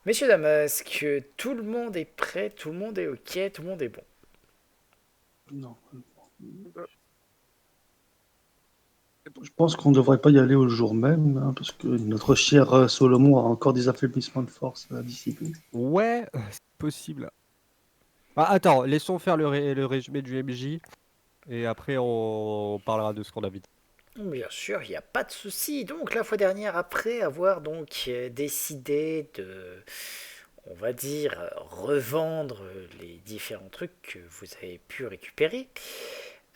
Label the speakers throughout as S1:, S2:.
S1: Messieurs, dames, est-ce que tout le monde est prêt, tout le monde est ok, tout le monde est bon?
S2: Non.
S3: Bah, c'est bon.
S2: Je pense qu'on ne devrait pas y aller au jour même, hein, parce que notre cher Solomon a encore des affaiblissements de force à dissiper.
S4: Ouais, c'est possible. Ah, attends, laissons faire le résumé du MJ et après on parlera de ce qu'on a vu.
S1: Bien sûr, il n'y a pas de souci. Donc, la fois dernière, après avoir donc décidé de, on va dire, revendre les différents trucs que vous avez pu récupérer,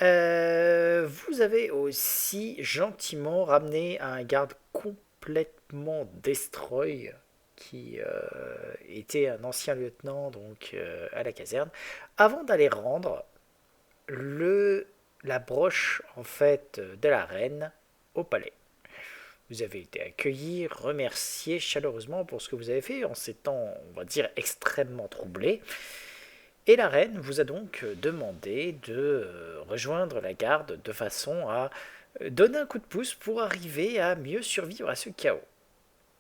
S1: vous avez aussi gentiment ramené un garde complètement destroy qui était un ancien lieutenant donc à la caserne, avant d'aller rendre le la broche en fait de la reine au palais. Vous avez été accueillis, remerciés chaleureusement pour ce que vous avez fait en ces temps, on va dire, extrêmement troublés. Et la reine vous a donc demandé de rejoindre la garde de façon à donner un coup de pouce pour arriver à mieux survivre à ce chaos.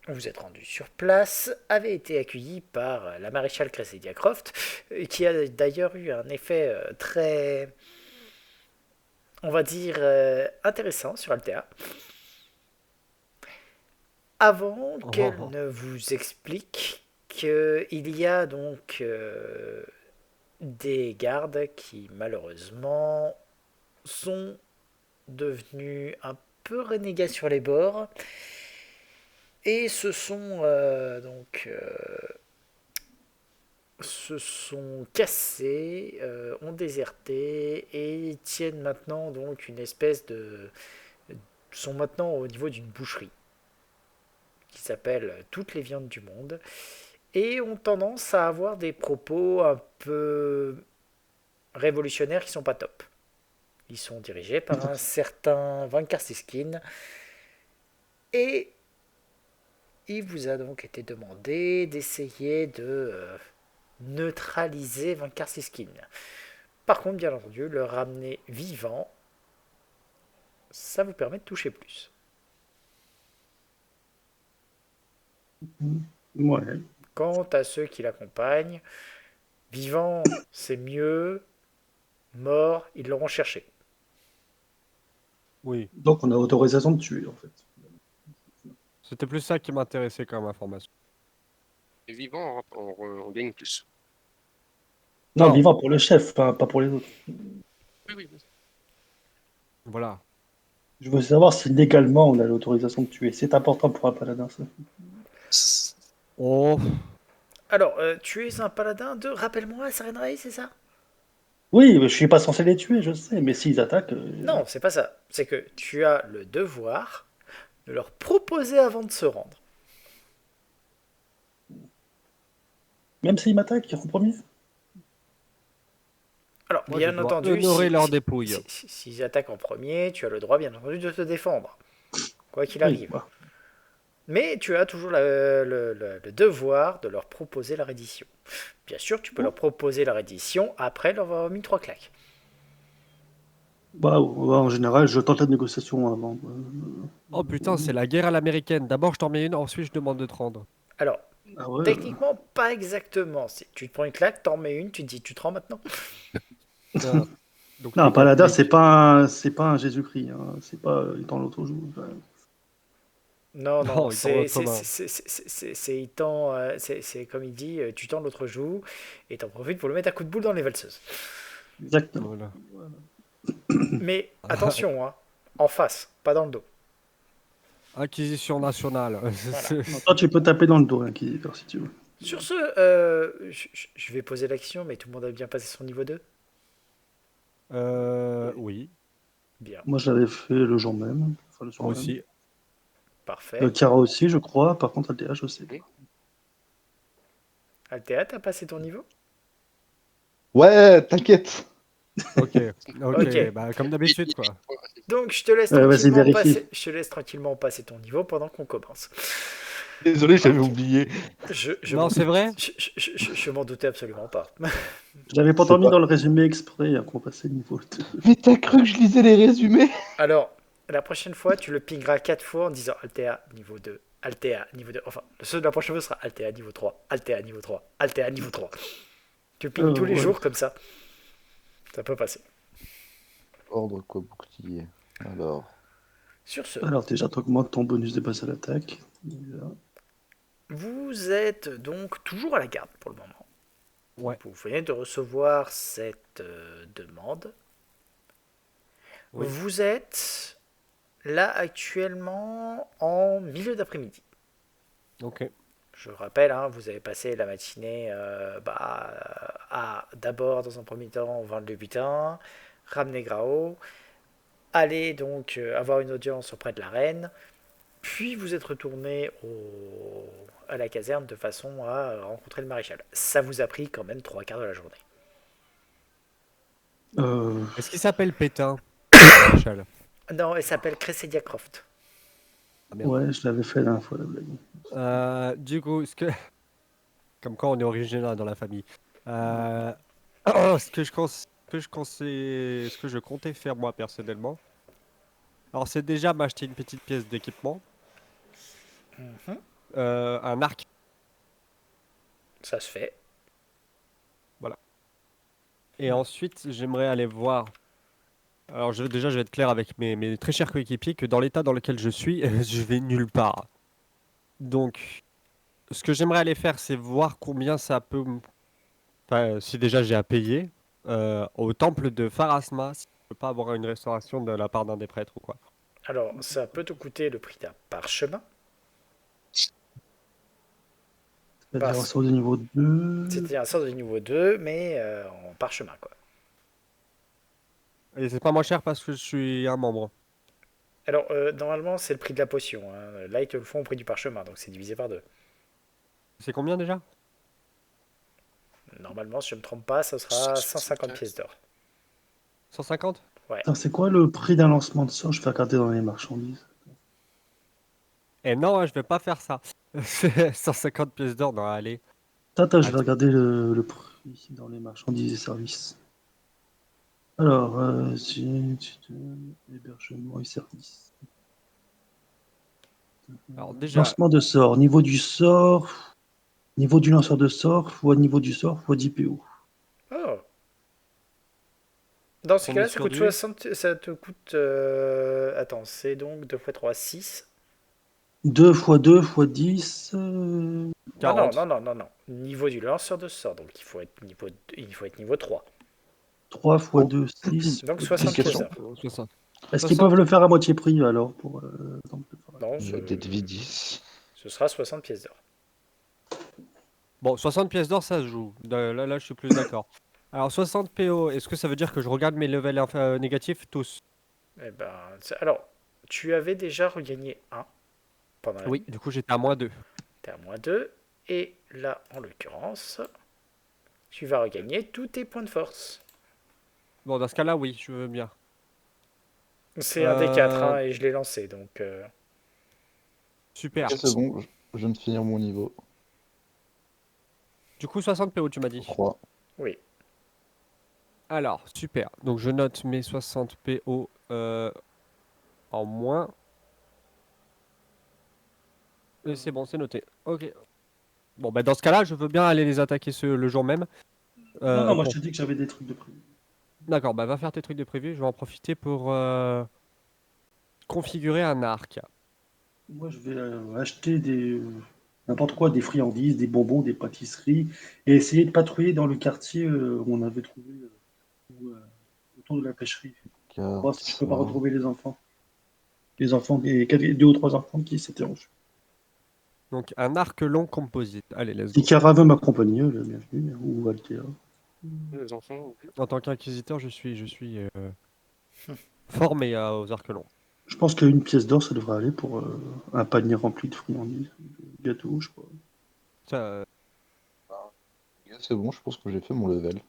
S1: Vous êtes rendu sur place, avez été accueilli par la maréchale Cressidia Croft, qui a d'ailleurs eu un effet très, on va dire, intéressant sur Altea. Avant qu'elle
S4: Oh,
S1: ne vous explique qu'il y a donc des gardes qui malheureusement sont devenus un peu renégats sur les bords et se sont cassés, ont déserté et tiennent maintenant donc une espèce de sont maintenant au niveau d'une boucherie qui s'appelle Toutes les viandes du monde et ont tendance à avoir des propos un peu révolutionnaires qui sont pas top. Ils sont dirigés par un certain Van Karsiskin et il vous a donc été demandé d'essayer de neutraliser Van Karsiskin. Par contre, bien entendu, le ramener vivant, ça vous permet de toucher plus.
S2: Ouais.
S1: Quant à ceux qui l'accompagnent, vivant, c'est mieux, mort, ils l'auront cherché.
S4: oui,
S2: Donc on a autorisation de tuer, en fait.
S4: c'était plus ça qui m'intéressait comme information.
S3: Et vivant, on gagne plus.
S2: Non,
S4: Non,
S2: vivant pour le chef, pas pour les autres.
S3: Oui, oui.
S4: voilà.
S2: Je veux savoir si légalement on a l'autorisation de tuer. C'est important pour un paladin, ça.
S4: Oh,
S1: Alors, tu es un paladin de, rappelle-moi, Sarenrae, c'est ça?
S2: Oui, je suis pas censé les tuer, je sais, mais s'ils attaquent,
S1: Non, c'est pas ça. C'est que tu as le devoir de leur proposer avant de se rendre.
S2: même s'ils m'attaquent en premier.
S1: Alors,
S4: moi je
S1: bien
S4: dois
S1: entendu,
S4: honorer leurs dépouilles.
S1: s'ils attaquent en premier, tu as le droit, bien entendu, de te défendre, quoi qu'il
S2: Oui,
S1: arrive.
S2: bah.
S1: Mais tu as toujours le devoir de leur proposer la reddition. Bien sûr, tu peux leur proposer la reddition après leur avoir mis trois claques.
S2: Bah, ouais, en général, je tente la négociation avant.
S4: Oh putain, c'est la guerre à l'américaine. D'abord je t'en mets une, ensuite je demande de te rendre.
S1: Alors,
S2: Ah ouais.
S1: techniquement, pas exactement. Tu te prends une claque, t'en mets une, tu te dis, tu te rends maintenant?
S4: Ah, donc
S2: Non, un
S4: nickel,
S2: paladin,
S4: nickel.
S2: c'est pas un Jésus-Christ, hein. C'est pas dans l'autre joue. Enfin,
S1: Non, non,
S4: Non, il tend l'autre main.
S1: il tend, c'est comme il dit, tu tends l'autre joue et t'en profites pour le mettre à coup de boule dans les valseuses.
S2: exactement.
S4: Voilà.
S1: Mais attention, hein, en face, pas dans le dos.
S4: Acquisition nationale.
S1: Voilà.
S2: Toi, tu peux taper dans le dos, l'inquisiteur, si tu veux.
S1: Sur ce, je vais poser l'action, mais tout le monde a bien passé son niveau 2.
S4: Oui,
S1: Bien,
S2: Moi, je l'avais fait le jour même. Enfin, le soir
S4: moi
S2: même.
S4: aussi.
S1: parfait.
S2: Chiara aussi, je crois. Par contre, ATH, je sais pas.
S3: Oui.
S1: Altea, t'as passé ton niveau?
S5: Ouais, t'inquiète.
S4: Ok, ok,
S1: Ok.
S4: bah comme d'habitude quoi.
S1: Donc je te laisse
S2: Vas-y,
S1: tranquillement
S2: vérifie.
S1: passer, je te laisse tranquillement passer ton niveau pendant qu'on commence.
S5: Désolé, j'avais
S1: Ok.
S5: oublié.
S1: Je
S4: Non,
S1: m'en
S4: c'est
S1: doute,
S4: vrai?
S1: je m'en doutais absolument pas.
S2: Je l'avais
S5: C'est
S2: pourtant mis
S5: pas.
S2: dans le résumé exprès qu'on passait le niveau 2.
S5: Mais t'as cru que je lisais les résumés?
S1: Alors, la prochaine fois, tu le pingeras 4 fois en disant Altea, niveau 2. Altea niveau 2. Enfin, le seul de la prochaine fois sera Altea niveau 3. Altea niveau 3. Altea niveau 3. Tu pignes tous les
S2: ouais.
S1: jours comme ça. Ça peut passer.
S5: Ordre quoi, bouclier. Alors,
S1: Sur ce,
S2: Alors déjà, tu augmentes ton bonus de base à l'attaque. Déjà.
S1: vous êtes donc toujours à la garde pour le moment.
S4: Ouais.
S1: Vous venez de recevoir cette demande.
S4: Oui.
S1: Vous êtes là actuellement en milieu d'après-midi.
S4: Ok.
S1: Je rappelle, hein, vous avez passé la matinée à d'abord, dans un premier temps, vendre le butin, ramener Grao, aller donc avoir une audience auprès de la reine, puis vous êtes retourné à la caserne de façon à rencontrer le maréchal. Ça vous a pris quand même 3 quarts de la journée.
S4: Est-ce qu'il s'appelle Pétain, Maréchal?
S1: Non, elle s'appelle Cressedia Croft.
S4: Ah, merde.
S2: Ouais, je l'avais fait la dernière fois, la blague.
S4: Du coup, comme quoi on est original dans la famille. Ce que je comptais faire moi personnellement. Alors c'est déjà m'acheter une petite pièce d'équipement,
S1: Mhm.
S4: un arc.
S1: Ça se fait.
S4: Et ensuite, j'aimerais aller voir. Alors, déjà, je vais être clair avec mes très chers coéquipiers que dans l'état dans lequel je suis, je vais nulle part. Donc, ce que j'aimerais aller faire, c'est voir combien ça peut. Enfin, si déjà j'ai à payer au temple de Pharasma, si je peux pas avoir une restauration de la part d'un des prêtres ou quoi.
S1: Alors, ça peut te coûter le prix d'un parchemin.
S2: C'est-à-dire un
S1: Parce-
S2: sort de niveau 2.
S1: C'était un sort de niveau 2, mais en parchemin, quoi.
S4: Et c'est pas moins cher parce que je suis un membre.
S1: Alors, normalement, c'est le prix de la potion, hein. Là, ils te le font au prix du parchemin, donc c'est divisé par 2.
S4: C'est combien déjà?
S1: Normalement, si je ne me trompe pas, ça sera 150 pièces d'or.
S4: 150?
S2: Attends, c'est quoi le prix d'un lancement de sort? Je vais regarder dans les marchandises.
S4: Eh non, hein, je vais pas faire ça. C'est 150 pièces d'or, non, allez.
S2: Attends, je vais
S4: Attends.
S2: regarder le prix dans les marchandises et services. Alors, hébergement et services.
S4: Alors déjà,
S2: Lancement de sort. Niveau du sort. Niveau du lanceur de sort fois niveau du sort fois 10 PO.
S1: Oh. Dans ce
S4: On
S1: cas-là,
S4: est
S1: ça
S4: sur
S1: coûte
S4: du-
S1: 60. Ça te coûte. Attends, c'est donc 2 x 3, 6.
S2: 2 fois 2 fois 10.
S1: Non, non,
S4: 40.
S1: non, non, non, non. Niveau du lanceur de sort, donc il faut être niveau 3.
S2: 3 fois
S5: Oh.
S2: 2, 6.
S1: Donc
S5: Petite
S1: 60 pièces
S5: question.
S1: d'or.
S4: 60.
S2: Est-ce qu'ils peuvent le faire à moitié prix alors pour
S1: Non,
S5: J'ai peut-être V10.
S1: ce sera 60 pièces d'or.
S4: Bon, 60 pièces d'or, ça se joue. Là, je suis plus d'accord. Alors, 60 PO, est-ce que ça veut dire que je regarde mes levels négatifs tous?
S1: Eh ben, alors, tu avais déjà regagné 1 pendant la
S4: Oui, du coup, j'étais à -2.
S1: T'es à -2. Et là, en l'occurrence, tu vas regagner tous tes points de force.
S4: Bon, dans ce cas-là, oui, je veux bien.
S1: C'est un des 4,
S4: Euh,
S1: hein, et je l'ai lancé, donc...
S4: Super.
S5: Ok, c'est bon, je viens de finir mon niveau.
S4: Du coup, 60 PO, tu m'as
S5: Je
S4: dit.
S5: crois.
S1: Oui.
S4: Alors, super. Donc, je note mes 60 PO en moins. Et c'est bon, c'est noté. Ok. Bon, bah, dans ce cas-là, je veux bien aller les attaquer le jour même.
S2: Non, non, moi je
S4: Pour-
S2: t'ai dit que j'avais des trucs de prix.
S4: D'accord, bah, va faire tes trucs de prévu. Je vais en profiter pour configurer un arc.
S2: Moi je vais acheter n'importe quoi, des friandises, des bonbons, des pâtisseries, et essayer de patrouiller dans le quartier où on avait trouvé autour de la pêcherie. Voir si je peux pas
S5: Carte,
S2: retrouver les enfants. Les enfants, deux ou trois enfants qui s'étaient enfuis.
S4: Donc, un arc long composite. Allez, let's
S2: Si
S4: go.
S2: Cara veut m'accompagner, bienvenue, ou Altea.
S3: Les enfants.
S4: En tant qu'inquisiteur, je suis formé aux arcs longs.
S2: Je pense qu'une pièce d'or, ça devrait aller pour un panier rempli de friandises, de gâteaux, je crois.
S4: Ça,
S5: Ok, c'est bon, je pense que j'ai fait mon level.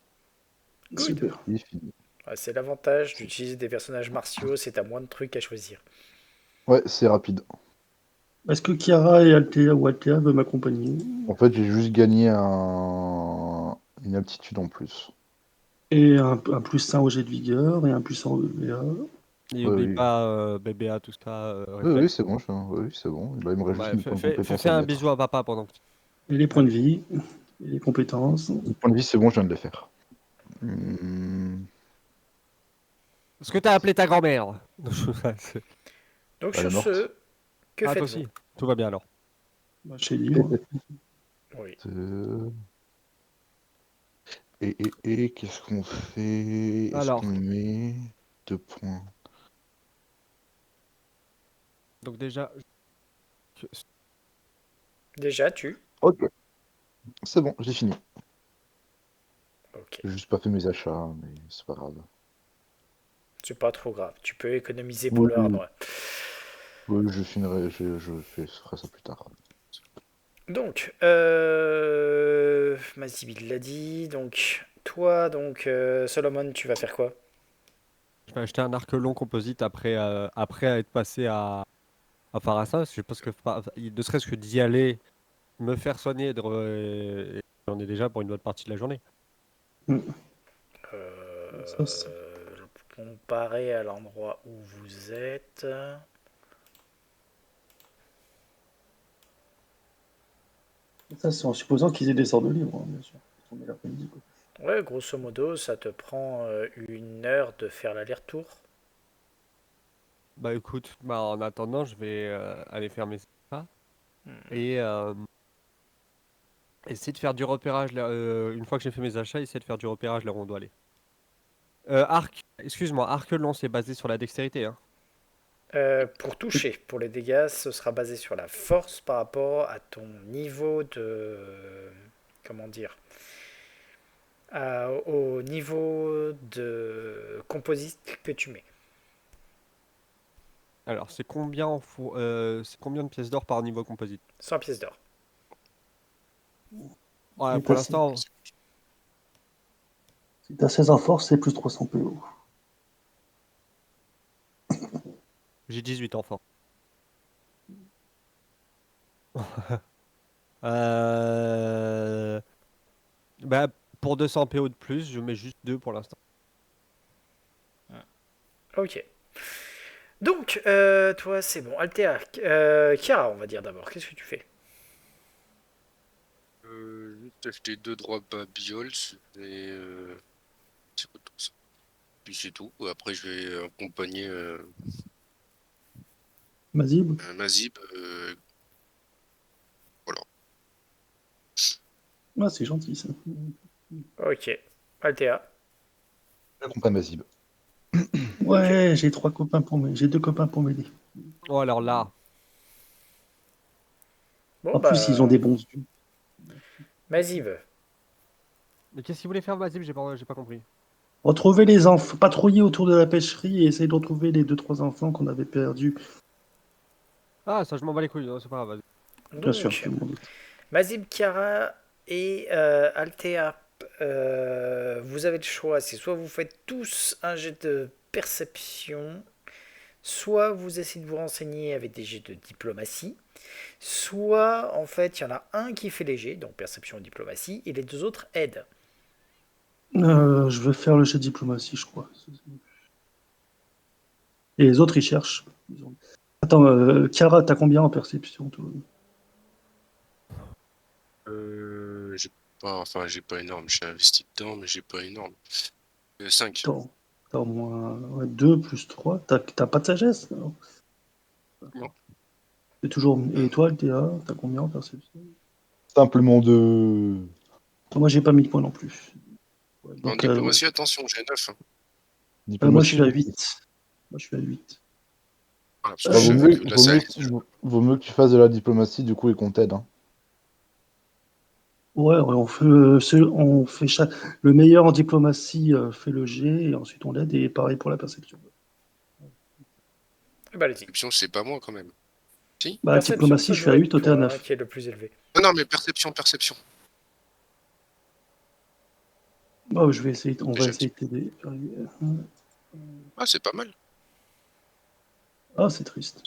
S1: Good.
S2: Super.
S5: Il est fini.
S1: Ouais, c'est l'avantage d'utiliser des personnages martiaux, c'est à moins de trucs à choisir.
S5: Ouais, c'est rapide.
S2: Est-ce que Chiara et Altea ou Altea veulent m'accompagner?
S5: En fait, j'ai juste gagné une aptitude en plus.
S2: Et un plus 1 au jet de vigueur et un plus 100 au EVA.
S4: Et
S5: Oui,
S4: oublie
S5: oui.
S4: pas BBA, tout ça,
S5: Oui, oui,
S4: réflexe.
S5: c'est bon. Oui, c'est bon. Là, il me reste juste
S4: Ouais,
S5: mes points de compétence
S4: fais
S5: à
S4: un
S5: mettre.
S4: bisou à papa pendant que
S2: Et les points de
S4: Allez.
S2: vie, et les compétences.
S5: Le point de vie, c'est bon, je viens de le faire. Hmm,
S4: Ce que t'as appelé ta grand-mère.
S1: Donc
S5: Elle est
S1: sur ce,
S5: morte.
S1: que
S4: Ah, toi
S1: faites-vous?
S4: aussi. Tout va bien alors.
S2: Marché libre.
S1: Oui.
S5: Euh, Et qu'est-ce qu'on fait? Est-ce
S4: Alors,
S5: qu'on met 2 points?
S4: donc déjà,
S1: Déjà, tu.
S5: Ok, c'est bon, j'ai fini.
S1: Ok.
S5: J'ai juste pas fait mes achats, mais c'est pas grave.
S1: C'est pas trop grave. Tu peux économiser pour
S5: Oui,
S1: le
S5: oui,
S1: Hardware.
S5: oui, je finirai, je ferai ça plus tard.
S1: Donc, Mazib, il l'a dit. Donc, toi, donc, Solomon, tu vas faire quoi?
S4: je vais acheter un arc long composite après être passé à Pharasa. Je pense que ne serait-ce que d'y aller, me faire soigner, j'en ai déjà pour une bonne partie de la journée.
S2: Ça, c'est
S1: Comparé à l'endroit où vous êtes.
S2: ça, c'est en supposant qu'ils aient des sorts de livres, hein, bien sûr. On est l'après-midi, quoi.
S1: Ouais, grosso modo, ça te prend 1 heure de faire l'aller-retour.
S4: Bah écoute, bah, en attendant, je vais aller faire mes pas
S1: Hmm.
S4: et essayer de faire du repérage là, une fois que j'ai fait mes achats, essayer de faire du repérage là où on doit aller. Excuse-moi, arc long, c'est basé sur la dextérité, hein.
S1: Pour toucher, pour les dégâts, ce sera basé sur la force par rapport à ton niveau de... Comment dire? Au niveau de composite que tu mets.
S4: Alors, c'est combien de pièces d'or par niveau composite?
S1: 100 pièces d'or.
S4: Ouais,
S2: Et
S4: pour
S2: t'as
S4: l'instant,
S2: si t'as 16 en force, c'est plus 300 PO.
S4: j'ai 18 enfants. Euh, Bah, pour 200 PO de plus, je mets juste 2 pour l'instant.
S1: Ok. Donc, toi, c'est bon. Altea. Chiara, on va dire d'abord. Qu'est-ce que tu fais?
S3: Juste acheter 2 drops et c'est quoi tout ça? Puis c'est tout. Après, je vais accompagner
S2: Mazib,
S3: Mazib. Voilà.
S2: ah, c'est gentil, ça.
S1: Ok. Altea.
S5: J'accompagne Mazib.
S1: Ok.
S2: Ouais, j'ai 3 copains pour m'aider. J'ai 2 copains pour m'aider.
S4: Oh, alors là,
S1: Bon,
S2: En plus, ils ont des
S1: bah...
S2: bons yeux.
S1: Mazib.
S4: mais qu'est-ce qu'il voulait faire, Vasib? J'ai pas compris.
S2: Retrouver les enfants, patrouiller autour de la pêcherie et essayer de retrouver les 2, 3 enfants qu'on avait perdus.
S4: Ah, ça, je m'en bats les couilles, non, c'est pas grave, vas-y.
S2: Bien sûr,
S1: Donc,
S2: tout le monde.
S1: Mazib, Chiara et Altea, vous avez le choix. C'est soit vous faites tous un jet de perception, soit vous essayez de vous renseigner avec des jets de diplomatie, soit en fait il y en a un qui fait léger, donc perception et diplomatie, et les deux autres aident.
S2: Je vais faire le jet de diplomatie, je crois. Et les autres, ils cherchent. Attends, Chiara, t'as combien en perception, toi?
S3: J'ai pas, enfin, j'ai pas énorme. J'ai investi dedans, mais j'ai pas énorme. 5.
S2: Attends, t'as au moins 2 plus 3. T'as pas de sagesse, non?
S3: Non.
S2: C'est toujours...
S3: Ah
S2: Et
S3: non.
S2: toi, Altea, t'as combien en perception?
S5: Simplement de.
S2: Moi, j'ai pas mis de points non plus. Ouais,
S3: En
S2: donc, ouais.
S3: diplomatie, attention, j'ai 9.
S2: Moi, je
S5: Diplomatie,
S2: suis à
S5: j'ai
S2: 8.
S5: 10.
S2: Moi, je suis à 8.
S3: Voilà, parce que
S5: Bah,
S3: je savais que là,
S5: vaut
S3: ça
S5: mieux,
S3: allait.
S5: vaut mieux que tu fasses de la diplomatie, du coup, et qu'on t'aide, hein.
S2: Ouais, on fait le meilleur en diplomatie fait le G et ensuite on l'aide et pareil pour la perception.
S1: Bah allez-y.
S3: Perception, c'est pas moi quand même. Si?
S2: Bah,
S1: Perception,
S2: diplomatie,
S1: ça
S2: je suis
S1: doit
S2: à
S1: être
S2: 8, toi t'es à
S1: toi
S2: 9.
S1: qui est le plus élevé.
S3: Non, mais perception.
S2: Bah, je vais essayer, on va
S3: Déjà un
S2: essayer
S3: petit
S2: de
S3: peu.
S2: t'aider.
S3: Ah, c'est pas mal.
S2: Ah, c'est triste.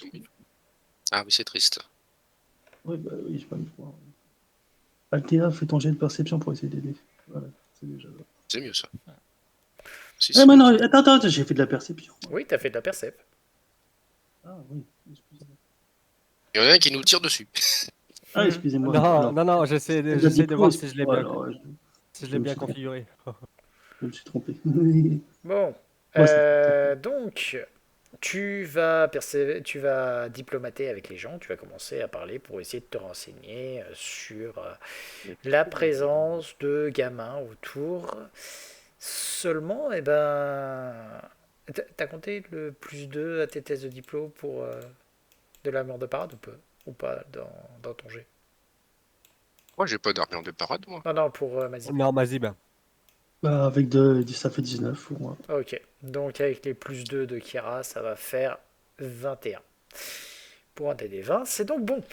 S3: Ah oui, c'est triste.
S2: Oui, bah oui, j'ai pas mis de points. Altea, fais ton jet de perception pour essayer d'aider. Voilà, c'est déjà.
S3: C'est mieux ça. Si,
S2: Eh,
S3: si.
S2: mais non, attends, j'ai fait de la perception.
S1: Oui, t'as fait de la percep.
S2: Ah oui, excusez-moi.
S3: Il y en a un qui nous tire dessus.
S2: Ah,
S1: Mhm.
S2: excusez-moi.
S4: Non,
S2: Alors,
S4: non, non,
S2: c'est de la
S4: j'essaie de
S2: diplo,
S4: voir si je l'ai
S2: excusez-moi,
S4: bien,
S2: alors,
S4: si je
S2: je
S4: l'ai
S2: me
S4: bien
S2: suis trompé.
S4: configuré.
S2: Je me suis trompé.
S1: Bon.
S2: Ouais, c'est ça.
S1: Donc, tu vas diplomater avec les gens, tu vas commencer à parler pour essayer de te renseigner sur la présence de gamins autour. Seulement, eh ben, t'as compté le plus 2 à tes tests de diplôme pour de la mort de parade ou pas dans ton jet?
S3: Moi, j'ai pas d'armure de parade, moi.
S1: Non, non, pour Mazib.
S4: Non, Mazib.
S2: Bah, ça fait 19 pour moi.
S1: Ok, donc avec les plus 2 de Kira, ça va faire 21. Pour un DD20, c'est donc bon.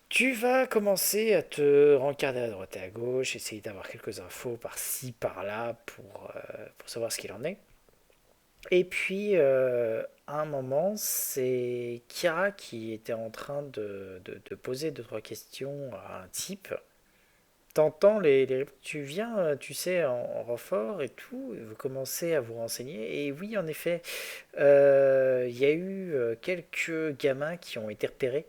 S1: Tu vas commencer à te rencarder à droite et à gauche, essayer d'avoir quelques infos par-ci, par-là pour savoir ce qu'il en est. Et puis, à un moment, c'est Kira qui était en train de poser deux, trois questions à un type. T'entends tu viens, tu sais, en renfort et tout, et vous commencez à vous renseigner. Et oui, en effet, il y a eu quelques gamins qui ont été repérés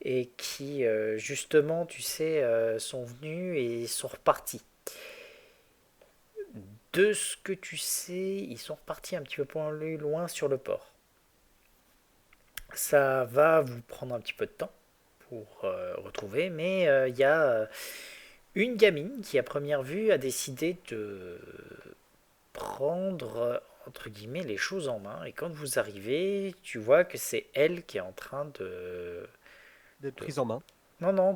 S1: et qui, justement, tu sais, sont venus et sont repartis. De ce que tu sais, ils sont repartis un petit peu plus loin sur le port. Ça va vous prendre un petit peu de temps pour retrouver, mais il y a une gamine qui, à première vue, a décidé de prendre, entre guillemets, les choses en main. Et quand vous arrivez, tu vois que c'est elle qui est en train
S4: D'être
S1: de
S4: prise en main.
S1: non, non,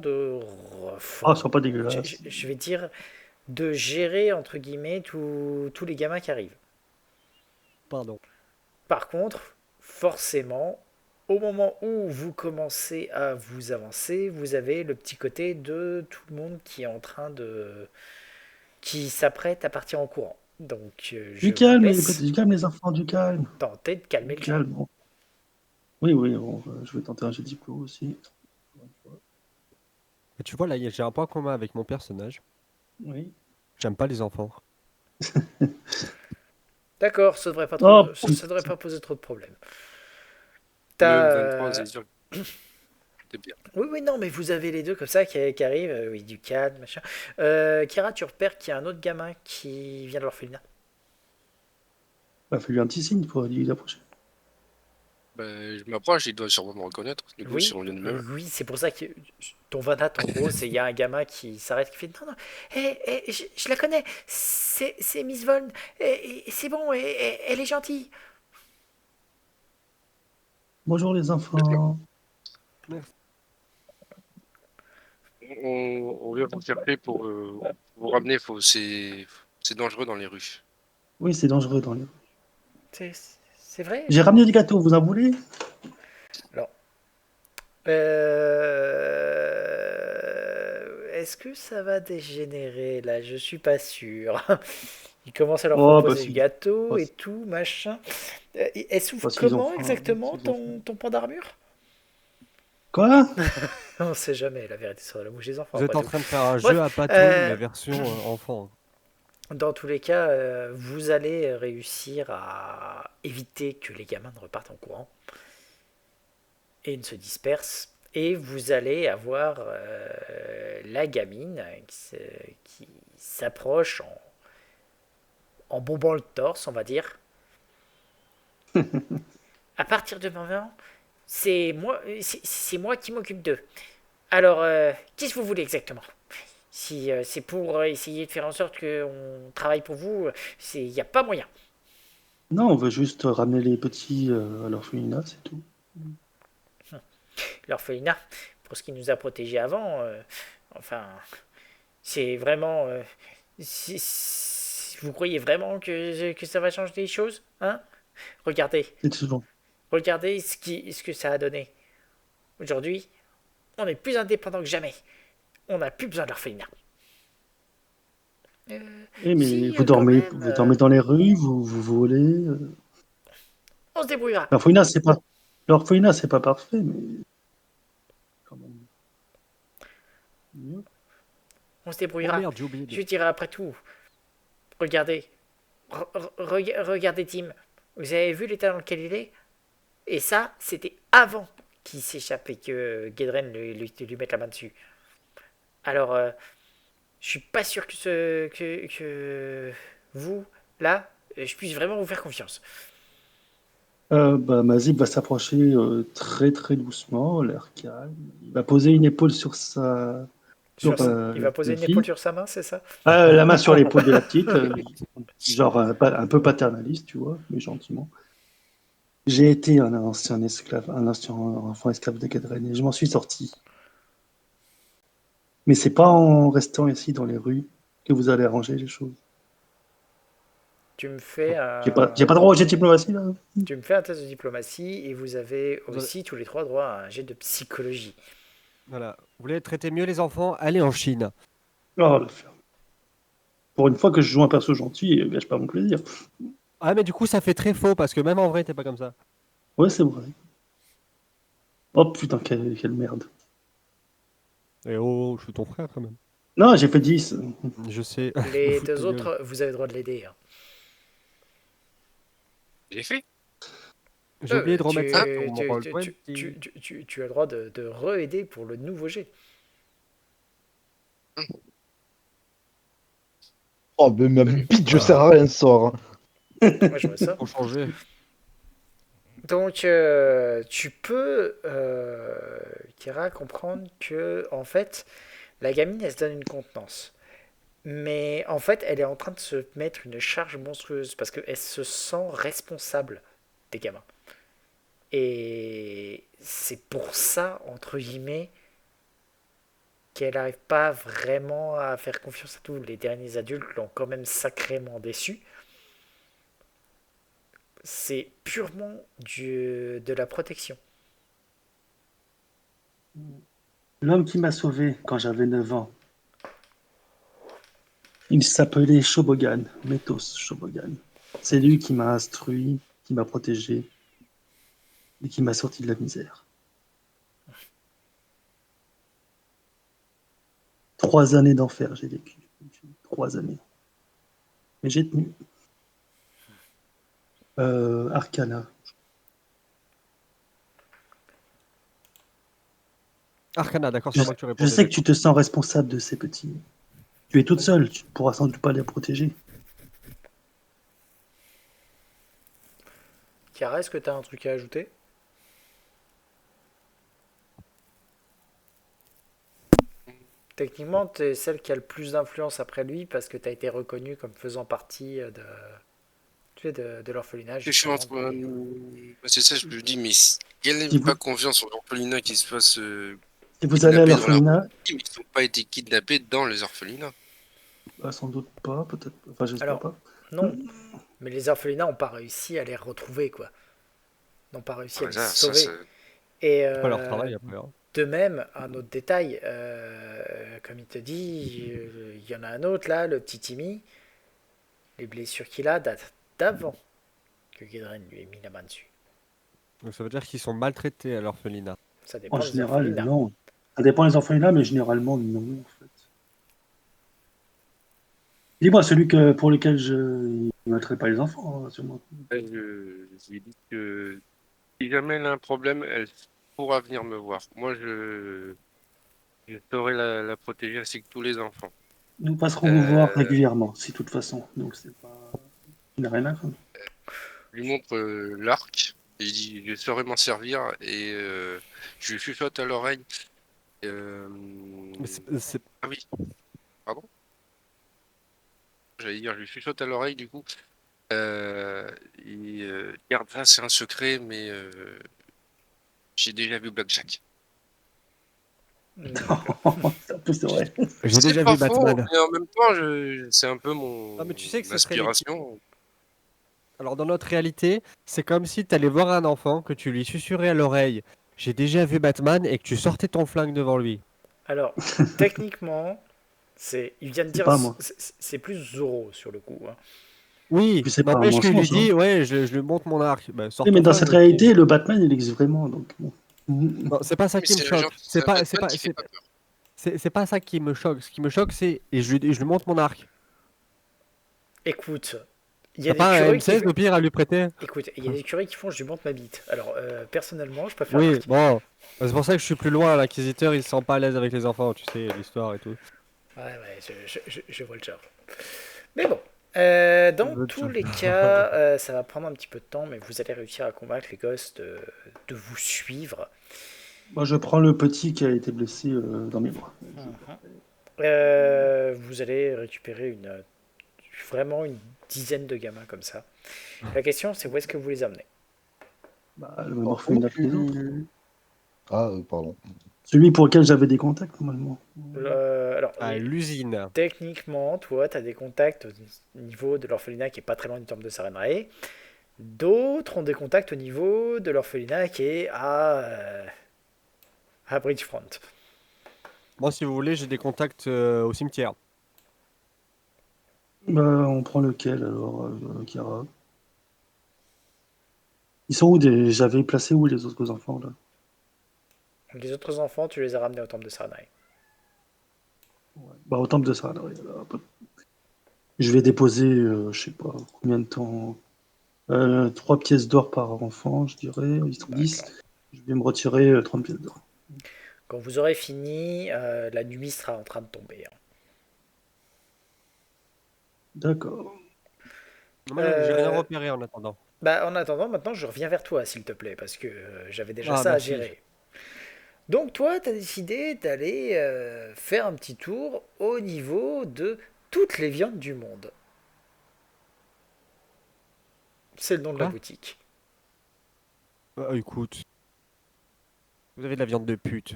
S2: Ah, c'est pas dégueulasse.
S1: je vais dire de gérer, entre guillemets, tous les gamins qui arrivent.
S4: Pardon.
S1: Par contre, forcément, au moment où vous commencez à vous avancer, vous avez le petit côté de tout le monde qui est en train qui s'apprête à partir en courant. Donc, je
S2: Du
S1: vous
S2: calme,
S1: laisse
S2: du calme, les enfants, du calme.
S1: tenter de
S2: Du
S1: calmer le jeu.
S2: calme. Bon. Oui, oui, bon, je vais tenter un jet de diplôme aussi.
S4: Et tu vois, là, j'ai un point commun avec mon personnage.
S2: Oui.
S4: J'aime pas les enfants.
S1: D'accord, ça devrait pas
S2: Oh,
S1: ça devrait pas poser trop de problèmes.
S3: Le
S1: T'as,
S3: 23, c'est sûr. C'est bien.
S1: oui, oui, non, mais vous avez les deux comme ça qui arrivent, oui, du calme, machin. Kira, tu repères qu'il y a un autre gamin qui vient de l'orphelinat.
S2: il a fallu un petit signe pour lui approcher.
S3: Ben, je m'approche, il doit sûrement me reconnaître. Du coup, si
S1: Oui,
S3: on vient de même.
S1: oui, c'est pour ça que ton vanat, en gros, c'est il y a un gamin qui s'arrête, qui fait non, non, je la connais, c'est Miss Voln, c'est bon, elle est gentille.
S2: Bonjour les
S3: Très bien.
S2: enfants.
S3: On vient vous chercher pour vous ramener. C'est dangereux dans les rues.
S2: Oui, c'est dangereux dans les.
S1: C'est c'est vrai.
S2: J'ai ramené des gâteaux, vous en voulez?
S1: Alors, est-ce que ça va dégénérer là? Je suis pas sûr. Il commence à leur
S2: Oh,
S1: proposer du gâteau
S2: pas
S1: et
S2: si-
S1: tout, machin. Elle souffre
S2: pas s'ils ont
S1: comment
S2: faim.
S1: exactement
S2: S'ils ont faim.
S1: ton point d'armure?
S2: Quoi?
S1: On sait jamais, la vérité sur la bouche des enfants,
S4: Vous êtes
S1: après
S4: en
S1: tout.
S4: train de faire un jeu
S1: Bref,
S4: à patouille, mais version enfant.
S1: dans tous les cas, vous allez réussir à éviter que les gamins ne repartent en courant et ne se dispersent. Et vous allez avoir la gamine qui s'approche en bombant le torse, on va dire. À partir de maintenant, c'est moi qui m'occupe d'eux. Alors, qu'est-ce que vous voulez exactement? Si c'est pour essayer de faire en sorte qu'on travaille pour vous, il n'y a pas moyen.
S2: Non, on veut juste ramener les petits à l'orphelinat, c'est tout.
S1: L'orphelinat, pour ce qui nous a protégés avant, enfin, c'est vraiment... vous croyez vraiment que ça va changer les choses, hein? Regardez,
S2: C'est toujours.
S1: regardez ce que ça a donné. Aujourd'hui, on est plus indépendant que jamais. On n'a plus besoin de l'orphelinat.
S2: Eh, mais
S1: Si, quand même,
S2: vous dormez dans les rues, vous volez.
S1: on se débrouillera.
S2: L'orphelinat, c'est pas parfait, mais quand même. Mieux.
S1: On se
S4: Oh
S1: débrouillera.
S4: merde, j'ai oublié de.
S1: Je dirais après tout, regardez, Regardez Tim, vous avez vu l'état dans lequel il est? Et ça, c'était avant qu'il s'échappe et que Gedren lui mette la main dessus. Alors, je suis pas sûr que vous, là, je puisse vraiment vous faire confiance.
S2: Mazib va s'approcher très très doucement, l'air calme. Il va poser une épaule sur sa
S1: Il va poser
S2: jeune
S1: une
S2: fille.
S1: épaule sur sa main, c'est ça?
S2: La main sur l'épaule de la petite, genre un peu paternaliste, tu vois, mais gentiment. J'ai été un ancien esclave, un ancien enfant esclave de Gadren et je m'en suis sorti. Mais c'est pas en restant ici dans les rues que vous allez arranger les choses.
S1: Tu me fais
S2: J'ai pas droit au jet de diplomatie là.
S1: tu me fais un test de diplomatie et vous avez
S4: Vous avez-
S1: aussi tous les trois droit à un jet de psychologie.
S4: Voilà. Vous voulez traiter mieux les enfants? Allez en Chine.
S2: Oh, la ferme. Pour une fois que je joue un perso gentil, gâche pas mon plaisir.
S4: Ah, mais du coup, ça fait très faux parce que même en vrai, t'es pas comme ça.
S2: Ouais, c'est vrai. Oh putain, quelle merde.
S4: Et oh, je suis ton frère quand même.
S2: Non, j'ai fait 10.
S4: Je sais.
S1: Les
S4: Fous de ta
S1: deux
S4: gueule.
S1: autres, vous avez le droit de l'aider. Hein.
S3: J'ai fait.
S4: J'ai oublié de remettre ça sur mon
S1: tu,
S4: roll
S1: tu,
S4: 20.
S1: tu as le droit de re-aider pour le nouveau jet.
S5: Oh, mais ma bite, je sers à rien ce soir.
S1: Moi, je vois ça.
S4: Faut changer.
S1: Donc, tu peux, Kira, comprendre que, en fait, la gamine, elle se donne une contenance. Mais en fait, elle est en train de se mettre une charge monstrueuse parce qu'elle se sent responsable des gamins. Et c'est pour ça, entre guillemets, qu'elle n'arrive pas vraiment à faire confiance à tous. Les derniers adultes l'ont quand même sacrément déçue. C'est purement de la protection.
S2: L'homme qui m'a sauvé quand j'avais 9 ans, il s'appelait Shobogan, Métos Shobogan. C'est lui qui m'a instruit, qui m'a protégé et qui m'a sorti de la misère. 3 années d'enfer, j'ai vécu. 3 années. Mais j'ai tenu. Arcana.
S4: Arcana, d'accord, c'est à moi que tu réponds.
S2: Je sais que tu te sens responsable de ces petits. Tu es toute seule, tu ne pourras sans doute pas les protéger.
S1: Chiara, est-ce que tu as un truc à ajouter? Techniquement, tu es celle qui a le plus d'influence après lui parce que tu as été reconnue comme faisant partie de l'orphelinat.
S3: Je suis en train. C'est ça, je me dis, mais si elle
S2: Si
S3: n'aime pas
S2: vous,
S3: confiance en l'orphelinat qui se fasse
S2: si vous allez à
S3: kidnapper dans la
S2: l'orphelinat,
S3: rue, mais ils n'ont pas été kidnappés dans les orphelinats.
S2: sans doute pas, peut-être. Enfin, j'espère
S1: Alors,
S2: pas.
S1: non, mais les orphelinats n'ont pas réussi à les retrouver, quoi. N'ont pas réussi à
S3: Ouais,
S1: les
S3: ça,
S1: sauver. Et
S4: C'est pas leur travail après. Hein.
S1: de même, un autre détail, comme il te dit, il y en a un autre là, le petit Timmy. Les blessures qu'il a datent d'avant que Gedren lui ait mis la main dessus.
S4: Donc ça veut dire qu'ils sont maltraités à l'orphelinat.
S1: Ça dépend
S2: En
S1: des
S2: général,
S1: orphelinats.
S2: non. Ça dépend des orphelinats, mais généralement, non, en fait. Dis-moi, celui pour lequel je ne mettrai pas les enfants, hein, sûrement.
S3: Je lui dis que si jamais elle a un problème, elle pourra venir me voir. Moi, je saurai la protéger ainsi que tous les enfants.
S2: Nous passerons vous voir
S3: Euh,
S2: régulièrement, si de toute façon. Donc, c'est pas. Il n'a rien à craindre.
S3: Je lui montre l'arc. Et je dis, je saurai m'en servir et je lui chuchote à l'oreille.
S4: Mais c'est-
S3: Ah oui, pardon. J'allais dire, je lui chuchote à l'oreille du coup. Garde ça, c'est un secret, mais j'ai déjà vu Blackjack.
S2: C'est un peu c'est vrai.
S4: J'ai
S3: C'est
S4: déjà
S3: pas
S4: vu
S3: faux,
S4: Batman.
S3: mais en même temps, c'est un peu mon
S4: Ah, mais tu sais que ce serait
S3: aspiration.
S4: Alors dans notre réalité, c'est comme si tu allais voir un enfant, que tu lui susurrais à l'oreille j'ai déjà vu Batman et que tu sortais ton flingue devant lui.
S1: Alors, techniquement, il vient de
S2: C'est
S1: dire,
S2: pas moi.
S1: c'est plus Zorro sur le coup. Hein.
S4: Oui,
S2: Puis c'est pas un
S4: n'empêche qu'il lui
S2: mensonge,
S4: dit ouais, je lui montre mon arc. Bah, sors
S2: Oui, mais
S4: ton
S2: dans
S4: flingue,
S2: cette
S4: ok.
S2: réalité, le Batman, il existe vraiment. Donc, bon.
S4: Non, c'est pas ça
S3: Mais
S4: qui me
S3: c'est un
S4: choque.
S3: genre-
S4: C'est
S3: un
S4: pas,
S3: Batman
S4: c'est pas,
S3: qui fait
S4: c'est,
S3: pas peur.
S4: c'est pas ça qui me choque. Ce qui me choque, c'est et je lui montre mon arc.
S1: Écoute, Il y a
S4: T'as
S1: des
S4: pas un
S1: curés qui...
S4: M16 au pire à lui prêter?
S1: Écoute, il y a des curés qui font je monte ma bite. Alors, personnellement, je préfère
S4: Oui,
S1: partir.
S4: bon. C'est pour ça que je suis plus loin. L'inquisiteur, il se sent pas à l'aise avec les enfants, tu sais, l'histoire et tout.
S1: Ouais, je vois le genre. Mais bon, dans
S4: Le
S1: tous
S4: genre.
S1: les cas, ça va prendre un petit peu de temps, mais vous allez réussir à convaincre les gosses de vous suivre.
S2: Moi, je prends le petit qui a été blessé dans mes bras.
S1: Vous allez récupérer vraiment une dizaine de gamins comme ça. La question, c'est où est-ce que vous les amenez?
S2: Bah, le même
S5: Alors,
S2: orphelinat que les autres.
S5: Ah, pardon.
S2: Celui pour lequel j'avais des contacts, normalement.
S1: Alors,
S4: À l'usine.
S1: techniquement, toi, tu as des contacts au niveau de l'orphelinat qui est pas très loin du temple de Sarenrae. D'autres ont des contacts au niveau de l'orphelinat qui est à Bridgefront.
S4: Moi, si vous voulez, j'ai des contacts au cimetière.
S2: Bah, on prend lequel, alors, Kira? Ils sont où J'avais placé où les autres enfants, là?
S1: Donc, les autres enfants, tu les as ramenés au temple de Sarenrae.
S2: Bah, au temple de ça, là, ouais, là, hop. Je vais déposer, je sais pas combien de temps. 3 pièces d'or par enfant, je dirais. Ils sont 10.
S1: D'accord.
S2: Je vais me retirer 30 pièces d'or.
S1: Quand vous aurez fini, la nuit sera en train de tomber, hein.
S2: D'accord.
S4: Moi, j'ai rien
S1: Euh,
S4: repéré en attendant.
S1: Bah, en attendant, maintenant, je reviens vers toi, s'il te plaît, parce que j'avais déjà
S4: Ah,
S1: ça à
S4: merci.
S1: gérer. Donc, toi, tu as décidé d'aller faire un petit tour au niveau de toutes les viandes du monde. C'est le nom de la
S4: Quoi?
S1: boutique.
S4: Écoute, vous avez de la viande de pute.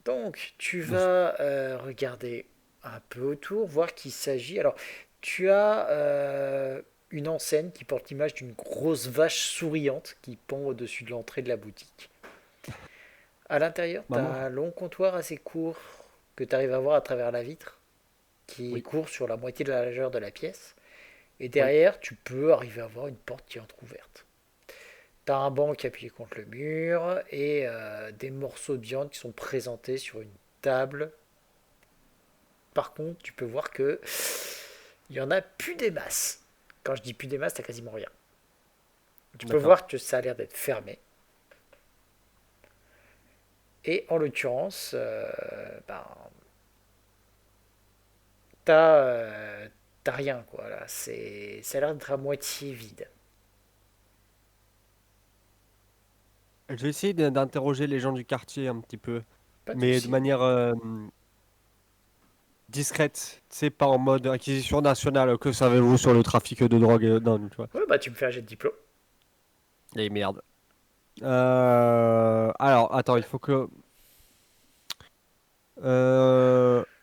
S1: Donc, tu vas regarder un peu autour, voir qu'il s'agit. Alors, tu as une enseigne qui porte l'image d'une grosse vache souriante qui pend au-dessus de l'entrée de la boutique. À l'intérieur, tu as
S4: Maman?
S1: un long comptoir assez court que tu arrives à voir à travers la vitre, qui
S4: Oui.
S1: court sur la moitié de la largeur de la pièce. Et
S4: Oui.
S1: derrière, tu peux arriver à voir une porte qui est entrouverte. Tu as un banc qui est appuyé contre le mur et des morceaux de viande qui sont présentés sur une table. Par contre, tu peux voir que il y en a plus des masses. Quand je dis plus des masses, t'as quasiment rien. Tu peux
S4: D'accord.
S1: voir que ça a l'air d'être fermé. Et en l'occurrence, t'as rien quoi. Là, ça a l'air d'être à moitié vide.
S4: Je vais essayer d'interroger les gens du quartier un petit peu,
S1: Pas de
S4: mais de
S1: souci.
S4: manière discrète. C'est pas en mode acquisition nationale. Que savez-vous sur le trafic de drogue? Non, tu vois.
S1: Ouais, bah tu me fais un jet de diplôme.
S4: Et merde. Alors, attends, il faut que.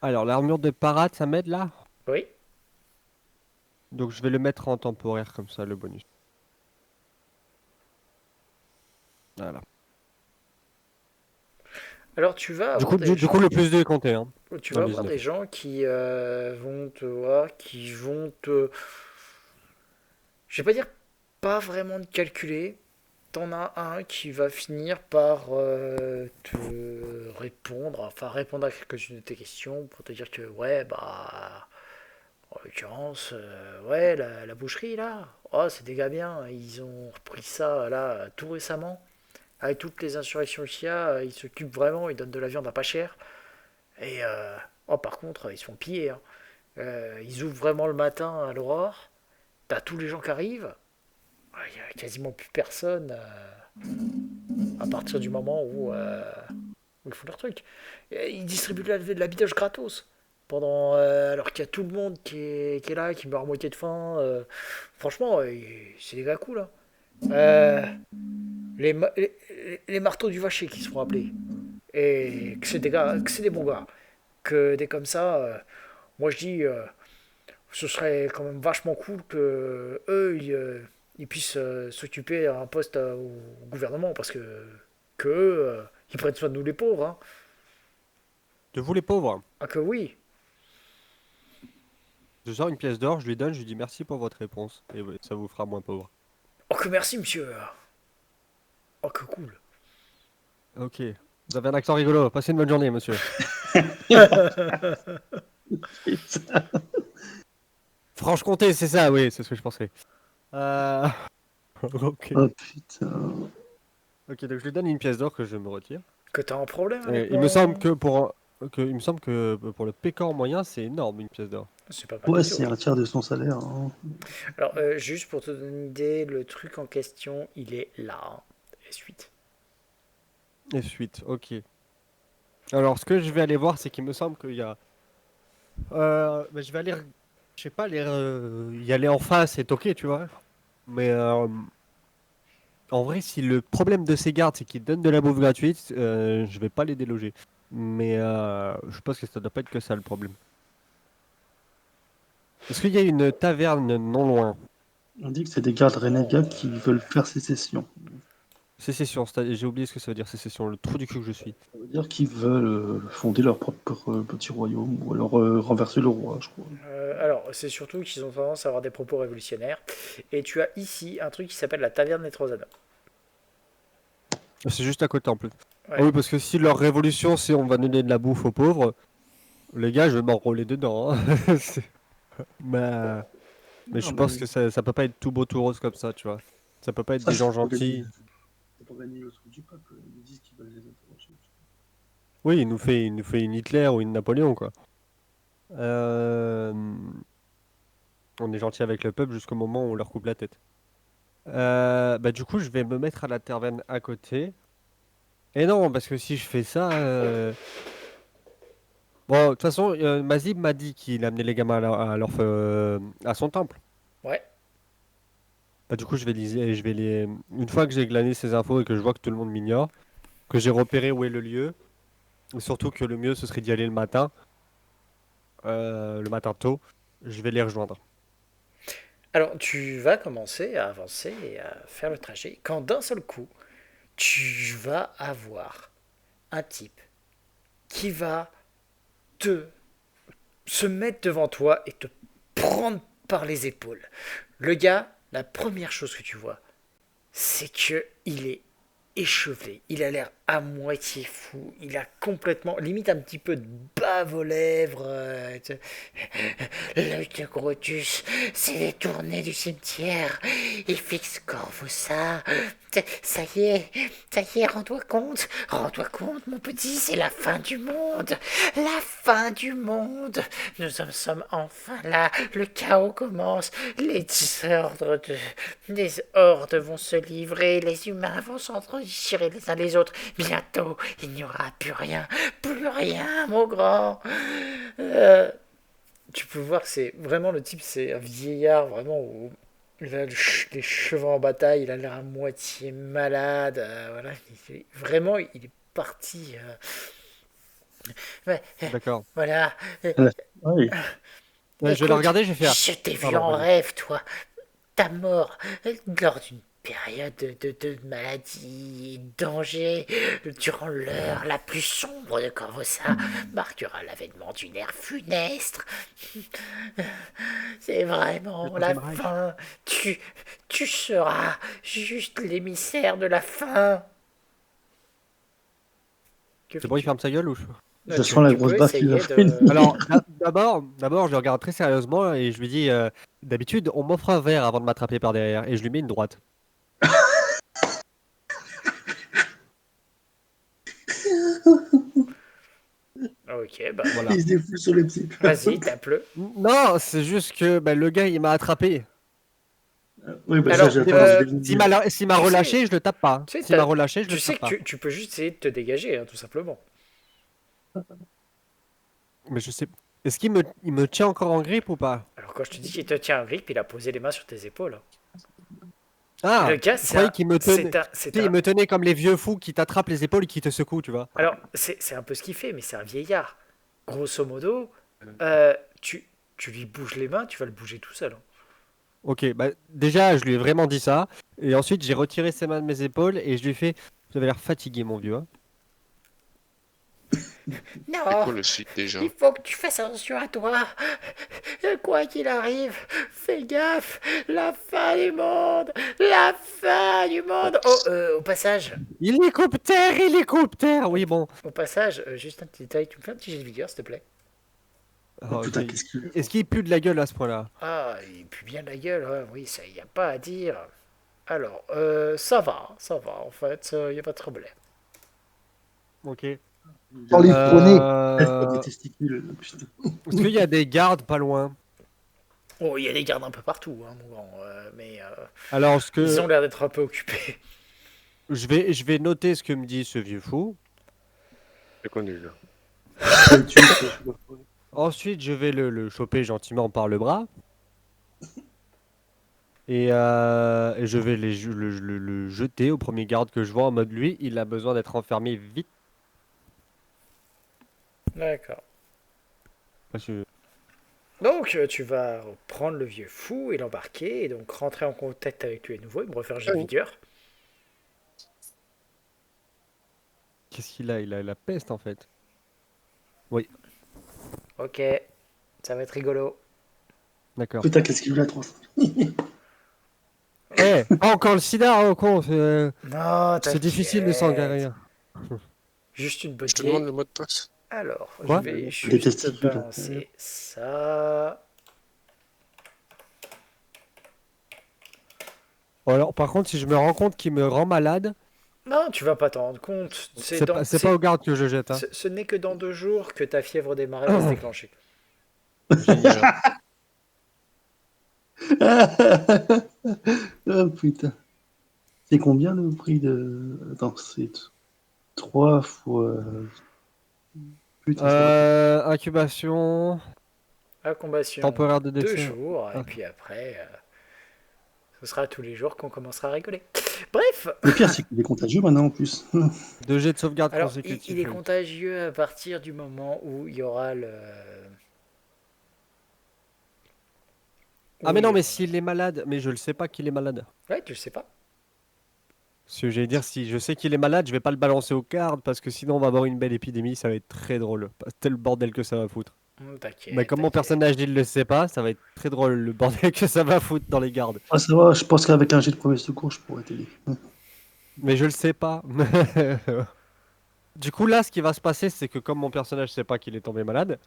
S4: Alors, l'armure de parade, ça m'aide là?
S1: Oui.
S4: Donc, je vais le mettre en temporaire comme ça, le bonus. Voilà.
S1: Alors tu vas
S4: Du
S1: avoir
S4: coup,
S1: des
S4: du coup,
S1: gens.
S4: le plus 2 est compté, hein.
S1: Tu
S4: Dans
S1: vas
S4: le
S1: avoir
S4: 19.
S1: des gens qui vont te voir, qui vont te. Je vais pas dire pas vraiment te calculer. T'en as un qui va finir par te répondre, enfin répondre à quelques-unes de tes questions pour te dire que ouais bah en l'occurrence ouais la boucherie là, oh c'est des gars bien, ils ont repris ça là tout récemment avec toutes les insurrections qu'il y a, ils s'occupent vraiment, ils donnent de la viande à pas cher et oh par contre ils se font piller, hein. Ils ouvrent vraiment le matin à l'aurore, t'as tous les gens qui arrivent, il y a quasiment plus personne. À partir du moment où ils font leur truc. Et ils distribuent de la bidoche gratos. Alors qu'il y a tout le monde qui est là, qui meurt à moitié de faim. Franchement, c'est des gars cool, hein. Euh, les marteaux du vacher qui se font appeler. Et que c'est des gars, que c'est des bons gars. Que des comme ça, moi je dis, ce serait quand même vachement cool que eux, ils puissent s'occuper à un poste au gouvernement parce que eux, ils prennent soin de nous les pauvres, hein.
S4: De vous, les pauvres.
S1: Ah que oui.
S4: Je sors une pièce d'or, je lui donne, je lui dis merci pour votre réponse. Et ouais, ça vous fera moins pauvre.
S1: Oh que merci monsieur. Oh que cool.
S4: Ok. Vous avez un accent rigolo. Passez une bonne journée, monsieur. Franche-Comté, c'est ça, oui, c'est ce que je pensais. Euh, Ok.
S2: Oh putain.
S4: Ok, donc je lui donne une pièce d'or que je me retire.
S1: Que t'as un problème
S4: Et
S1: avec
S4: il me semble
S1: mon...
S4: que pour il me semble que pour le pécan moyen, c'est énorme une pièce d'or.
S1: C'est pas mal
S2: Ouais,
S1: du tout.
S2: c'est un tiers de son salaire, hein.
S1: Alors, juste pour te donner une idée, le truc en question, il est là. Hein. S8.
S4: Et suite, ok. Alors ce que je vais aller voir, c'est qu'il me semble qu'il y a. Bah, je vais aller, je sais pas, y aller en face et toquer, tu vois. Mais en vrai, si le problème de ces gardes, c'est qu'ils donnent de la bouffe gratuite, je vais pas les déloger. Mais je pense que ça doit pas être que ça le problème. Est-ce qu'il y a une taverne non loin?
S2: On dit que c'est des gardes renégats qui veulent faire sécession.
S4: Sécession, j'ai oublié ce que ça veut dire sécession, le trou du cul que je suis.
S2: Ça veut dire qu'ils veulent fonder leur propre petit royaume, ou alors renverser le roi, je crois.
S1: Alors, c'est surtout qu'ils ont tendance à avoir des propos révolutionnaires. Et tu as ici un truc qui s'appelle la taverne des Trois Anneaux.
S4: C'est juste à côté en plus.
S1: Ouais.
S4: Ah oui, parce que si leur révolution c'est on va donner de la bouffe aux pauvres, les gars, je vais m'enrôler dedans. Hein. C'est- mais je
S2: Non,
S4: pense que ça peut pas être tout beau tout rose comme ça, tu vois. Ça peut pas être
S2: ça,
S4: des gens
S2: c'est pour gagner,
S4: gentils.
S2: c'est pour gagner le truc du peuple. Ils disent qu'ils veulent les interroger.
S4: Oui, il nous fait une Hitler ou une Napoléon, quoi. Euh, On est gentil avec le peuple jusqu'au moment où on leur coupe la tête. Bah du coup, je vais me mettre à la taverne à côté. Et non, parce que si je fais ça, bon, de toute façon, Mazib m'a dit qu'il amenait les gamins à son temple.
S1: Ouais.
S4: Bah, du coup, une fois que j'ai glané ces infos et que je vois que tout le monde m'ignore, que j'ai repéré où est le lieu, et surtout que le mieux ce serait d'y aller le matin tôt, je vais les rejoindre.
S1: Alors, tu vas commencer à avancer et à faire le trajet quand d'un seul coup, tu vas avoir un type qui va te se mettre devant toi et te prendre par les épaules. Le gars, la première chose que tu vois, c'est que il est échevelé, il a l'air à moitié fou, il a complètement, limite un petit peu de bave aux lèvres. L'œil de Grotus s'est détourné du cimetière, il fixe Corvosa. Ça y est, rends-toi compte, mon petit, c'est la fin du monde, la fin du monde. Nous en sommes enfin là, le chaos commence, les hordes vont se livrer, les humains vont s'entre-déchirer les uns les autres. Bientôt, il n'y aura plus rien, mon grand. Tu peux voir que c'est vraiment le type, c'est un vieillard vraiment où il a les cheveux en bataille, il a l'air à moitié malade. Voilà, vraiment, il est parti. Ouais,
S4: D'accord.
S1: voilà.
S2: Oui.
S4: Ouais, je vais le regarder, je vais faire.
S1: Je t'ai vu
S4: Pardon,
S1: en
S4: vas-y.
S1: rêve, toi. Ta mort lors d'une période de maladie et de danger, durant l'heure la plus sombre de Corvosa, marquera l'avènement d'une ère funeste. C'est vraiment la fin. Tu seras juste l'émissaire de la fin.
S4: C'est bon, il ferme sa gueule ou
S2: Je sens la grosse baffe qu'il va faire.
S4: Alors, d'abord, je le regarde très sérieusement et je lui dis d'habitude, on m'offre un verre avant de m'attraper par derrière et je lui mets une droite.
S1: Ok, bah
S4: Voilà.
S2: Il se défoule sur les petits.
S1: vas-y, tape-le.
S4: Non, c'est juste que bah, le gars, il m'a attrapé.
S2: Oui, bah
S1: Alors,
S2: ça, j'attends, je vais le
S4: S'il
S2: dire.
S4: s'il m'a
S1: tu sais-
S4: relâché, je le tape pas.
S1: Tu sais,
S4: S'il m'a relâché, je
S1: tu
S4: le
S1: sais
S4: tape pas.
S1: que tu peux juste essayer de te dégager, hein, tout simplement.
S4: Mais je sais. Est-ce il me tient encore en grippe ou pas?
S1: Alors quand je te dis qu'il te tient un grip, il a posé les mains sur tes épaules.
S4: Ah,
S1: Le gars,
S4: je croyais qu'il me tenait.
S1: c'est
S4: Tu sais,
S1: un-
S4: il me tenait comme les vieux fous qui t'attrapent les épaules et qui te secouent, tu vois.
S1: Alors, c'est un peu ce qu'il fait, mais c'est un vieillard. Grosso modo, tu lui bouges les mains, tu vas le bouger tout seul. Hein.
S4: Ok, bah déjà, je lui ai vraiment dit ça. Et ensuite, j'ai retiré ses mains de mes épaules et je lui ai fait. Vous avez l'air fatigué, mon vieux. Hein.
S3: C'est
S1: Non,
S3: quoi le site déjà?
S1: il faut que tu fasses attention à toi. Quoi qu'il arrive, fais gaffe. La fin du monde. La fin du monde. Oh, au passage,
S4: Hélicoptère! Oui, bon.
S1: juste un petit détail. Tu me fais un petit jet de vigueur, s'il te plaît.
S2: Oh
S4: Ah,
S2: putain,
S4: ok.
S2: qu'est-ce qu'il...
S4: Est-ce qu'il pue de la gueule à ce point-là?
S1: Ah, il pue bien la gueule, ouais, oui, ça y a pas à dire. Alors, ça va, en fait, il y a pas de problème.
S4: Ok.
S5: Dans les poneys.
S2: Des
S4: Euh,
S2: testicules, putain.
S4: Est-ce qu'il y a des gardes pas loin?
S1: Oh, il y a des gardes un peu partout, hein, mon grand, mais
S4: Alors, ce
S1: ils
S4: que
S1: ont l'air d'être un peu occupés.
S4: je vais noter ce que me dit ce vieux fou.
S3: C'est connu, là.
S2: Faut le tuer, je sais pas quoi.
S4: Ensuite, je vais le choper gentiment par le bras. Et je vais le jeter au premier garde que je vois en mode lui, il a besoin d'être enfermé vite.
S1: D'accord.
S4: Parce que-
S1: Donc, tu vas prendre le vieux fou et l'embarquer, et donc rentrer en contact avec lui à nouveau, et me refaire un jet
S3: Ah
S1: de
S3: oui.
S1: vigueur.
S4: Qu'est-ce qu'il a? Il a la peste en fait. Oui,
S1: Ok, ça va être rigolo.
S4: d'accord.
S2: Putain, qu'est-ce qu'il a, 300.
S4: Eh, pas encore le sida, oh, con.
S1: Non,
S4: C'est difficile de s'en
S1: t'inquiète.
S4: guérir.
S1: Juste une bonne
S3: Je te demande
S1: vieille.
S3: le mot de passe.
S1: Alors, je
S4: Quoi?
S1: vais
S2: Des
S1: juste
S2: testicules.
S1: balancer ça.
S4: Alors, par contre, si je me rends compte qu'il me rend malade,
S1: Non, tu vas pas t'en rendre compte.
S4: c'est pas au garde que je jette, hein.
S1: Ce n'est que dans 2 jours que ta fièvre des marais va se déclencher.
S4: Génial.
S2: Oh putain. C'est combien le prix de... Attends, c'est 3 fois... Putain, ça va.
S4: Incubation,
S1: Incubation
S4: temporaire de
S1: 2
S4: décès.
S1: jours, et
S4: Ah.
S1: puis après, ce sera tous les jours qu'on commencera à rigoler. Bref,
S2: Le pire, c'est qu'il est contagieux maintenant en plus.
S4: 2 jets de sauvegarde
S1: alors il
S4: consécutifs.
S1: est contagieux à partir du moment où il y aura le.
S4: Ah mais non,
S1: Oui,
S4: mais s'il est malade, mais je le sais pas qu'il est malade.
S1: ouais, tu le sais pas.
S4: Parce que j'allais dire, si je sais qu'il est malade, je vais pas le balancer au card parce que sinon on va avoir une belle épidémie, ça va être très drôle. Tel bordel que ça va foutre. Mais
S1: T'inquiète,
S4: comme mon
S1: t'inquiète.
S4: personnage il le sait pas, ça va être très drôle le bordel que ça va foutre dans les gardes.
S2: Ah, ça va, je pense qu'avec un jet de premier secours, je pourrais t'aider.
S4: Mais je le sais pas. Du coup là, ce qui va se passer, c'est que comme mon personnage sait pas qu'il est tombé malade,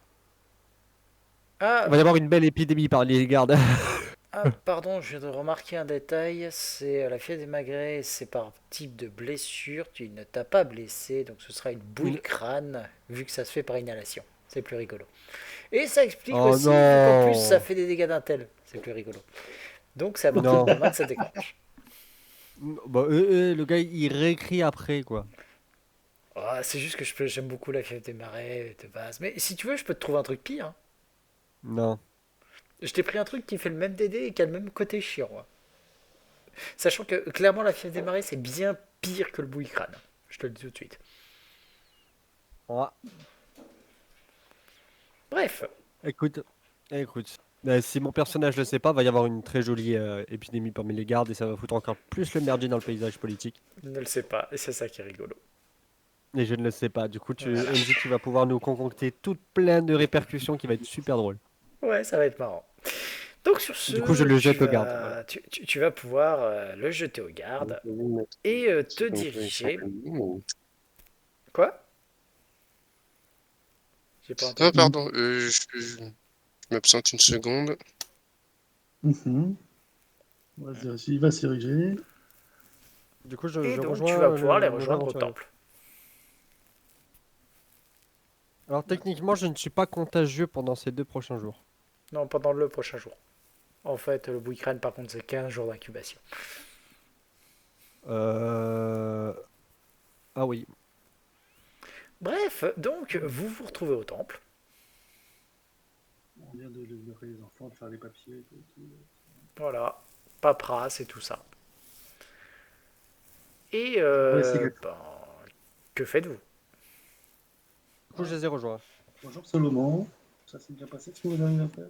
S1: Ah,
S4: il va y avoir une belle épidémie par les gardes.
S1: ah, pardon, je viens de remarquer un détail. C'est la fièvre des magrets, c'est par type de blessure. Tu ne t'as pas blessé, donc ce sera une bouille crâne, vu que ça se fait par inhalation. C'est plus rigolo. Et ça explique
S4: Oh
S1: aussi, vu qu'en plus ça
S4: non.
S1: fait des dégâts d'un tel. C'est plus rigolo. Donc c'est à partir
S4: Non.
S1: du moment que ça déclenche.
S4: Bah, le gars il réécrit après quoi.
S1: Ah, c'est juste que j'aime beaucoup la fièvre des marais de base. Mais si tu veux, je peux te trouver un truc pire, hein.
S4: Non.
S1: Je t'ai pris un truc qui fait le même DD et qui a le même côté chiant, moi. Sachant que clairement la fièvre des marais c'est bien pire que le bouilli crâne. Je te le dis tout de suite.
S4: Ah,
S1: Bref,
S4: écoute, écoute. Si mon personnage le sait pas, va y avoir une très jolie épidémie parmi les gardes et ça va foutre encore plus le merdier dans le paysage politique.
S1: je ne le sais pas et c'est ça qui est rigolo.
S4: Et je ne le sais pas. Du coup,
S1: Voilà.
S4: MJ, tu vas pouvoir nous concocter toute plein de répercussions qui va être super drôle.
S1: Ouais, ça va être marrant. Donc sur ce,
S4: Du coup, je le jette au garde.
S1: vas,
S4: Voilà.
S1: tu vas pouvoir le jeter au garde et te diriger. Quoi? J'ai pas
S3: Ah,
S1: entendu.
S3: pardon, je m'absente une seconde.
S2: Mhm. Il va s'ériger.
S4: Du coup,
S1: Et
S4: je
S1: donc
S4: rejoins
S1: tu vas pouvoir les
S4: mon
S1: rejoindre au
S4: aventurier.
S1: temple.
S4: Alors techniquement, je ne suis pas contagieux pendant ces 2 prochains jours.
S1: Non, pendant le prochain jour. En fait, le bouille crâne par contre c'est 15 jours d'incubation.
S4: Ah oui.
S1: Bref, donc vous vous retrouvez au temple.
S2: On vient de lever les enfants, de faire les papiers. Tout.
S1: Voilà, paperasse et tout ça. Et
S2: Ouais, c'est que-
S1: que faites-vous?
S4: Du coup, je les ai rejoints.
S2: Bonjour Salomon. Ça s'est bien passé ce que vous avez à faire?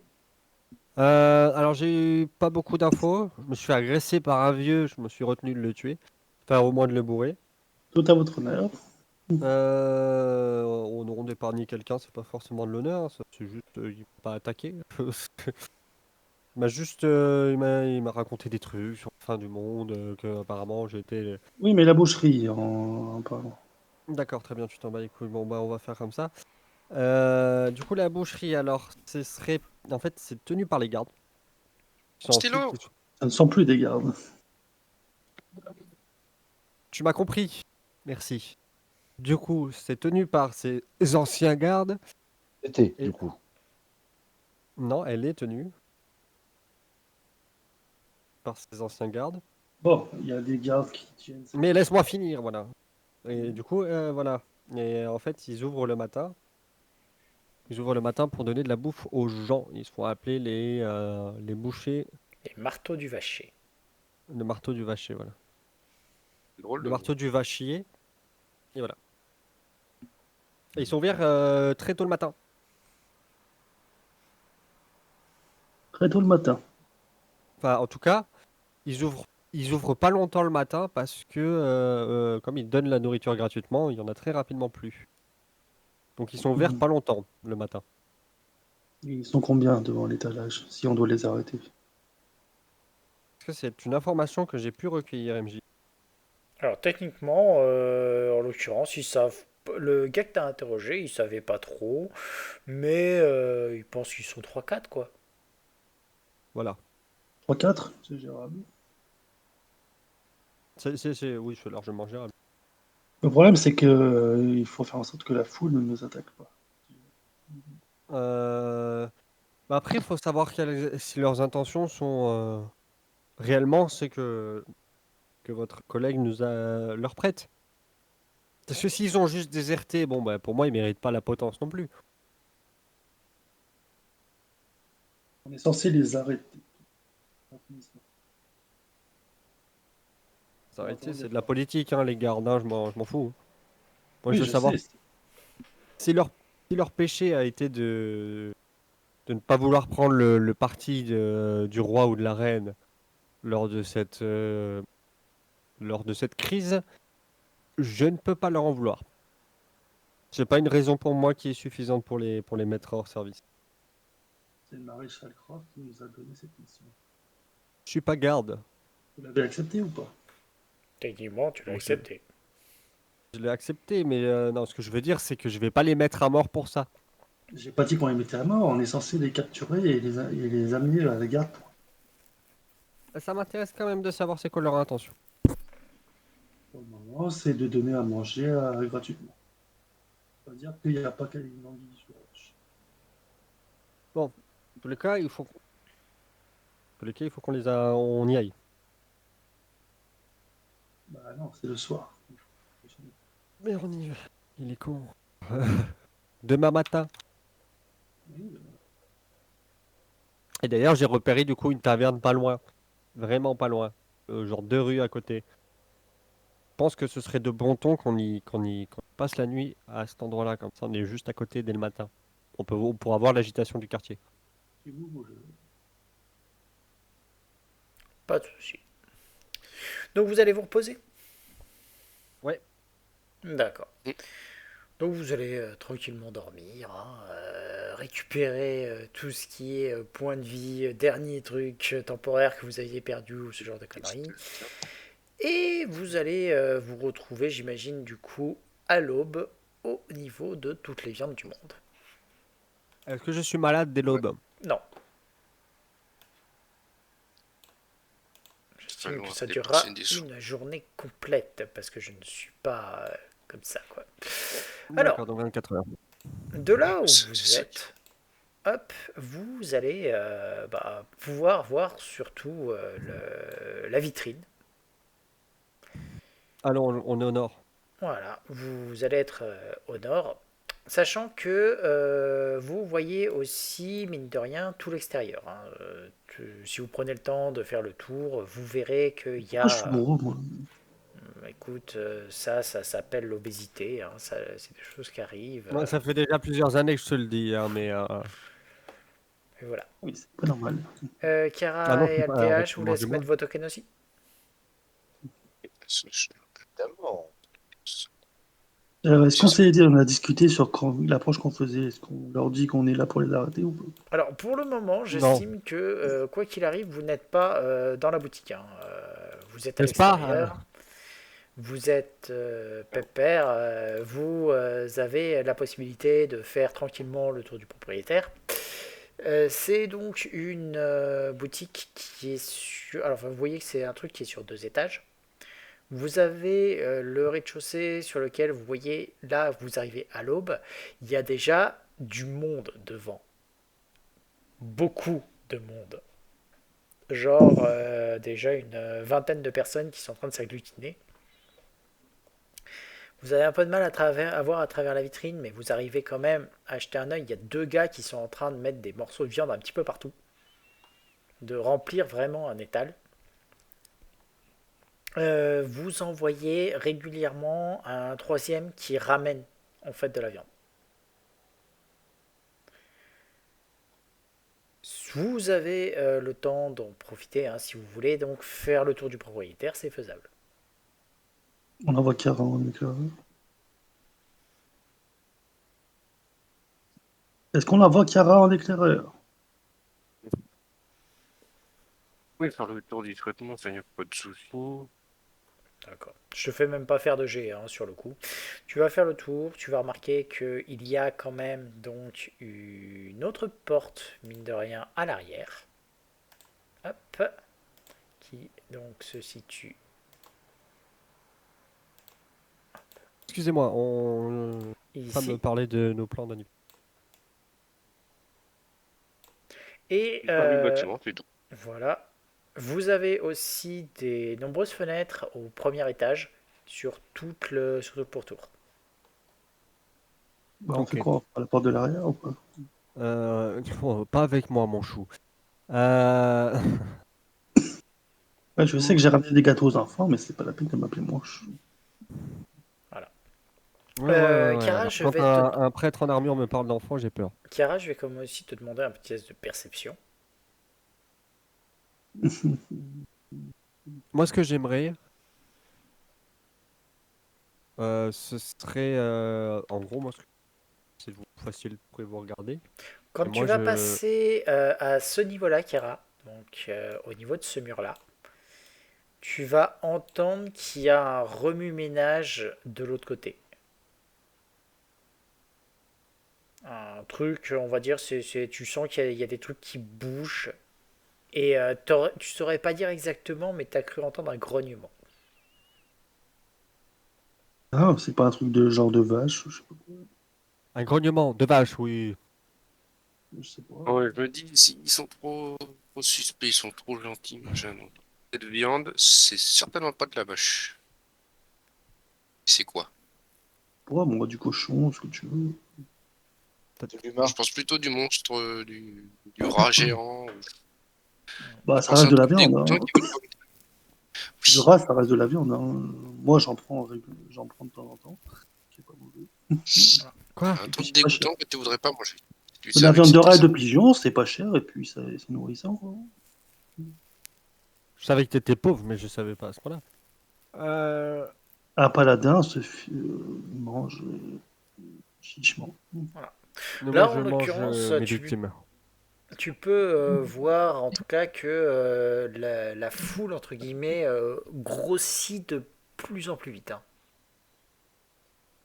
S4: Alors j'ai eu pas beaucoup d'infos. Je me suis fait agresser par un vieux, je me suis retenu de le tuer. Enfin, au moins de le bourrer.
S2: Tout à votre honneur.
S4: On épargné quelqu'un, c'est pas forcément de l'honneur, c'est juste il m'a pas attaqué. Il m'a juste il m'a raconté des trucs sur la fin du monde, que apparemment j'étais.
S2: Oui, mais la boucherie en parlant.
S4: D'accord, très bien, tu t'en bats les couilles. Bon bah on va faire comme ça. Du coup, la boucherie, alors, ce serait. En fait, c'est tenu par les gardes. Ils sont
S3: Stylo.
S4: ensuite-
S2: Ça ne sont plus des gardes.
S4: Tu m'as compris. Merci. Du coup, c'est tenu par ces anciens gardes.
S5: C'était,
S4: Et
S5: du coup.
S4: non, elle est tenue par ces anciens gardes.
S2: Bon, il y a des gardes qui tiennent.
S4: Mais laisse-moi finir, voilà. Et du coup, voilà. Et en fait, ils ouvrent le matin. Ils ouvrent le matin pour donner de la bouffe aux gens. Ils se font appeler les bouchers,
S1: Les marteaux du vacher.
S4: le marteau du vacher, voilà.
S3: C'est drôle
S4: Le
S3: de
S4: marteau
S3: nom.
S4: du vachier. Et voilà. Et ils sont ouverts très tôt le matin.
S2: Très tôt le matin.
S4: Enfin, en tout cas, ils ouvrent pas longtemps le matin parce que, comme ils donnent la nourriture gratuitement, il y en a très rapidement plus. Donc ils sont ouverts
S2: Mhm.
S4: pas longtemps le matin.
S2: Ils sont combien devant l'étalage, si on doit les arrêter?
S4: Parce que c'est une information que j'ai pu recueillir, MJ.
S1: Alors techniquement, en l'occurrence, ils savent. Le gars que t'as interrogé, il savait pas trop, mais il pense qu'ils sont 3-4 quoi.
S4: Voilà.
S2: 3-4, c'est gérable.
S4: Oui, c'est largement gérable.
S2: Le problème, c'est que il faut faire en sorte que la foule ne nous attaque pas.
S4: Euh, après, il faut savoir si leurs intentions sont réellement ce que votre collègue leur prête. Parce que s'ils ont juste déserté, bon, bah, pour moi, ils méritent pas la potence non plus.
S2: On est censé les arrêter.
S4: Ça,
S2: On va
S4: arrêtez,
S2: attendre
S4: c'est
S2: les
S4: de la
S2: voir.
S4: politique, hein, les gardes, hein, je m'en fous. Moi,
S2: Oui,
S4: je veux
S2: je
S4: savoir
S2: sais.
S4: si leur péché a été de ne pas vouloir prendre le parti du roi ou de la reine lors de cette crise, je ne peux pas leur en vouloir. C'est pas une raison pour moi qui est suffisante pour les mettre hors service.
S2: C'est le maréchal Croft qui nous a donné cette mission.
S4: Je suis pas garde.
S2: Vous l'avez accepté ou pas?
S1: Techniquement, tu l'as
S4: Moi,
S1: accepté.
S4: je l'ai accepté, mais non, ce que je veux dire, c'est que je vais pas les mettre à mort pour ça.
S2: J'ai pas dit qu'on les mettait à mort, on est censé les capturer et les amener à la garde.
S4: Ça m'intéresse quand même de savoir c'est quoi leur intention.
S2: Pour le moment, c'est de donner à manger gratuitement. Ça veut dire qu'il n'y a pas qu'à une anguille sous roche.
S4: Bon, en tous les cas, il faut on y aille.
S2: Bah non, c'est le soir.
S4: Mais on y va. Il est con. Demain matin.
S2: Oui,
S4: Et d'ailleurs, j'ai repéré du coup une taverne pas loin. Vraiment pas loin. Genre 2 rues à côté. Je pense que ce serait de bon ton qu'on passe la nuit à cet endroit-là. Comme ça, on est juste à côté dès le matin. On pourra voir l'agitation du quartier.
S2: c'est vous,
S1: Pas de souci. Donc vous allez vous reposer?
S4: Ouais.
S1: D'accord.
S3: Mm.
S1: Donc vous allez tranquillement dormir, hein, récupérer tout ce qui est point de vie, dernier truc temporaire que vous aviez perdu ou ce genre de conneries. Et vous allez vous retrouver, j'imagine, du coup, à l'aube au niveau de toutes les viandes du monde.
S4: Est-ce que je suis malade dès l'aube?
S1: Non,
S3: Pas
S1: j'estime que
S3: loin
S1: ça
S3: des
S1: durera
S3: prochaines 10 jours.
S1: une journée complète parce que je ne suis pas comme ça, quoi. Alors,
S4: D'accord, donc 24 heures.
S1: de là où
S3: C'est
S1: vous
S3: ça.
S1: êtes, hop, vous allez pouvoir voir surtout la vitrine.
S4: Allons, on est au nord.
S1: Voilà, vous allez être au nord, sachant que vous voyez aussi, mine de rien, tout l'extérieur, hein. Si vous prenez le temps de faire le tour, vous verrez qu'il y
S2: Pourquoi je suis
S1: a...
S2: gros, moi?
S1: écoute, ça s'appelle l'obésité, hein, c'est des choses qui arrivent.
S4: Ouais, ça fait déjà plusieurs années que je te le dis, hein, mais
S1: Et voilà.
S2: Oui, c'est pas normal.
S4: ah
S1: Chiara
S4: non,
S1: et
S4: arrête
S1: LPH, je
S4: de
S1: vous
S4: manger
S1: laisse
S4: moi.
S1: mettre vos tokens aussi.
S5: Évidemment.
S2: Est-ce qu'on s'est aidé? On a discuté sur l'approche qu'on faisait. Est-ce qu'on leur dit qu'on est là pour les arrêter ou pas?
S1: Alors, pour le moment,
S4: Non,
S1: j'estime que, quoi qu'il arrive, vous n'êtes pas dans la boutique, hein. Vous êtes à
S4: n'est-ce pas?
S1: l'extérieur. Vous êtes pépère, vous avez la possibilité de faire tranquillement le tour du propriétaire. C'est donc une boutique qui est sur... Alors, enfin, vous voyez que c'est un truc qui est sur 2 étages. Vous avez le rez-de-chaussée sur lequel vous voyez, là, vous arrivez à l'aube, il y a déjà du monde devant. Beaucoup de monde. Genre déjà une vingtaine de personnes qui sont en train de s'agglutiner. Vous avez un peu de mal à voir à travers la vitrine, mais vous arrivez quand même à jeter un œil. Il y a 2 gars qui sont en train de mettre des morceaux de viande un petit peu partout. De remplir vraiment un étal. Vous envoyez régulièrement un troisième qui ramène en fait de la viande. Vous avez le temps d'en profiter hein, si vous voulez, donc faire le tour du propriétaire, c'est faisable.
S2: On envoie Kara en éclaireur. Est-ce qu'on envoie Kara en éclaireur?
S3: Oui, faire le tour discrètement, ça n'y a pas de souci.
S1: D'accord. Je te fais même pas faire de G hein, sur le coup. Tu vas faire le tour, tu vas remarquer qu'il y a quand même donc une autre porte, mine de rien, à l'arrière. Hop. Qui donc se situe
S4: Excusez-moi, on va me
S1: ici.
S4: parler de nos plans d'anniversaire.
S1: Et
S3: J'ai pas vu le bâtiment, c'est tout.
S1: voilà. Vous avez aussi des nombreuses fenêtres au premier étage sur sur tout le pourtour.
S2: Bah, on fait
S4: Ok.
S2: quoi? À la porte de l'arrière ou quoi?
S4: Bon, pas avec moi, mon chou. Euh,
S2: Ouais, je sais que j'ai ramené des gâteaux aux enfants, mais c'est pas la peine de m'appeler moche.
S1: Voilà.
S4: Ouais.
S1: Kara,
S4: Alors,
S1: je
S4: quand
S1: vais te...
S4: un prêtre en armure me parle d'enfant, j'ai peur.
S1: Kara, je vais comme aussi te demander un petit test de perception.
S4: Moi, ce que j'aimerais, ce serait, en gros, moi, c'est facile, vous pouvez vous regarder. Et
S1: Quand tu
S4: moi,
S1: vas passer à ce niveau-là, Kara, donc au niveau de ce mur-là, tu vas entendre qu'il y a un remue-ménage de l'autre côté. Un truc, on va dire, tu sens qu'il y a des trucs qui bougent. Et tu saurais pas dire exactement, mais tu as cru entendre un grognement.
S2: Ah, c'est pas un truc de genre de vache, je sais pas quoi.
S4: un grognement de vache, oui.
S2: Je sais pas.
S3: Ouais, je me dis, ils sont trop suspects, ils sont trop gentils, machin. Donc, cette viande, c'est certainement pas de la vache. C'est quoi?
S2: Ouais, bon, du cochon, ce que tu veux.
S5: C'est l'humain.
S3: Je pense plutôt du monstre, du rat géant.
S2: Bah,
S3: Je
S2: ça
S3: pense à
S2: reste
S3: un
S2: de la
S3: truc
S2: viande,
S3: dégoûtant
S2: hein.
S3: qui veut pas me-
S2: Le
S3: Oui,
S2: rat, ça reste de la viande, hein. Moi, j'en prends de temps en temps. Qui est pas mauvais.
S4: Quoi?
S3: un
S2: Et puis,
S3: truc
S2: c'est pas cher.
S3: dégoûtant que tu voudrais pas manger. Si tu
S2: Mais la
S3: savais que
S2: viande de
S3: c'était
S2: rat et
S3: ça.
S2: de pigeon, c'est pas cher, et puis c'est nourrissant, quoi.
S4: Je savais que t'étais pauvre, mais je savais pas à ce point-là. Euh,
S2: Un paladin mange chichement.
S1: Voilà.
S4: Moi,
S1: Là,
S4: je
S1: en
S4: mange
S1: l'occurrence,
S4: mes victimes.
S1: tu peux voir en tout cas que la foule, entre guillemets, grossit de plus en plus vite. Hein.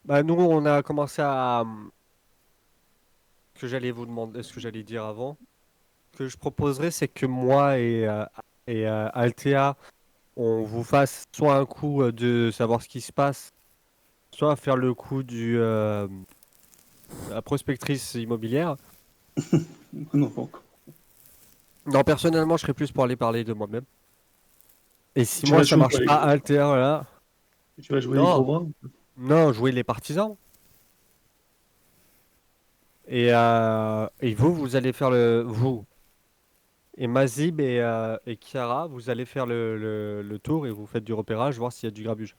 S4: Bah, nous, on a commencé à... que j'allais vous demander, ce que j'allais dire avant. Que je proposerais, c'est que moi et Althea, on vous fasse soit un coup de savoir ce qui se passe, soit faire le coup la prospectrice immobilière.
S2: Non, pas encore.
S4: Non, personnellement, je serais plus pour aller parler de moi-même. Et si
S2: Tu
S4: moi
S2: vas
S4: ça
S2: jouer quoi,
S4: marche pas, Althea, voilà.
S2: tu vas jouer les gros
S4: Non,
S2: bras?
S4: non, jouer les partisans. Et vous, vous allez faire vous. Et Mazib et Kiara, vous allez faire le tour et vous faites du repérage, voir s'il y a du grabuge.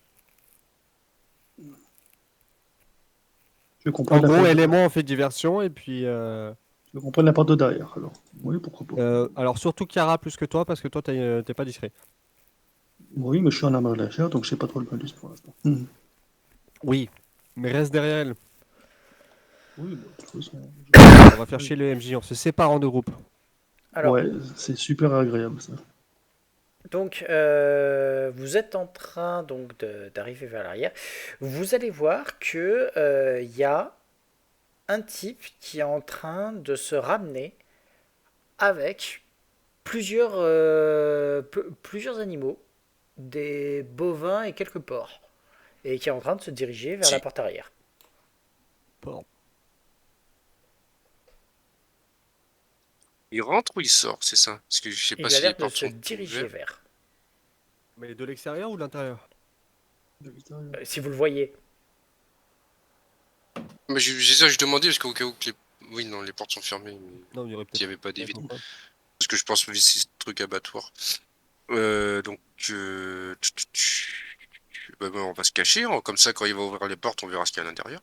S2: Je vais
S4: En
S2: comprendre la
S4: gros,
S2: porte de
S4: elle et
S2: derrière.
S4: moi, on fait diversion. Et puis,
S2: Je vais comprendre la porte de derrière, alors. Oui, pourquoi pas.
S4: alors surtout Kiara plus que toi, parce que toi, t'es pas discret.
S2: Oui, mais je suis en armure légère, donc je sais pas trop le malus pour l'instant.
S4: Oui, mais reste derrière elle.
S2: Oui, bon, de toute façon.
S4: On va faire chier le MJ, on se sépare en deux groupes.
S1: Alors,
S2: Ouais, c'est super agréable ça.
S1: Donc, vous êtes en train donc d'arriver vers l'arrière. Vous allez voir que il y a un type qui est en train de se ramener avec plusieurs animaux, des bovins et quelques porcs, et qui est en train de se diriger vers la
S3: Si.
S1: porte arrière.
S4: Bon.
S3: Il rentre ou il sort, c'est ça? Parce que je sais pas
S1: Il a
S3: si les
S1: l'air de
S3: portes
S1: se
S3: sont
S1: diriger
S3: ouvertes.
S1: vers.
S4: Mais de l'extérieur ou de l'intérieur?
S1: Si vous le voyez.
S3: Mais j'ai ça, je demandais parce qu'au cas où que les... Oui, non, les portes sont fermées. Mais
S4: Non, il y aurait
S3: s'il n'y
S4: peut-être.
S3: avait pas d'évidence.
S4: D'accord.
S3: Parce que je pense que c'est ce truc abattoir. Donc, on va se cacher. Comme ça, quand il va ouvrir les portes, on verra ce qu'il y a à l'intérieur.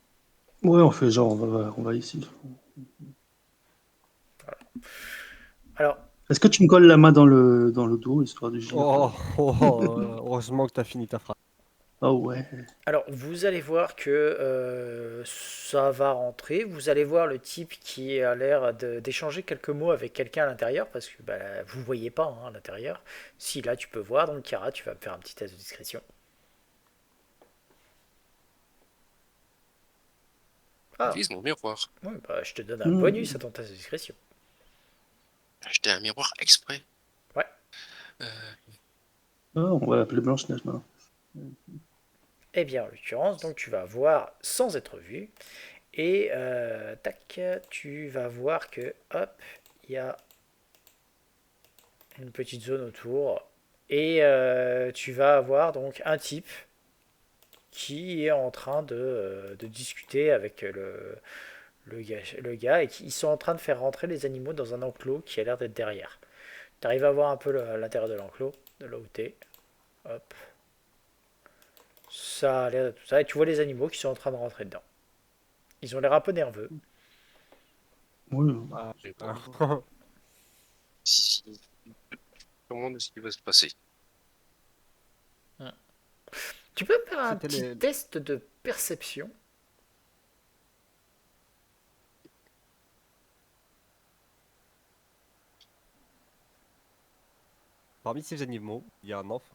S2: Ouais, on fait genre, on va ici.
S1: Alors,
S2: Est-ce que tu me colles la main dans le dos, histoire de gire?
S4: Heureusement que t'as fini ta phrase.
S2: Ah ouais.
S1: Alors, vous allez voir que ça va rentrer. Vous allez voir le type qui a l'air d'échanger quelques mots avec quelqu'un à l'intérieur, parce que bah, vous voyez pas hein, à l'intérieur. Si là, tu peux voir. Donc, Kara, tu vas me faire un petit test de discrétion. Ah,
S3: Utilise mon miroir.
S1: ouais, bah, je te donne un bonus à
S2: Hmm.
S1: ton test de discrétion.
S3: J'ai acheté un miroir exprès.
S1: Ouais.
S2: Ah, on va l'appeler Blanche-Neige maintenant.
S1: Eh bien, en l'occurrence, donc tu vas voir sans être vu. Et tac, tu vas voir que, hop, il y a une petite zone autour. Et tu vas avoir donc un type qui est en train de discuter avec le gars et qui, ils sont en train de faire rentrer les animaux dans un enclos qui a l'air d'être derrière. Tu arrives à voir un peu l'intérieur de l'enclos, de là où t'es. Hop. Ça a l'air de tout ça. Et tu vois les animaux qui sont en train de rentrer dedans. Ils ont l'air un peu nerveux.
S2: Oui.
S4: Ah,
S3: J'ai
S4: ah.
S3: pas- Si. Comment est-ce qu'il va se passer?
S1: Tu peux me faire un
S4: C'était
S1: petit
S4: les...
S1: test de perception?
S4: Parmi ces animaux, il y a un enfant.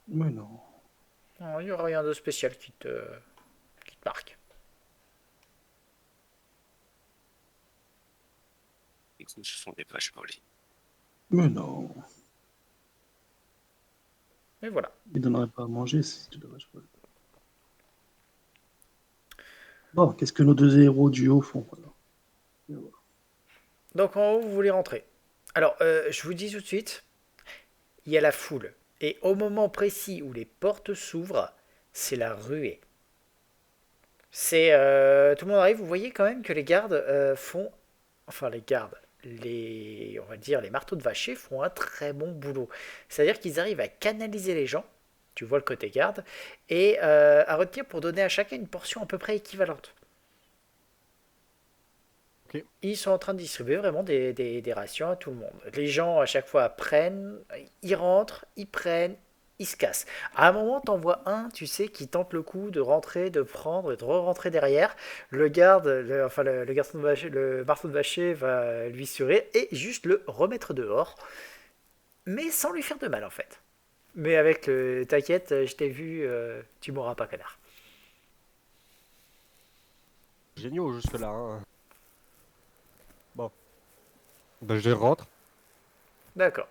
S2: Mais non.
S1: Non, il n'y aura rien de spécial qui te marque.
S3: Écoute, ce sont des vaches volées.
S2: Mais non.
S1: Mais voilà.
S2: Il donnerait pas à manger, c'est dommage. Bon, qu'est-ce que nos deux héros du haut font alors?
S1: Donc en haut, vous voulez rentrer. Alors, je vous dis tout de suite, il y a la foule. Et au moment précis où les portes s'ouvrent, c'est la ruée. C'est tout le monde arrive. Vous voyez quand même que les gardes font, enfin les gardes, on va dire les marteaux de vacher font un très bon boulot. C'est-à-dire qu'ils arrivent à canaliser les gens. Tu vois le côté garde et à retenir pour donner à chacun une portion à peu près équivalente.
S4: Ok.
S1: Ils sont en train de distribuer vraiment des rations à tout le monde. Les gens, à chaque fois, prennent, ils rentrent, ils prennent, ils se cassent. À un moment, t'en vois un, tu sais, qui tente le coup de rentrer, de prendre et de re-rentrer derrière. Le garde, le garçon de vacher, le marteau de vacher va lui sourire et juste le remettre dehors, mais sans lui faire de mal en fait. Mais avec le t'inquiète, je t'ai vu, tu mourras pas, connard.
S4: Géniaux jusque-là. Hein. Bon. Ben, je rentre.
S1: D'accord.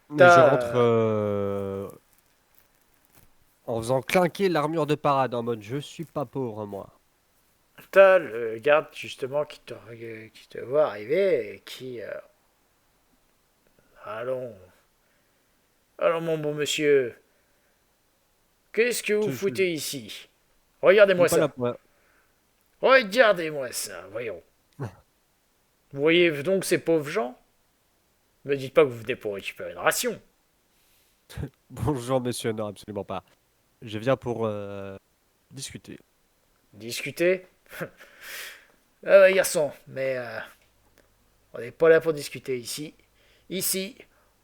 S4: Mais je rentre
S1: T'as
S4: en faisant clinquer l'armure de parade en mode je suis pas pauvre moi.
S1: T'as le garde justement qui te voit arriver et qui... allons, allons mon bon monsieur, qu'est-ce que vous
S4: Je suis
S1: foutez ici? Regardez-moi
S4: pas là
S1: ça.
S4: pour...
S1: Regardez-moi ça, voyons. Vous voyez donc ces pauvres gens? Me dites pas que vous venez pour récupérer une ration.
S4: Bonjour monsieur, non absolument pas. Je viens pour discuter.
S1: Discuter? Ah ouais, garçon, mais on n'est pas là pour discuter ici. Ici,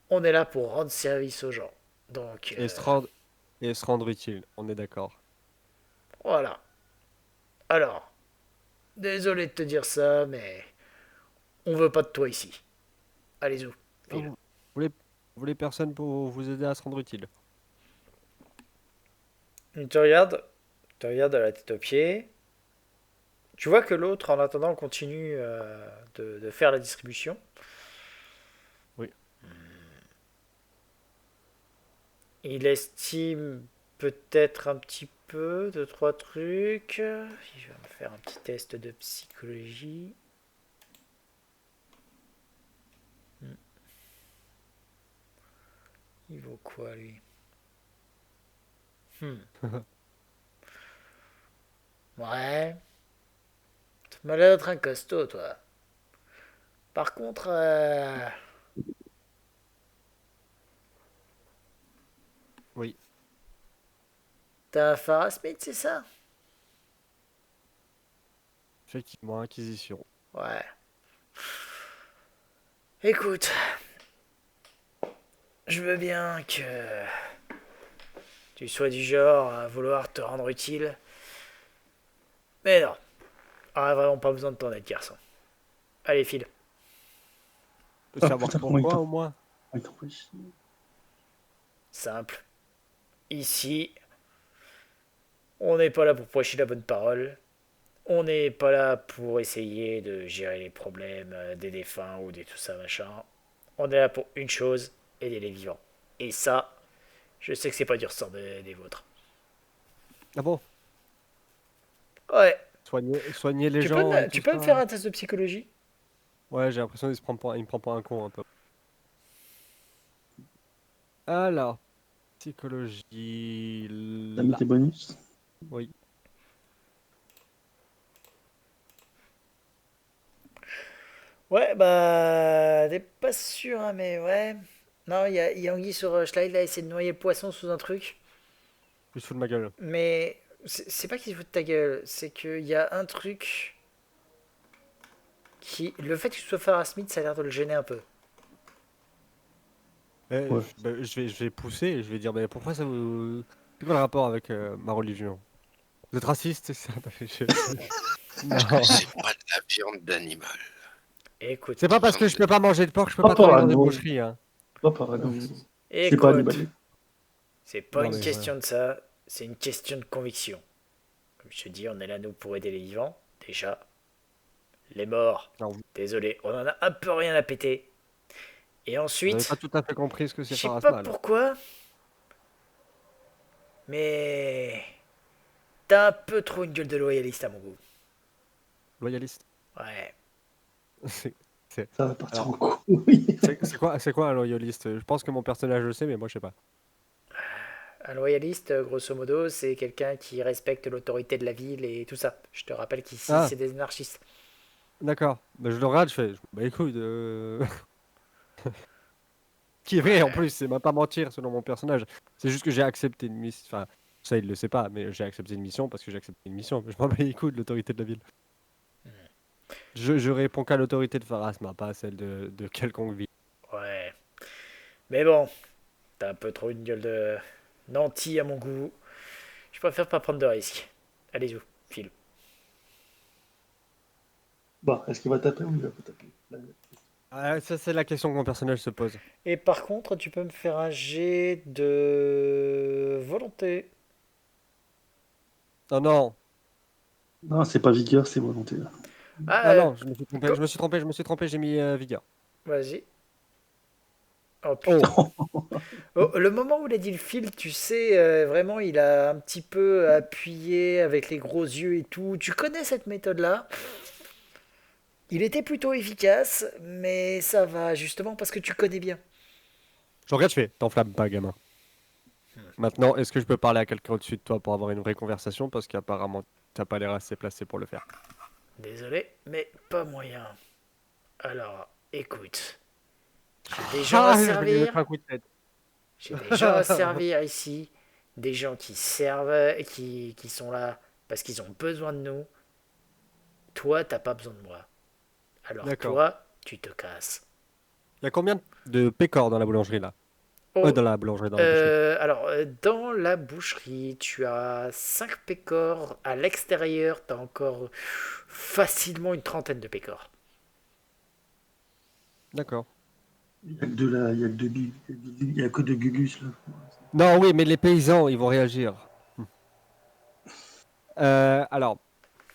S1: on est là pour rendre service aux gens. Donc,
S4: Et se rendre utile, on est d'accord.
S1: voilà. Alors, désolé de te dire ça, mais on veut pas de toi ici. Allez-y,
S4: Ah,
S1: file.
S4: voulez, Vous voulez personne pour vous aider à se rendre utile.
S1: Il te regarde de la tête aux pieds. Tu vois que l'autre, en attendant, continue de faire la distribution.
S4: Oui.
S1: Il estime peut-être un petit peu, deux, trois trucs. Je vais me faire un petit test de psychologie. Il vaut quoi, lui? Ouais. Tu m'as l'air d'être un costaud, toi. Par contre,
S4: Oui,
S1: t'as un Farah Smith, c'est ça?
S4: effectivement, Inquisition.
S1: Ouais. Écoute, je veux bien que tu sois du genre à vouloir te rendre utile. Mais non, on a vraiment pas besoin de ton aide, garçon. Allez, file.
S4: Peut
S2: Ah,
S4: savoir
S2: putain, comment il
S4: pourquoi
S2: t'a-
S4: au moins.
S2: il t'a envoyé chier.
S1: Simple. Ici, on n'est pas là pour prêcher la bonne parole. On n'est pas là pour essayer de gérer les problèmes des défunts ou des tout ça machin. On est là pour une chose, aider les vivants. Et ça, je sais que c'est pas du ressort des vôtres.
S4: Ah bon?
S1: Ouais.
S4: Soigner les gens et tout
S1: Tu peux me
S4: ça.
S1: faire un test de psychologie?
S4: Ouais, j'ai l'impression il me prend pour un con un peu. Alors, psychologie.
S2: T'as mis
S4: Là.
S2: tes bonus?
S4: Oui.
S1: Ouais, bah. T'es pas sûr, hein, mais ouais. Non, il y a Anguille sur Schleid, il a essayé de noyer le poisson sous un truc.
S4: Je fous de ma gueule.
S1: Mais c'est pas qu'il se fout de ta gueule, c'est qu'il y a un truc qui. Le fait que tu sois Farah Smith, ça a l'air de le gêner un peu.
S2: Ouais.
S4: Je vais pousser et je vais dire, mais pourquoi ça vous. C'est quoi le rapport avec ma religion? Vous êtes raciste, c'est ça? Non.
S3: C'est pas de la viande d'animal.
S1: Écoute,
S4: C'est pas parce que je peux pas manger de porc que je peux
S2: Pas
S4: pas travailler dans des
S2: parano.
S4: boucheries, hein.
S2: Pas parano. C'est
S1: écoute,
S2: pas animalier.
S1: c'est pas
S4: Non,
S1: une
S4: mais
S1: question de ça, c'est une question de conviction. Comme je te dis, on est là nous pour aider les vivants, déjà. Les morts,
S4: Alors, vous
S1: désolé, on en a un peu rien à péter. Et
S4: avez
S1: ensuite,
S4: pas tout à fait compris ce que
S1: je
S4: c'est
S1: sais pas
S4: Pharasma, alors.
S1: pourquoi, mais t'as un peu trop une gueule de loyaliste à mon goût.
S4: Loyaliste.
S1: Ouais.
S4: C'est
S2: Ça va partir
S4: Alors,
S2: en couille.
S4: c'est quoi un loyaliste? Je pense que mon personnage le sait, mais moi je sais pas.
S1: Un loyaliste, grosso modo, c'est quelqu'un qui respecte l'autorité de la ville et tout ça. Je te rappelle qu'ici,
S4: Ah,
S1: c'est des anarchistes.
S4: d'accord. Bah, je le regarde, je fais. Bah écoute, qui est vrai en
S1: Ouais.
S4: plus, c'est même pas mentir selon mon personnage. C'est juste que j'ai accepté une mission. Enfin, ça il le sait pas, mais j'ai accepté une mission parce que j'ai accepté une mission. Je m'en bats les couilles de l'autorité de la ville. Je réponds qu'à l'autorité de Pharasma, pas à celle de quelconque ville.
S1: Ouais. Mais bon, t'as un peu trop une gueule de nanti à mon goût. Je préfère pas prendre de risques. Allez-y, file.
S2: Bah, est-ce qu'il va taper ou il va pas taper?
S4: Ah, ça c'est la question que mon personnage se pose.
S1: Et par contre, tu peux me faire un jet de volonté.
S4: Oh non,
S2: Non, c'est pas vigueur, c'est volonté. Là.
S1: Ah,
S4: ah non, je me suis trompé,
S1: co-
S4: je me suis trompé, j'ai mis vigueur.
S1: vas-y. Oh
S4: Oh,
S1: putain. Oh, le moment où il a dit le fil, tu sais, vraiment, il a un petit peu appuyé avec les gros yeux et tout. Tu connais cette méthode-là? Il était plutôt efficace, mais ça va justement parce que tu connais bien.
S4: je regarde, je fais, t'enflamme pas, gamin. Maintenant, est-ce que je peux parler à quelqu'un au-dessus de toi pour avoir une vraie conversation? Parce qu'apparemment, t'as pas l'air assez placé pour le faire.
S1: Désolé, mais pas moyen. Alors, écoute, j'ai des gens à
S4: Je vais lui mettre
S1: servir.
S4: un coup de tête.
S1: J'ai des gens à servir ici. Des gens qui servent, qui sont là parce qu'ils ont besoin de nous. Toi, t'as pas besoin de moi. Alors
S4: D'accord.
S1: toi, tu te casses.
S4: Il y a combien de pécores dans la boulangerie là?
S1: Oh,
S4: Dans la boulangerie, dans la boucherie.
S1: dans la boucherie, tu as 5 pécores. À l'extérieur, tu as encore facilement une trentaine de pécores.
S4: D'accord.
S2: Il y a que de la, il y a que de, il y a que de Gugus là.
S4: Non, oui, mais les paysans, ils vont réagir. Alors,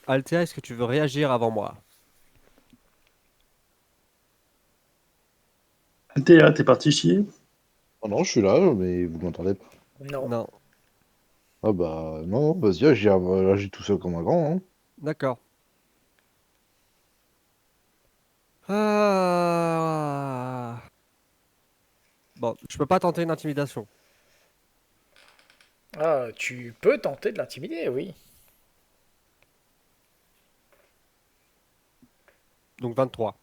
S4: Althea, est-ce que tu veux réagir avant moi?
S2: Théa, t'es parti chier?
S5: Oh non, je suis là, mais vous m'entendez pas.
S1: Non.
S4: Non.
S5: Ah bah non, vas-y, agis tout seul comme un grand. Hein.
S4: D'accord. Ah. Bon, je peux pas tenter une intimidation.
S1: Ah, tu peux tenter de l'intimider, oui.
S4: Donc 23.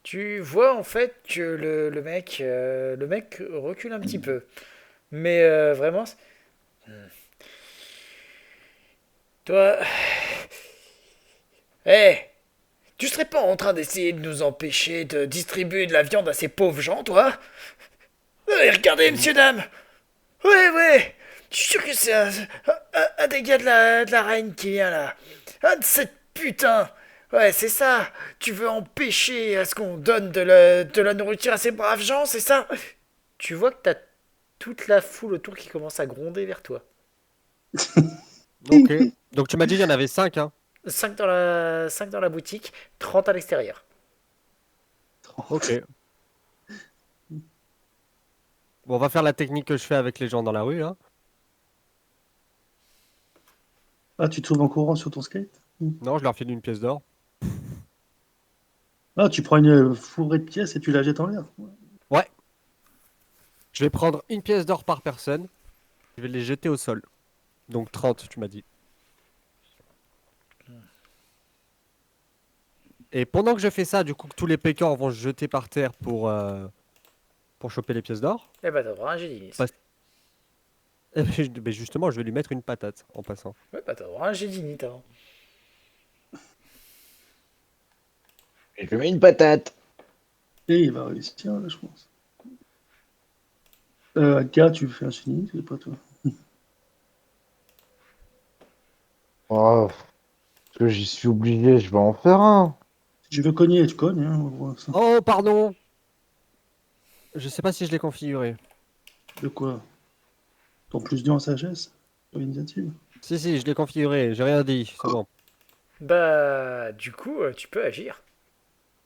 S1: Tu vois en fait que le mec recule un petit peu. Mais vraiment, toi, hé, tu serais pas en train d'essayer de nous empêcher de distribuer de la viande à ces pauvres gens, toi? Regardez,
S4: Mm.
S1: monsieur, dame! Ouais, ouais! Je suis sûr que c'est un des gars de la reine qui vient là. Un de cette putain! Ouais, c'est ça! Tu veux empêcher à ce qu'on donne de la nourriture à ces braves gens, c'est ça? Tu vois que t'as toute la foule autour qui commence à gronder vers toi.
S4: Ok. Donc tu m'as dit il y en avait 5, hein?
S1: 5 dans la boutique, 30 à l'extérieur.
S4: Ok. Bon, on va faire la technique que je fais avec les gens dans la rue, hein.
S2: Ah, tu te trouves en courant sur ton skate?
S4: Non, je leur file une pièce d'or.
S2: Ah, tu prends une fourrée de pièces et tu la jettes en l'air.
S4: Ouais. Je vais prendre une pièce d'or par personne. Je vais les jeter au sol. Donc 30, tu m'as dit. Et pendant que je fais ça, du coup, que tous les pécores vont se jeter par terre pour choper les pièces d'or.
S1: Eh ben, t'auras un jet d'initiative.
S4: Parce- Mais justement, je vais lui mettre une patate en passant.
S1: Ouais, bah, t'auras un jet d'initiative.
S5: Et je lui mets une patate.
S2: Et il va réussir, là, je pense. Alka, tu fais un chenille, c'est pas toi.
S5: Oh, parce que j'y suis obligé, je vais en faire un.
S2: Si tu veux cogner, tu cognes. Hein, on voit ça.
S4: Oh, pardon! Je sais pas si je l'ai configuré.
S2: De quoi? Ton plus 2 en sagesse? Sur l'initiative?
S4: Si, je l'ai configuré, j'ai rien dit, c'est bon.
S1: Bah, du coup, tu peux agir.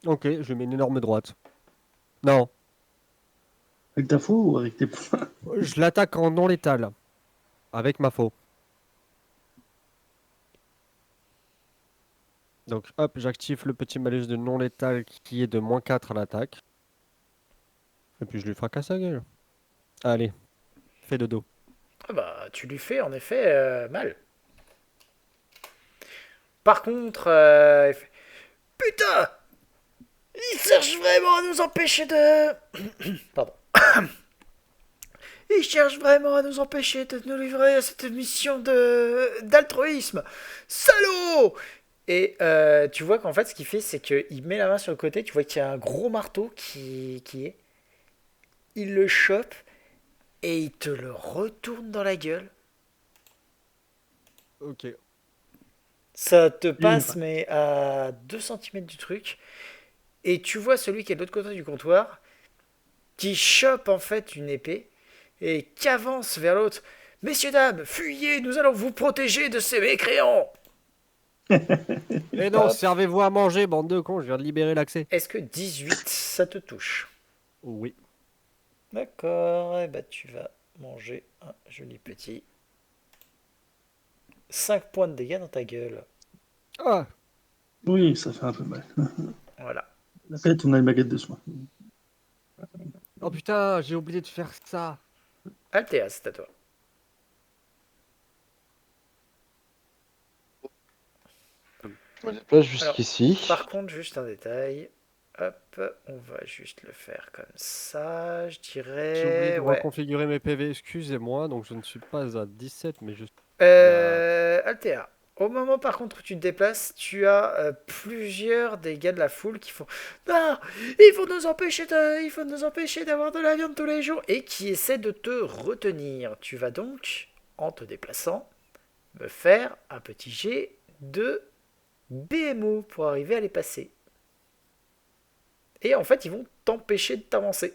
S4: Ok, je lui mets une énorme droite. Non,
S2: Avec ta faux ou avec tes points?
S4: je l'attaque en non létal. Avec ma faux. Donc hop, j'active le petit malus de non létal qui est de -4 à l'attaque. Et puis je lui fracasse la gueule. Allez, fais de dos.
S1: Ah bah, tu lui fais en effet mal. Par contre, il fait, putain! Il cherche vraiment à nous empêcher de... Pardon. Il cherche vraiment à nous empêcher de nous livrer à cette mission d'altruisme. Salaud! Et tu vois qu'en fait, ce qu'il fait, c'est qu'il met la main sur le côté. Tu vois qu'il y a un gros marteau qui est. Il le chope et il te le retourne dans la gueule.
S4: Ok.
S1: Ça te passe, mais à 2 centimètres du truc. Et tu vois celui qui est de l'autre côté du comptoir qui chope en fait une épée et qui avance vers l'autre. Messieurs, dames, fuyez, nous allons vous protéger de ces mécréants.
S4: Et non,
S1: Hop.
S4: servez-vous à manger, bande de cons, je viens de libérer l'accès.
S1: Est-ce que 18, ça te touche?
S4: Oui.
S1: D'accord, et bah tu vas manger un joli petit 5 points de dégâts dans ta gueule.
S4: Ah,
S2: Oui, ça fait un peu mal.
S1: Voilà.
S2: La fête, on a une baguette de soin.
S4: oh putain, j'ai oublié de faire ça.
S1: Althea, c'est à toi.
S5: Je me déplace
S1: Alors,
S5: jusqu'ici.
S1: par contre, juste un détail. Hop, on va juste le faire comme ça, je
S4: J'ai oublié
S1: dirais.
S4: de
S1: Ouais.
S4: reconfigurer mes PV, excusez-moi, donc je ne suis pas à 17, mais je...
S1: Althea, au moment par contre où tu te déplaces, tu as plusieurs des gars de la foule qui font non, il faut nous empêcher d'avoir de la viande tous les jours et qui essaient de te retenir. Tu vas donc, en te déplaçant, me faire un petit jet de BMO pour arriver à les passer. et en fait, ils vont t'empêcher de t'avancer.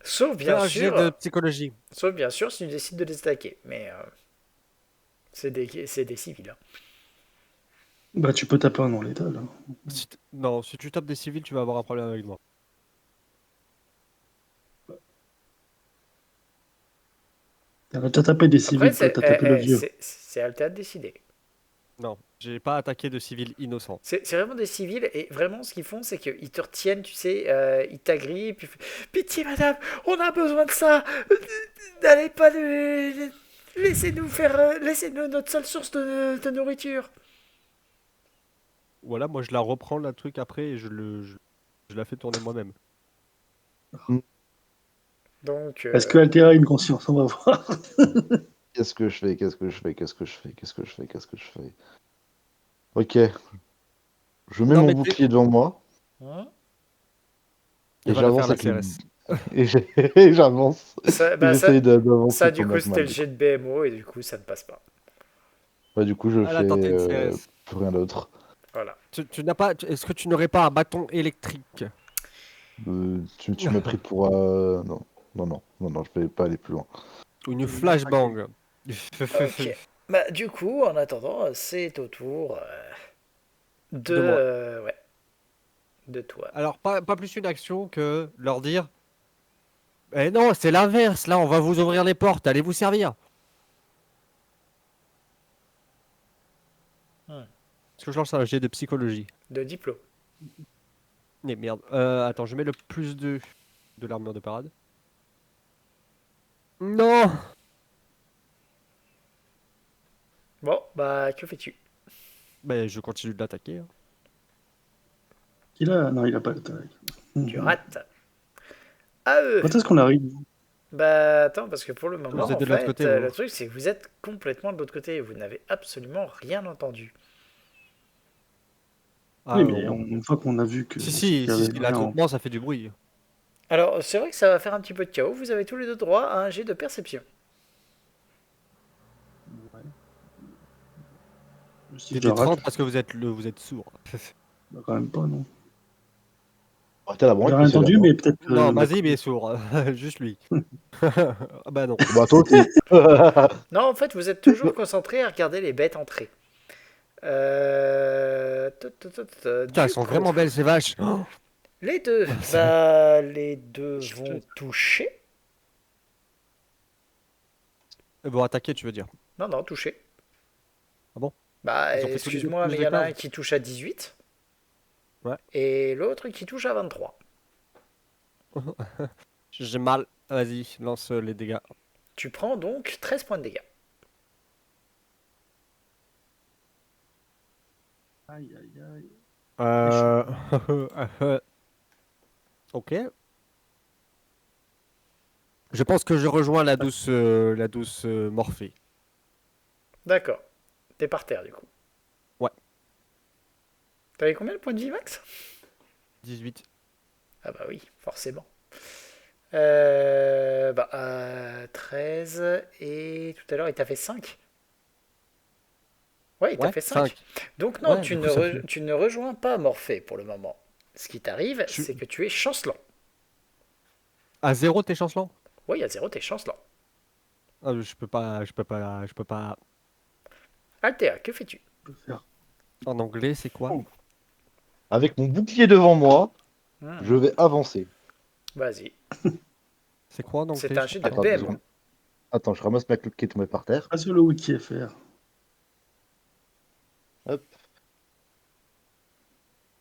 S1: Sauf
S4: Fais
S1: bien
S4: un jet de
S1: sûr,
S4: psychologie.
S1: sauf bien sûr si tu décides de les attaquer. Mais c'est des civils, hein.
S2: Bah, tu peux taper un dans l'état, là.
S4: Non, si tu tapes des civils, tu vas avoir un problème avec moi.
S2: T'as tapé des
S1: Après,
S2: civils, toi, t'as tapé le vieux.
S1: c'est Altea de décider.
S4: Non, j'ai pas attaqué de civils innocents.
S1: C'est vraiment des civils, et vraiment ce qu'ils font, c'est qu'ils te retiennent, tu sais, ils t'agrippent, puis pitié madame, on a besoin de ça, n'allez pas laissez-nous faire, laissez-nous notre seule source de nourriture.
S4: Voilà, moi je la reprends la truc après et je la fais tourner moi-même.
S1: Donc,
S2: Est-ce que Altera a une conscience? On va voir.
S5: Qu'est-ce que je fais? Qu'est-ce que je fais? Qu'est-ce que je fais? Qu'est-ce que je fais? Qu'est-ce que je fais? Ok. Je mets
S4: Non,
S5: mon
S4: mais
S5: bouclier devant moi
S1: hein,
S5: et
S4: va la faire
S5: j'avance
S4: la
S5: avec le...
S4: CRS.
S5: et j'avance.
S1: ça,
S5: Et
S1: bah,
S5: j'essaye
S1: ça,
S5: d'avancer
S1: du
S5: tant
S1: coup,
S5: bien que
S1: c'était
S5: mal.
S1: le jet de BMO, et du coup, ça ne passe pas.
S5: Bah, du coup, je
S4: Elle a
S5: fais
S4: tenté une CRS.
S5: plus rien d'autre.
S1: Voilà.
S4: Tu n'as pas. Est-ce que tu n'aurais pas un bâton électrique?
S5: Tu m'as pris pour... Non. Non, je vais pas aller plus loin.
S4: Ou une flashbang?
S1: Ok. Bah, du coup, en attendant, c'est au tour
S4: De moi.
S1: ouais, de toi.
S4: Alors, pas plus une action que leur dire. Eh non, c'est l'inverse. Là, on va vous ouvrir les portes. Allez vous servir. Est-ce que je lance un jet de psychologie?
S1: De diplôme.
S4: Mais merde. Attends, je mets le plus de l'armure de parade. Non!
S1: Bon, bah, que fais-tu?
S4: Ben, je continue de l'attaquer, hein.
S2: Il a... Non, il a pas le taille.
S1: Tu rates. À eux.
S2: Quand est-ce qu'on arrive?
S1: Bah, attends, parce que pour le moment,
S4: Vous êtes
S1: en
S4: de l'autre
S1: fait,
S4: côté, vous.
S1: le truc, c'est que vous êtes complètement de l'autre côté. Vous n'avez absolument rien entendu.
S4: Ah,
S2: Oui, mais une fois qu'on a vu que...
S4: si,
S2: qu'il y avait rien
S4: l'attroupement, ça fait du bruit.
S1: Alors, c'est vrai que ça va faire un petit peu de chaos. Vous avez tous les deux droit à un jet de perception.
S2: Si
S4: C'est
S2: je
S4: des
S2: rate,
S4: 30 parce que vous êtes sourd.
S2: bah, quand même pas, non.
S5: Arrêtez la
S2: J'ai
S5: branche,
S2: rien
S5: monsieur,
S2: entendu,
S5: là-bas.
S2: mais peut-être que...
S4: Non, Mazib est sourd. Juste lui. Ah bah non.
S5: Bah, toi aussi.
S1: Non, en fait, vous êtes toujours concentré à regarder les bêtes entrer.
S4: Putain, elles
S1: Du
S4: sont
S1: coup,
S4: vraiment belles ces vaches. Oh,
S1: les deux, bah, les deux vont toucher.
S4: elles vont attaquer, tu veux dire.
S1: Non, non, toucher.
S4: Ah bon?
S1: Bah,
S4: Ils ont fait tous les deux
S1: excuse-moi,
S4: plus
S1: mais
S4: de
S1: il y en a un
S4: 15.
S1: qui touche à 18.
S4: Ouais.
S1: Et l'autre qui touche à 23.
S4: J'ai mal. Vas-y, lance les dégâts.
S1: Tu prends donc 13 points de dégâts.
S2: Aïe, aïe, aïe.
S4: Euh... ok. Je pense que je rejoins la douce Morphée.
S1: D'accord. T'es par terre, du coup.
S4: Ouais.
S1: T'avais combien de points de vie, Max?
S4: 18.
S1: Ah bah oui, forcément. 13, et tout à l'heure, il t'a fait 5. Ouais, il t'a
S4: Ouais,
S1: fait 5.
S4: 5.
S1: Donc non,
S4: Ouais, du coup, ça fait-
S1: tu ne rejoins pas Morphée pour le moment. Ce qui t'arrive,
S4: Je suis-
S1: c'est que tu es chancelant.
S4: À 0, t'es chancelant?
S1: Oui, à 0, t'es chancelant.
S4: Ah, je peux pas.
S1: Altea, que fais-tu?
S2: Je peux faire.
S4: En anglais, c'est quoi?
S2: Oh.
S5: Avec mon bouclier devant moi, je vais avancer.
S1: Vas-y.
S4: C'est quoi en anglais?
S1: C'est un jet de
S5: Attends,
S1: BM.
S5: 2 secondes. Attends, je ramasse ma clé qui est tombée par terre.
S2: Pas sur le wiki FR.
S5: Hop.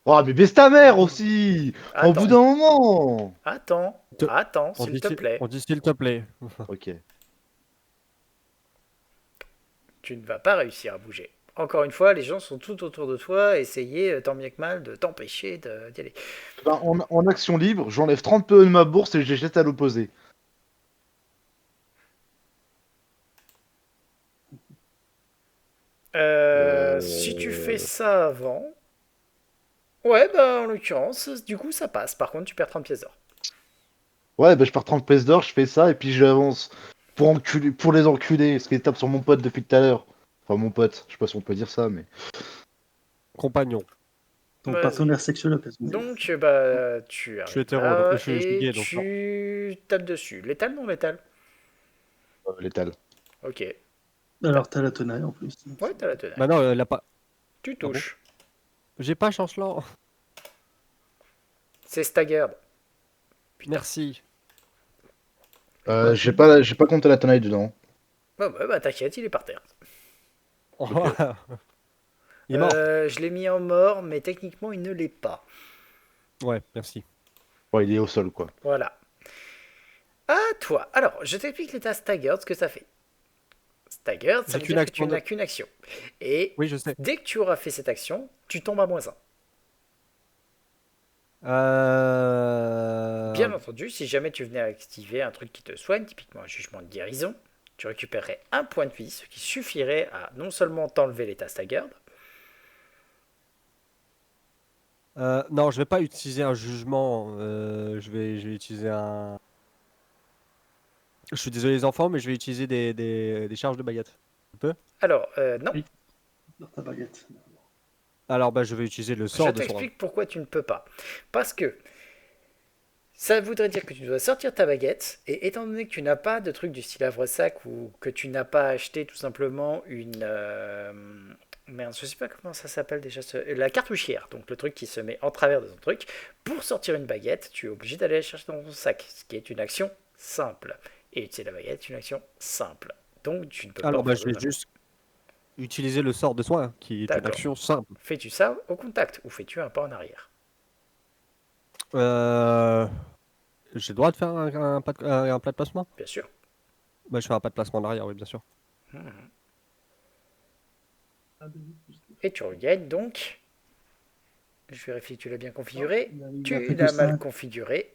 S5: Oh, mais baisse ta mère aussi! Au bout
S1: Attends,
S5: d'un moment!
S1: attends,
S4: Te-
S1: attends,
S4: On
S1: s'il
S4: dit,
S1: te plaît.
S4: on dit s'il te plaît.
S5: Ok.
S1: Tu ne vas pas réussir à bouger. Encore une fois, les gens sont tout autour de toi à essayer, tant bien que mal, de t'empêcher d'y aller.
S5: Ben, en action libre, j'enlève 30 PE de ma bourse et je les jette à l'opposé.
S1: Si tu fais ça avant... Ouais, bah en l'occurrence, du coup ça passe. Par contre, tu perds 30 pièces d'or.
S5: Ouais, bah je pars 30 pièces d'or, je fais ça et puis j'avance. Pour les enculer, ce qui tape sur mon pote depuis tout à l'heure. Enfin, mon pote, je sais pas si on peut dire ça, mais.
S4: Compagnon.
S2: Ton
S1: Vas-y.
S2: partenaire sexuel occasionnel.
S1: Donc, tu
S4: Je suis
S1: arrives
S4: hétéro,
S1: là
S4: donc je suis
S1: et
S4: gay, donc non.
S1: tu tapes dessus. Létal, non létal?
S5: Létal.
S1: Ok.
S2: Alors, t'as la tenaille en plus.
S1: Ouais, t'as la tenaille.
S4: Bah non, elle a pas.
S1: Tu
S4: bon
S1: touches.
S4: J'ai pas chancelant.
S1: C'est staggered. Putain.
S4: Merci.
S5: J'ai pas compté la tenaille dedans.
S1: Bon, bah t'inquiète, il est par terre.
S4: Il est mort.
S1: Je l'ai mis en mort, mais techniquement, il ne l'est pas.
S4: Ouais, merci.
S5: Ouais, il est au sol, quoi.
S1: Voilà. À toi. Alors, je t'explique l'état staggered, ce que ça fait. Staggered, ça
S4: J'ai
S1: veut
S4: qu'une
S1: dire que tu
S4: action de-
S1: n'as qu'une action. Et
S4: Oui, je sais.
S1: dès que tu auras fait cette action, tu tombes à -1. Bien entendu, si jamais tu venais à activer un truc qui te soigne, typiquement un jugement de guérison, tu récupérerais un point de vie, ce qui suffirait à non seulement t'enlever l'état staggered,
S4: Non, je vais pas utiliser un jugement. Je vais utiliser un. Je suis désolé les enfants, mais je vais utiliser des charges de baguette. Un peu.
S1: alors non,
S2: Oui. Dans ta baguette.
S4: Alors bah je vais utiliser le
S1: je
S4: sort de son.
S1: t'explique pourquoi tu ne peux pas. Parce que ça voudrait dire que tu dois sortir ta baguette, et étant donné que tu n'as pas de truc du style havre-sac ou que tu n'as pas acheté tout simplement une. Merde, je sais pas comment ça s'appelle déjà, la cartouchière, donc le truc qui se met en travers de ton truc. Pour sortir une baguette, tu es obligé d'aller la chercher dans ton sac, ce qui est une action simple. Et utiliser la baguette est une action simple. Donc tu ne peux
S4: Alors
S1: pas
S4: bah
S1: en
S4: je
S1: faire
S4: vais
S1: autrement.
S4: juste utiliser le sort de soin, qui est une
S1: D'accord.
S4: action simple.
S1: Fais-tu ça au contact ou fais-tu un pas en arrière?
S4: Euh... J'ai le droit de faire un plat de placement?
S1: Bien sûr.
S4: Bah je fais un pas de placement en arrière, oui bien sûr.
S1: Et tu regagnes donc. Je vérifie que tu l'as bien configuré.
S2: Il a
S1: Tu
S2: fait que
S1: l'as mal
S2: cinq.
S1: configuré.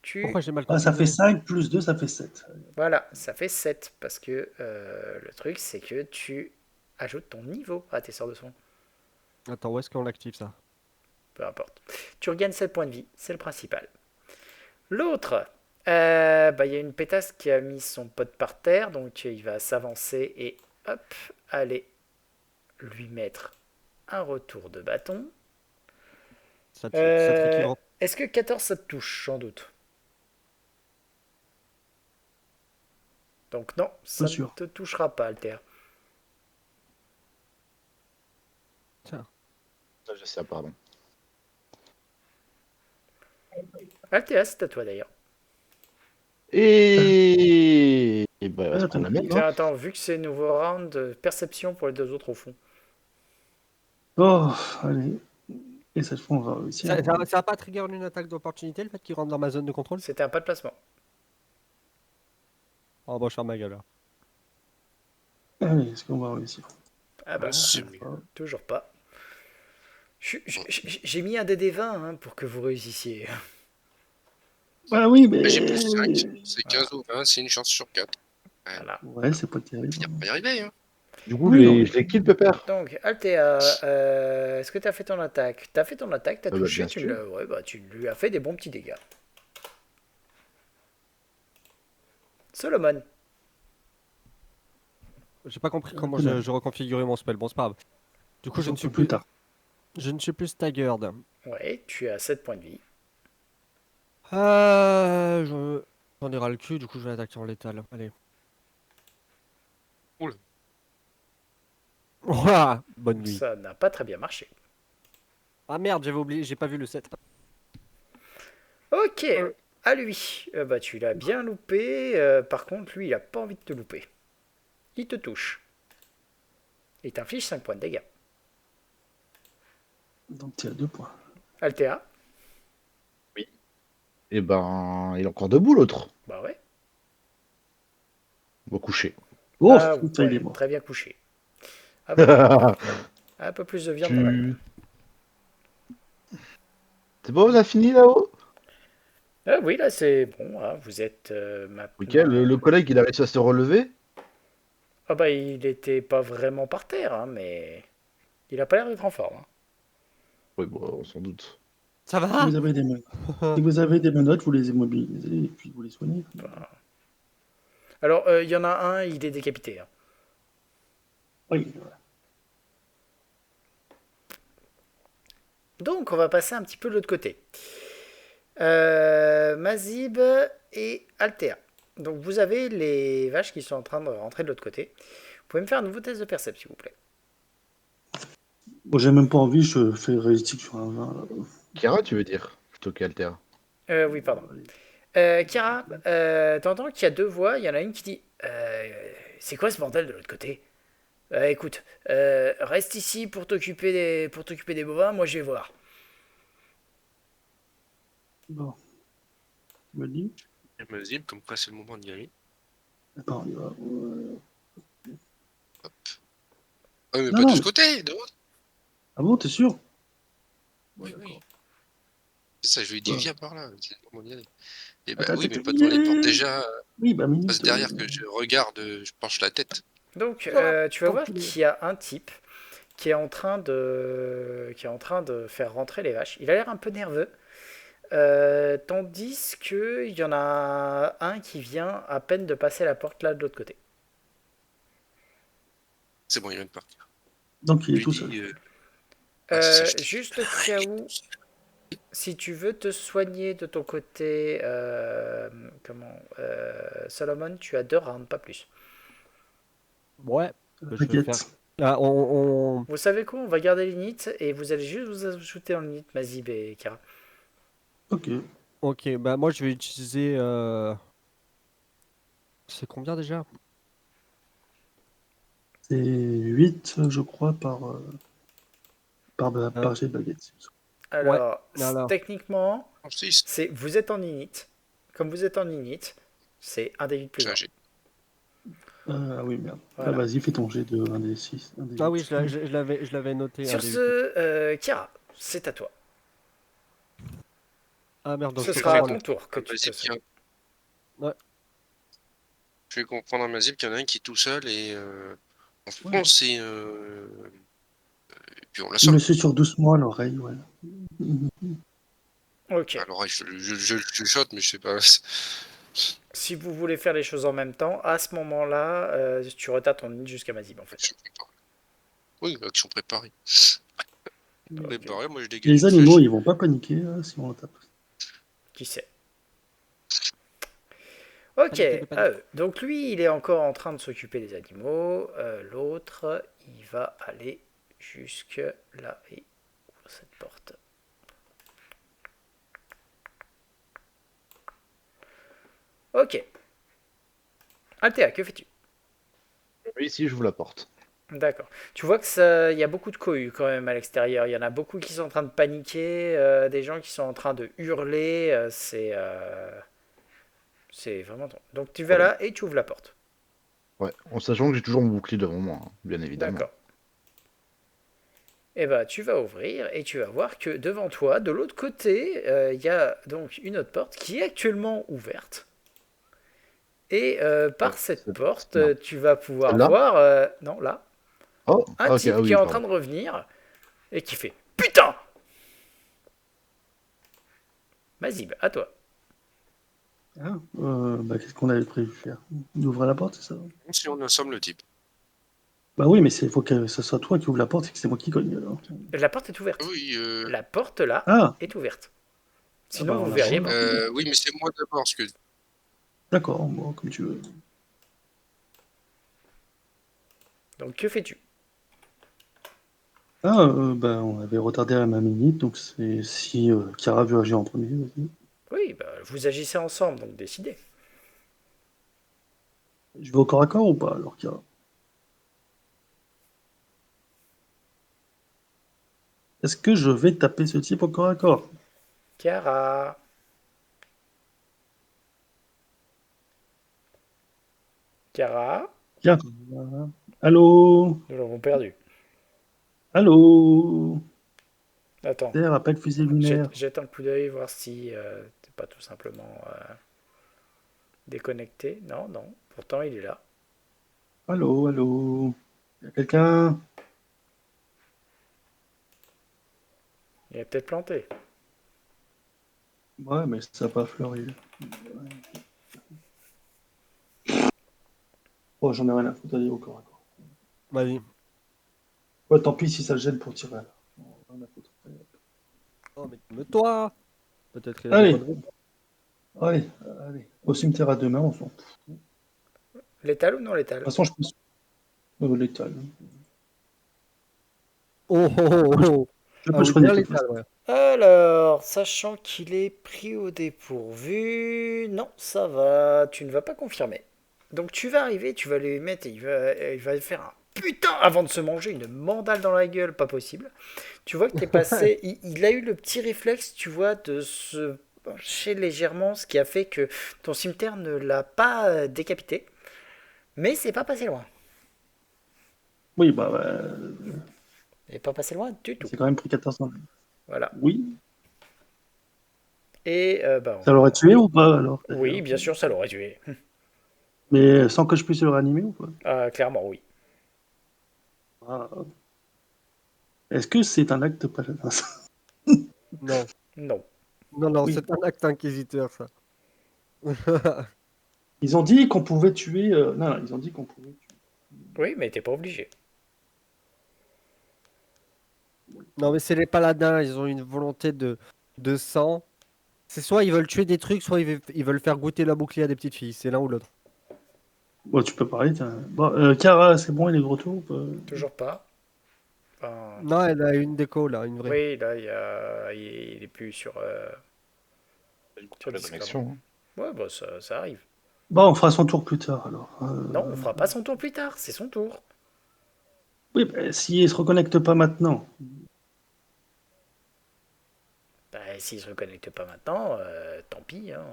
S1: Tu...
S4: Pourquoi j'ai mal
S2: Ah, ça fait
S4: configuré?
S2: 5 plus 2, ça fait 7.
S1: Voilà, ça fait 7. Parce que le truc, c'est que tu ajoutes ton niveau à tes sorts de soins.
S4: Attends, où est-ce qu'on l'active ça?
S1: Peu importe. Tu regagnes 7 points de vie, c'est le principal. L'autre, il y a une pétasse qui a mis son pote par terre, donc il va s'avancer et hop, aller lui mettre un retour de bâton.
S4: Ça te
S1: Est-ce que 14 ça te touche, sans doute? Donc non, ça ne
S2: sûr.
S1: te touchera pas, Alter.
S4: Tiens.
S5: Ça, je sais, pardon.
S1: Altea, c'est à toi d'ailleurs.
S5: Et bah, elle va se prendre la
S2: Attends,
S5: même.
S1: Tiens, attends, vu que c'est nouveau round, perception pour les deux autres au fond.
S2: Oh, allez. Et cette fois, on va réussir.
S4: Ça a pas trigger une attaque d'opportunité le fait qu'il rentre dans ma zone de contrôle?
S1: C'était un pas de placement.
S4: Oh bah je ferme ma gueule là.
S2: Allez, est-ce qu'on va réussir?
S1: Ah bah,
S3: C'est mieux.
S1: toujours pas. J'ai mis un DD20 hein, pour que vous réussissiez.
S2: Bah oui, mais.
S3: Mais j'ai plus 5, c'est 15 ou 20, c'est une chance sur 4.
S1: Voilà.
S2: Ouais, c'est pas terrible.
S3: Finir par y arriver, hein.
S5: Du coup,
S2: Oui, non.
S5: je les kill, pépère.
S1: Donc, Altea, est-ce que tu as fait ton attaque? Tu as fait ton attaque, tu as
S5: Bah,
S1: touché,
S5: bien sûr.
S1: ouais, bah, tu lui as fait des bons petits dégâts. Solomon,
S4: J'ai pas compris comment
S2: Dommage.
S4: je reconfigurais mon spell. Bon, c'est pas grave. Du coup, je
S2: Un
S4: ne suis
S2: peu plus tard.
S4: Je ne suis plus staggered.
S1: ouais, tu as 7 points de vie.
S4: J'en ai ras le cul, du coup je vais attaquer en létal. Allez.
S3: Oula.
S4: Ouah, bonne nuit.
S1: Ça n'a pas très bien marché.
S4: Ah merde, j'avais oublié, j'ai pas vu le 7.
S1: Ok, à lui. Bah, tu l'as bien loupé. Par contre, lui, il a pas envie de te louper. Il te touche. Il t'inflige 5 points de dégâts.
S2: Donc, tu as 2 points.
S1: Altea,
S5: Et ben, il est encore debout, l'autre.
S1: bah ouais.
S5: On va coucher.
S2: Oh,
S1: Ah,
S2: putain, il est
S1: ouais,
S2: mort.
S1: très bien couché. Un peu plus de viande dans la
S5: Tu... C'est bon, on a fini là-haut?
S1: Ah oui, là c'est bon, hein, vous êtes maintenant...
S5: Ok, le collègue, il a réussi à se relever.
S1: Ah bah il était pas vraiment par terre, hein, mais il a pas l'air d'être en forme. Hein.
S5: Oui, bon, sans doute.
S4: Ça
S2: Si
S4: va?
S2: vous avez des menottes, si vous avez des menottes, vous les immobilisez et puis vous les soignez.
S1: Alors il y en a un, il est décapité. Hein.
S2: Oui, voilà.
S1: Donc, on va passer un petit peu de l'autre côté. Mazib et Altea. Donc, vous avez les vaches qui sont en train de rentrer de l'autre côté. Vous pouvez me faire un nouveau test de perception, s'il vous plaît.
S2: Bon, j'ai même pas envie, je fais réalistique sur un 20.
S5: Kira, tu veux dire? Plutôt qu'Alter.
S1: Oui, pardon. Kira, t'entends qu'il y a deux voix. Il y en a une qui dit c'est quoi ce bordel de l'autre côté? Écoute, reste ici pour t'occuper des bovins. Moi, je vais voir.
S2: Bon, tu me dis.
S3: Il me dit comme quoi c'est le moment d'y aller.
S2: Attends, il va.
S3: Ah, mais
S2: Non,
S3: pas de
S2: non,
S3: ce côté, de l'autre.
S2: ah bon, t'es sûr?
S3: Oui,
S2: D'accord.
S3: oui. C'est ça, je lui ai dit,
S2: Ouais.
S3: viens par là. C'est le moment d'y aller. Et bah
S2: Attends,
S3: oui,
S2: attends,
S3: mais
S2: attends,
S3: pas devant les portes. Déjà,
S2: oui, bah,
S3: passe
S2: minute.
S3: derrière que je regarde, je penche la tête.
S1: Donc,
S2: Voilà,
S1: tu vas voir
S2: t'enculé.
S1: qu'il y a un type qui est en train de faire rentrer les vaches. Il a l'air un peu nerveux. Tandis qu'il y en a un qui vient à peine de passer la porte là de l'autre côté.
S3: C'est bon, il vient de partir.
S2: Donc, il
S3: Je
S2: est
S3: lui
S2: tout
S3: dis,
S2: seul.
S3: c'est ça, je t'ai
S1: Juste au cas où, si tu veux te soigner de ton côté, Solomon, tu as 2 rounds, pas plus.
S4: Ouais, je vais
S2: T'inquiète.
S4: faire. Ah,
S1: Vous savez quoi? On va garder l'init et vous allez juste vous ajouter en l'init Mazib et Kara.
S2: Ok.
S4: Ok, bah moi je vais utiliser. C'est combien déjà?
S2: C'est 8, je crois,
S4: Euh,
S2: par jet de baguette.
S4: ouais,
S1: Alors,
S4: alors.
S1: techniquement,
S3: en 6.
S1: vous êtes en init. Comme vous êtes en init, c'est un des 8 plus
S3: C'est un
S1: 1.
S3: G.
S2: Ah oui, merde. Ah,
S1: Voilà.
S2: vas-y, fais ton jet de 1 des 6. Un des
S4: Ah
S2: 8.
S4: oui, je l'avais noté, un
S1: Sur
S4: des 8.
S1: ce, Kira, c'est à toi.
S4: Ah merde, donc
S1: Ce
S4: je peux
S1: sera
S4: pas
S1: à
S4: avoir
S1: ton tour que
S3: Un
S1: tu te
S3: Mazip qui
S1: soignes.
S4: Ouais.
S3: Je vais comprendre un Mazip qu'il y en a un qui est tout seul et on
S2: Ouais.
S3: fonce et puis on
S2: Tu me
S3: l'assomme.
S2: le suis sur doucement à l'oreille, ouais.
S1: Ok.
S3: À l'oreille, je chuchote, mais je sais pas.
S1: Si vous voulez faire les choses en même temps, à ce moment-là, tu retardes ton init jusqu'à Mazib en fait.
S3: Action préparée. Oui, action préparée.
S1: Ok.
S3: Préparée, moi je dégage
S2: Les
S3: une
S2: animaux,
S3: flèche.
S2: ils vont pas paniquer si on le tape.
S1: Qui sait? Ok.
S4: Paniquer de panique.
S1: Donc lui, il est encore en train de s'occuper des animaux. L'autre, il va aller jusque là et ouvre cette porte. Ok. Altea, que fais-tu?
S5: Oui, ici, j'ouvre la porte.
S1: D'accord. Tu vois que il y a beaucoup de cohue quand même à l'extérieur. Il y en a beaucoup qui sont en train de paniquer, des gens qui sont en train de hurler. C'est vraiment. Donc tu vas
S5: Ouais.
S1: là et tu ouvres la porte.
S5: Ouais, en sachant que j'ai toujours mon bouclier devant moi, hein, bien évidemment.
S1: D'accord. Et bah tu vas ouvrir et tu vas voir que devant toi, de l'autre côté, il y a donc une autre porte qui est actuellement ouverte. Et par cette porte,
S5: Non.
S1: tu vas pouvoir
S5: Celle-là?
S1: voir, non là,
S5: Oh,
S1: un
S5: ok,
S1: type
S5: ah
S1: qui est
S5: oui,
S1: en train
S5: pardon.
S1: de revenir et qui fait Putain! Mazib, à toi.
S2: Ah, bah, qu'est-ce qu'on avait prévu de faire? D'ouvrir la porte, c'est ça?
S3: Si on assomme le type.
S2: Bah oui, mais il faut que ce soit toi qui ouvre la porte et que c'est moi qui cogne alors.
S1: La porte est ouverte.
S3: Oui,
S1: La porte là
S2: Ah,
S1: est ouverte.
S2: ah
S1: Sinon,
S2: bah
S1: vous
S2: on
S1: verriez
S2: assume.
S1: pas.
S3: oui, mais c'est moi d'abord, parce que
S2: D'accord, bon, comme tu veux.
S1: Donc, que fais-tu?
S2: Ah, bah on avait retardé à ma minute, donc c'est si Kara veut agir en premier, vas-y.
S1: Oui, bah, vous agissez ensemble, donc décidez.
S2: Je vais au corps à corps ou pas alors, Kara? Est-ce que je vais taper ce type au corps à corps?
S1: Kara. Kara.
S2: Tiens. Allô?
S1: Nous l'avons perdu.
S2: Allô?
S1: Attends.
S2: Terre, appel fusée lunaire.
S1: Jette un coup d'œil, voir si t'es pas tout simplement déconnecté. Non, non. Pourtant, il est là.
S2: Allô, allô? Y a quelqu'un?
S1: Il est peut-être planté.
S2: Ouais, mais ça n'a pas fleuri. Oh, j'en ai rien à foutre d'aller au corps à corps.
S4: Vas-y.
S2: Ouais, tant pis si ça le gêne pour tirer. Rien à foutre.
S4: Oh, mais calme-toi. Peut-être qu'il a des
S2: Allez,
S4: bonnes raisons.
S2: allez, allez. Au cimetière à deux mains, on s'en fout. De toute
S1: Létal ou non létal?
S2: façon, je pense. Létal.
S4: Oh, oh, oh, oh.
S2: Je
S4: Ah
S2: peux
S4: oui,
S2: soigner
S4: bien
S2: de toute façon.
S4: létal, ouais.
S1: Alors, sachant qu'il est pris au dépourvu, non, ça va, tu ne vas pas confirmer. Donc tu vas arriver, tu vas lui mettre, il va faire un putain avant de se manger une mandale dans la gueule, pas possible. Tu vois que t'es passé, il a eu le petit réflexe, tu vois, de se pencher légèrement, ce qui a fait que ton cimetière ne l'a pas décapité, mais c'est pas passé loin.
S2: Oui, bah,
S1: Il n'est pas passé loin du tout.
S2: c'est quand même pris 14 ans.
S1: Voilà.
S2: Oui.
S1: Et bah,
S2: Ça l'aurait tué ou pas alors
S1: oui,
S2: d'ailleurs?
S1: bien sûr, ça l'aurait tué.
S2: Mais sans que je puisse le réanimer ou pas?
S1: Clairement, oui.
S2: Ah. Est-ce que c'est un acte paladin ça?
S4: Non,
S1: Non.
S4: non, non,
S2: Oui.
S4: c'est un acte inquisiteur, ça.
S2: Ils ont dit qu'on pouvait tuer. Non, non, ils ont dit qu'on pouvait tuer.
S1: Oui, mais t'es pas obligé.
S4: Non, mais c'est les paladins, ils ont une volonté de sang. C'est soit ils veulent tuer des trucs, soit ils veulent faire goûter la bouclier à des petites filles. C'est l'un ou l'autre.
S2: Bon, tu peux parler. Tiens. Bon, Kara, c'est bon, il est de retour ou pas?
S1: Toujours pas. Enfin,
S4: Non, elle a une déco, là, une vraie.
S1: oui, là, il est plus sur
S5: La
S1: Discord.
S5: connexion.
S1: Ouais, bah ça arrive.
S2: Bon, on fera son tour plus tard alors.
S1: Non, on fera pas son tour plus tard, c'est son tour.
S2: Oui, bah, s'il se reconnecte pas maintenant,
S1: Bah, s'il se reconnecte pas maintenant, tant pis, hein.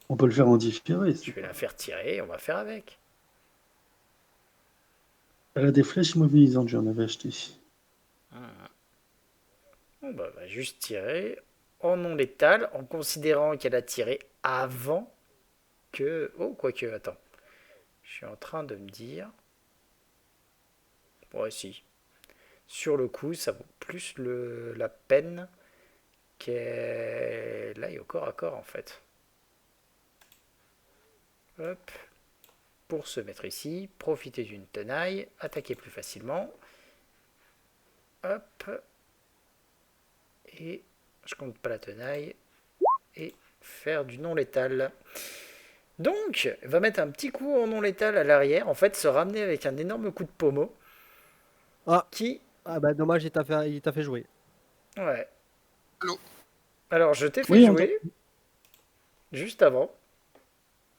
S2: on peut le faire en différé.
S1: Je vais la faire tirer, on va faire avec.
S2: Elle a des flèches immobilisantes, j'en avais acheté.
S1: Bon, bah, va juste tirer en non létal, en considérant qu'elle a tiré avant que. Oh, quoique, attends. Je suis en train de me dire. Ouais, si. Sur le coup, ça vaut plus la peine qu'elle aille au corps à corps, en fait. Hop. Pour se mettre ici, profiter d'une tenaille, attaquer plus facilement. Hop. Et je compte pas la tenaille. Et faire du non létal. Donc, va mettre un petit coup en non létal à l'arrière. En fait, se ramener avec un énorme coup de pommeau.
S4: Ah,
S1: Qui.
S4: ah bah dommage, il t'a fait jouer.
S1: Ouais.
S3: Allô.
S1: Alors, je t'ai fait
S2: Oui,
S1: jouer juste avant,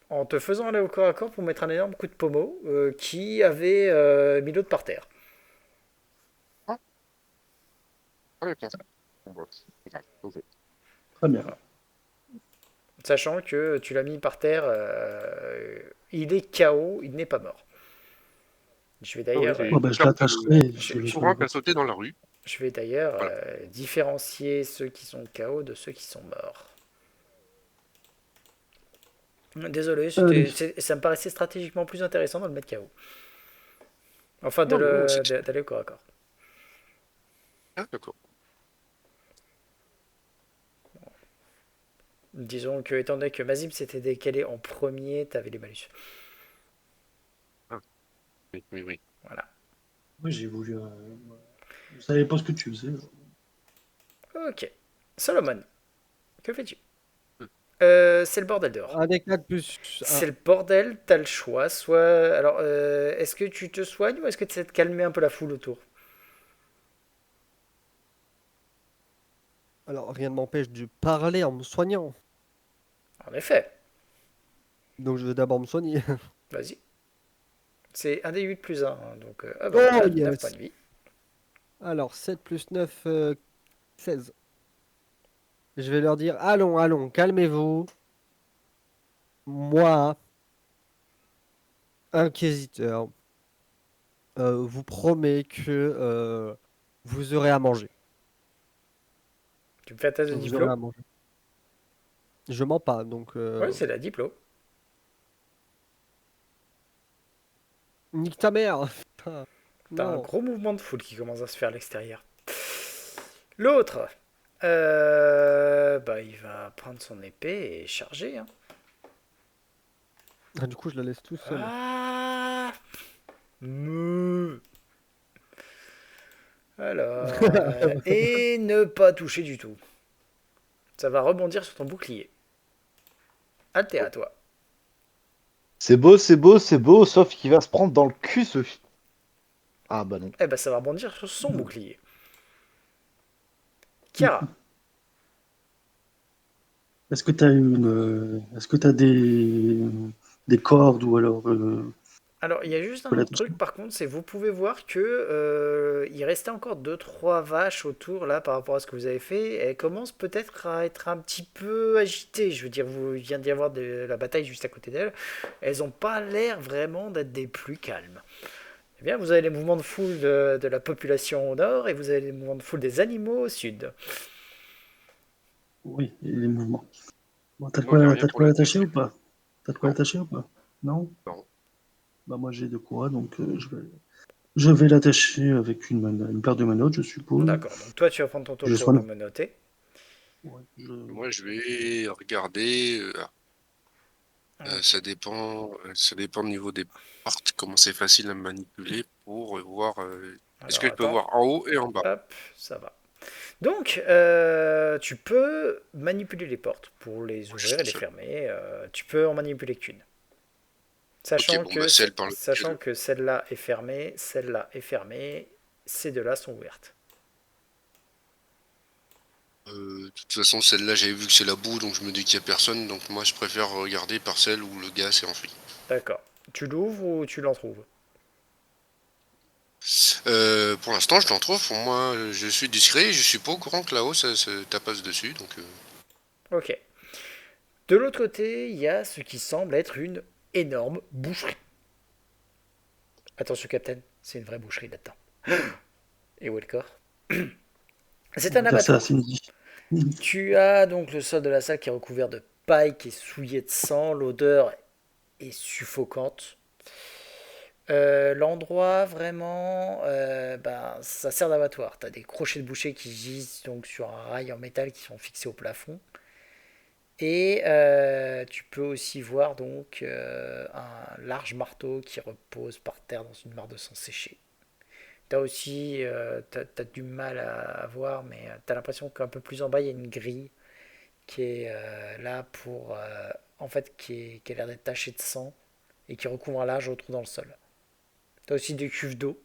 S1: en te faisant aller au corps à corps pour mettre un énorme coup de pommeau qui avait mis l'autre par terre.
S3: Ah, d'accord. Bon, bah, c'est grave. Ok.
S2: très bien.
S1: Sachant que tu l'as mis par terre, il est KO, il n'est pas mort. Je vais
S3: Ah oui,
S1: d'ailleurs
S3: j'ai
S2: Bon, bah, je
S3: peur que
S2: l'attacherai.
S1: je-
S2: Je le
S1: je-
S3: courant qui a sauté dans la rue. Voilà.
S1: différencier ceux qui sont KO de ceux qui sont morts. Désolé,
S2: Allez.
S1: ça me paraissait stratégiquement plus intéressant de le mettre KO. Enfin,
S3: Non, mais non, c'est...
S1: d'aller au corps à corps.
S3: Ah, d'accord.
S1: Disons que, étant donné que Mazim s'était décalé en premier, t'avais les malus.
S3: Ah, oui, oui, oui.
S1: Voilà.
S2: Oui, j'ai voulu. Je savais pas ce que tu faisais.
S1: Ok. Solomon, que fais-tu?
S3: Hmm.
S1: C'est le bordel dehors.
S4: Un des 4 plus.
S1: C'est le bordel, t'as le choix. Soit. Alors, est-ce que tu te soignes ou est-ce que tu essaies de calmer un peu la foule autour?
S4: Alors, rien ne m'empêche de parler en me soignant.
S1: En effet.
S4: Donc, je vais d'abord me soigner.
S1: Vas-y. C'est un des 8 plus 1. Donc,
S4: Oh,
S1: voilà, 9
S4: yes.
S1: points de vie.
S4: Alors, 7 plus 9, 16. Je vais leur dire, allons, allons, calmez-vous. Moi, inquisiteur, vous promets que vous aurez à manger.
S1: Tu me fais un test de
S4: Vous aurez à
S1: diplo?
S4: manger. Je mens pas, donc
S1: Ouais, c'est la diplo.
S4: nique ta mère. Putain,
S1: T'as un
S4: non.
S1: gros mouvement de foule qui commence à se faire à l'extérieur. L'autre, bah, il va prendre son épée et charger. Hein.
S4: Ah, du coup, je la laisse tout seul.
S1: Ah. Meuh. Alors, et ne pas toucher du tout. Ça va rebondir sur ton bouclier. Altea, à toi.
S5: C'est beau, c'est beau, c'est beau, sauf qu'il va se prendre dans le cul ce. Ah bah non.
S1: Eh ben, ça va rebondir sur son bouclier. Kiara.
S2: Est-ce que tu as est-ce que tu as des cordes ou alors
S1: Alors, il y a juste un
S2: Voilà,
S1: autre truc, par contre, c'est vous pouvez voir que il restait encore deux trois vaches autour, là, par rapport à ce que vous avez fait. Elles commencent peut-être à être un petit peu agitées. Je veux dire, il vient d'y avoir de la bataille juste à côté d'elles. Elles n'ont pas l'air vraiment d'être des plus calmes. Eh bien, vous avez les mouvements de foule de la population au nord et vous avez les mouvements de foule des animaux au sud.
S2: oui, les mouvements. Bon, t'as de
S3: Moi, j'ai
S2: quoi,
S3: rien
S2: t'as de
S3: pour
S2: quoi l'attacher
S3: l'attacher.
S2: ou pas? T'as de quoi
S3: Non,
S2: l'attacher ou pas? Non?
S3: non.
S2: Bah moi j'ai de quoi, donc je vais l'attacher avec une paire de manottes, je suppose.
S1: D'accord, donc toi, tu vas prendre ton tour
S2: Je
S1: pour
S2: sois
S1: le
S2: là.
S1: menotter.
S2: Ouais,
S3: Moi, je vais regarder. Ça dépend au niveau des portes, comment c'est facile à manipuler pour voir. Est-ce
S1: Alors,
S3: que je peux
S1: attends.
S3: voir en haut et en bas?
S1: Hop, ça va. Donc, tu peux manipuler les portes pour les
S3: Je
S1: ouvrir et
S3: suis
S1: les
S3: seul.
S1: fermer. Tu peux en manipuler qu'une.
S3: Ok, bon, bah celle par
S1: Sachant
S3: laquelle.
S1: que celle-là est fermée, ces deux-là sont ouvertes.
S3: De toute façon, celle-là, j'avais vu que c'est la boue, donc je me dis qu'il n'y a personne. Donc moi, je préfère regarder par celle où le gars s'est enfui.
S1: D'accord. Tu l'ouvres ou tu l'en trouves?
S3: Pour l'instant, je t'en trouve. Pour moi, je suis discret. Je suis pas au courant que là-haut, ça se tapasse dessus. Donc,
S1: Ok. De l'autre côté, il y a ce qui semble être une énorme boucherie. Attention, Captain, c'est une vraie boucherie là-dedans. Et où est le corps?
S2: on
S1: C'est un
S2: va dire ça à
S1: abattoir.
S2: Cindy.
S1: Tu as donc le sol de la salle qui est recouvert de paille, qui est souillé de sang. L'odeur est suffocante. L'endroit vraiment, ben, ça sert d'abattoir. Tu as des crochets de boucher qui gisent donc sur un rail en métal qui sont fixés au plafond. Et tu peux aussi voir donc un large marteau qui repose par terre dans une mare de sang séché. T'as aussi, t'as du mal à voir, mais t'as l'impression qu'un peu plus en bas il y a une grille qui est là pour, en fait, qui a l'air d'être tachée de sang et qui recouvre un large trou dans le sol. T'as aussi des cuves d'eau,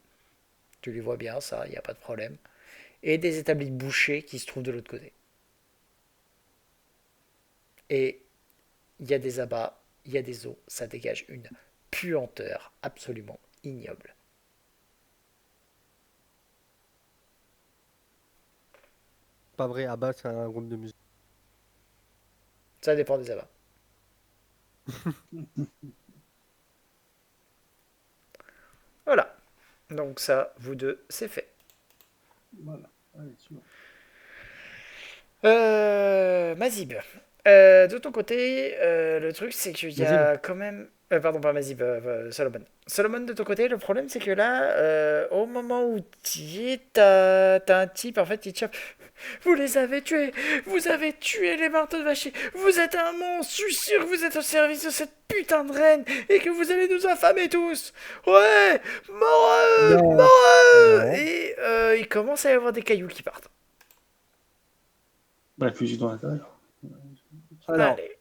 S1: tu les vois bien, ça, il n'y a pas de problème, et des établis de bouchers qui se trouvent de l'autre côté. Et il y a des abats, il y a des os, ça dégage une puanteur absolument ignoble.
S4: Pas vrai, Abba, c'est un groupe de musique.
S1: Ça dépend des abats. Voilà. Donc ça, vous deux, c'est fait.
S2: Voilà. Allez, sûr.
S1: Mazib. De ton côté, le truc c'est qu'il y
S4: Vas-y.
S1: a quand même. Pardon, pas Mazib, Solomon. Solomon, de ton côté, le problème c'est que là, au moment où tu y es, t'as un type, en fait, il te chope. Vous les avez tués! Vous avez tué les marteaux de vacher! Vous êtes un monstre! Je suis sûr que vous êtes au service de cette putain de reine et que vous allez nous affamer tous! Ouais! Mort à eux!
S4: Non.
S1: Mort à eux!
S4: Non.
S1: Et il commence à y avoir des cailloux qui partent.
S2: Bah, fusil dans l'intérieur.
S4: Alors,
S1: Allez.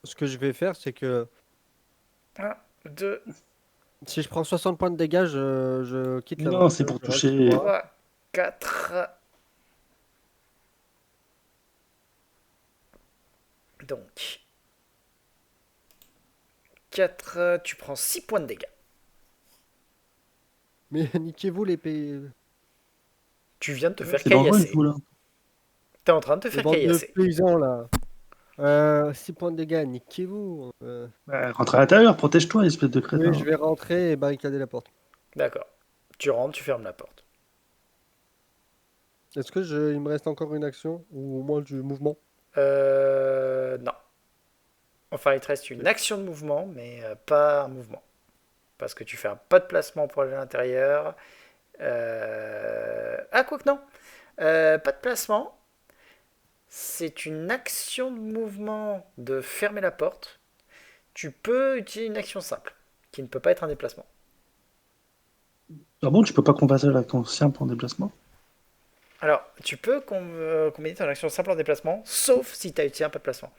S4: ce que je vais faire, c'est que
S1: 1, 2,
S4: si je prends 60 points de dégâts, je quitte
S2: Mais
S4: la
S2: non,
S4: boucle,
S2: c'est pour
S4: je reste chez
S2: toucher.
S4: moi.
S1: 3, 4. Donc, 4, tu prends 6 points de dégâts.
S4: Mais niquez-vous les
S1: Tu viens de te faire
S2: C'est dangereux une
S1: caillasser.
S2: foule, là.
S1: T'es en train de te
S4: les
S1: faire
S4: bandes de
S1: caillasser.
S4: paysans là. 6 points de dégâts, niquez-vous.
S2: Bah, rentre à l'intérieur, protège-toi, espèce de
S4: Oui,
S2: crétin.
S4: je vais rentrer et barricader la porte.
S1: D'accord. Tu rentres, tu fermes la porte.
S4: Est-ce que il me reste encore une action ou au moins du mouvement?
S1: Non. Enfin, il te reste une action de mouvement, mais pas un mouvement. Parce que tu fais un pas de placement pour aller à l'intérieur. Ah, quoi que non. Pas de placement. C'est une action de mouvement de fermer la porte. Tu peux utiliser une action simple, qui ne peut pas être un déplacement.
S2: Ah bon, tu peux pas convertir l'action simple en déplacement?
S1: Alors, tu peux combiner ton action simple en déplacement, sauf si tu as utilisé un pas de placement.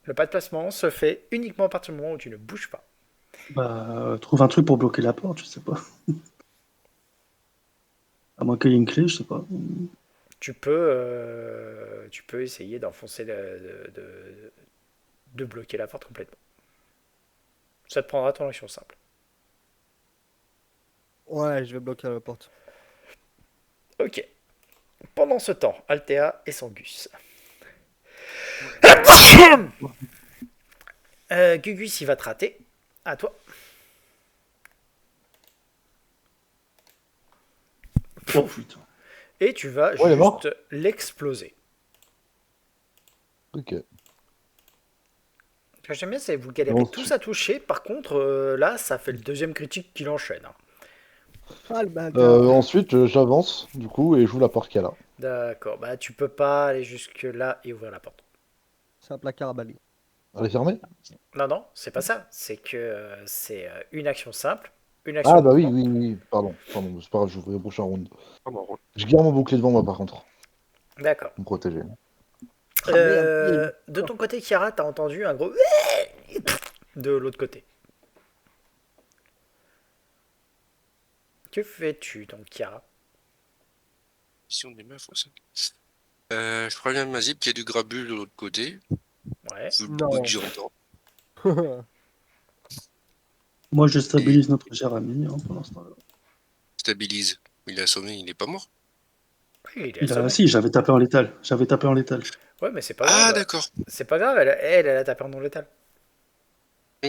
S1: Le pas de placement se fait uniquement à partir du moment où tu ne bouges pas.
S2: Bah, trouve un truc pour bloquer la porte, je sais pas. À moins qu'il y ait une clé, je sais pas.
S1: Tu peux essayer d'enfoncer, de bloquer la porte complètement. Ça te prendra ton action simple.
S4: Ouais, je vais bloquer la porte.
S1: Ok. Pendant ce temps, Altea et Sangus. Gugus, il va te rater. À toi.
S2: Oh putain.
S1: Et tu vas
S5: Ouais, il est mort.
S1: juste l'exploser.
S5: Ok.
S1: Ce que j'aime bien, c'est que vous galérez
S5: Non,
S1: tous à toucher. Par contre, là, ça fait le deuxième critique qui l'enchaîne, hein.
S4: Ah, le bâtard.
S5: ensuite, j'avance, du coup, et j'ouvre la porte qu'il y a là.
S1: D'accord, bah tu peux pas aller jusque là et ouvrir la porte.
S4: C'est un placard à balai.
S5: Elle est fermée?
S1: Non, non, c'est pas ça. C'est que c'est une action simple, une action
S5: Ah,
S1: de
S5: bah oui,
S1: mouvement.
S5: oui, oui. Pardon, pardon, c'est pas grave, j'ouvre le prochain round.
S3: Pardon.
S5: Je garde mon bouclier devant moi, par contre,
S1: D'accord.
S5: pour me protéger.
S4: Ah merde, il y a une-
S1: De ton côté, Kiara, t'as entendu un gros de l'autre côté. Que fais-tu donc, Kiara?
S3: Si on est meufs, ouais, ça. Je préviens Mazip qu'il y a du grabuge de l'autre côté.
S1: Ouais.
S3: Le
S4: Non.
S3: bruit que j'entends.
S2: Moi, je
S3: Et
S2: stabilise notre cher ami hein, pendant ce temps-là.
S3: stabilise. Il est assommé, il est pas mort.
S1: Oui, il est assommé.
S2: Si, j'avais tapé en létal. J'avais tapé en létal.
S1: Ouais, mais c'est pas
S3: Ah,
S1: grave.
S3: d'accord.
S1: C'est pas grave, elle a tapé en non létal.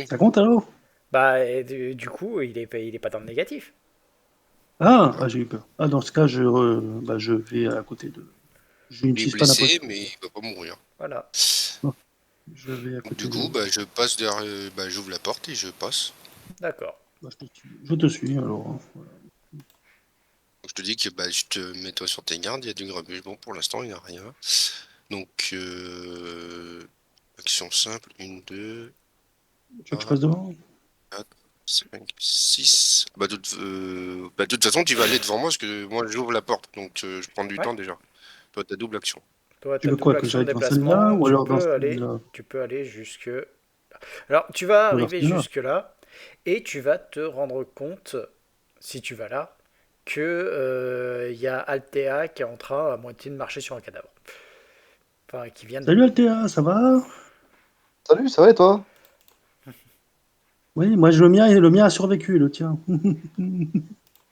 S2: Ça compte alors?
S1: Bah, et du coup, il est pas dans le négatif.
S2: J'ai eu peur. Ah, dans ce cas, je vais à côté de. Je
S3: Il est
S2: n'utilise pas la
S3: blessé,
S2: potion.
S3: mais il va pas mourir.
S1: Voilà.
S2: Non, je vais à
S3: Donc,
S2: côté
S3: du coup,
S2: de.
S3: bah, je passe derrière. Bah, j'ouvre la porte et je passe.
S1: D'accord.
S2: Bah, je te suis alors, hein. Voilà.
S3: Donc, je te dis que bah, je te mets toi sur tes gardes, il y a du grabuge. Bon, pour l'instant, il n'y a rien. Donc, action simple 1, 2,
S2: Tu veux que je passe devant?
S3: 4, 5, 6. Bah, de toute façon, tu vas aller devant moi parce que moi, j'ouvre la porte. Donc, je prends du
S1: Ouais.
S3: temps déjà. Toi, t'as double action.
S1: Toi,
S2: Tu
S1: ta
S2: veux quoi,
S1: double
S2: que
S1: action de
S2: j'aille dans celle-là
S1: déplacement,
S2: ou alors dans celle-là?
S1: tu peux aller jusque. Alors, tu vas
S2: Ou alors
S1: arriver
S2: celle-là?
S1: jusque là et tu vas te rendre compte, si tu vas là, que il y a Altea qui est en train à moitié de marcher sur un cadavre. Enfin, qui vient de.
S2: Salut Altea, ça va?
S5: Salut, ça va et toi?
S2: Oui, moi le mien a survécu, le tien.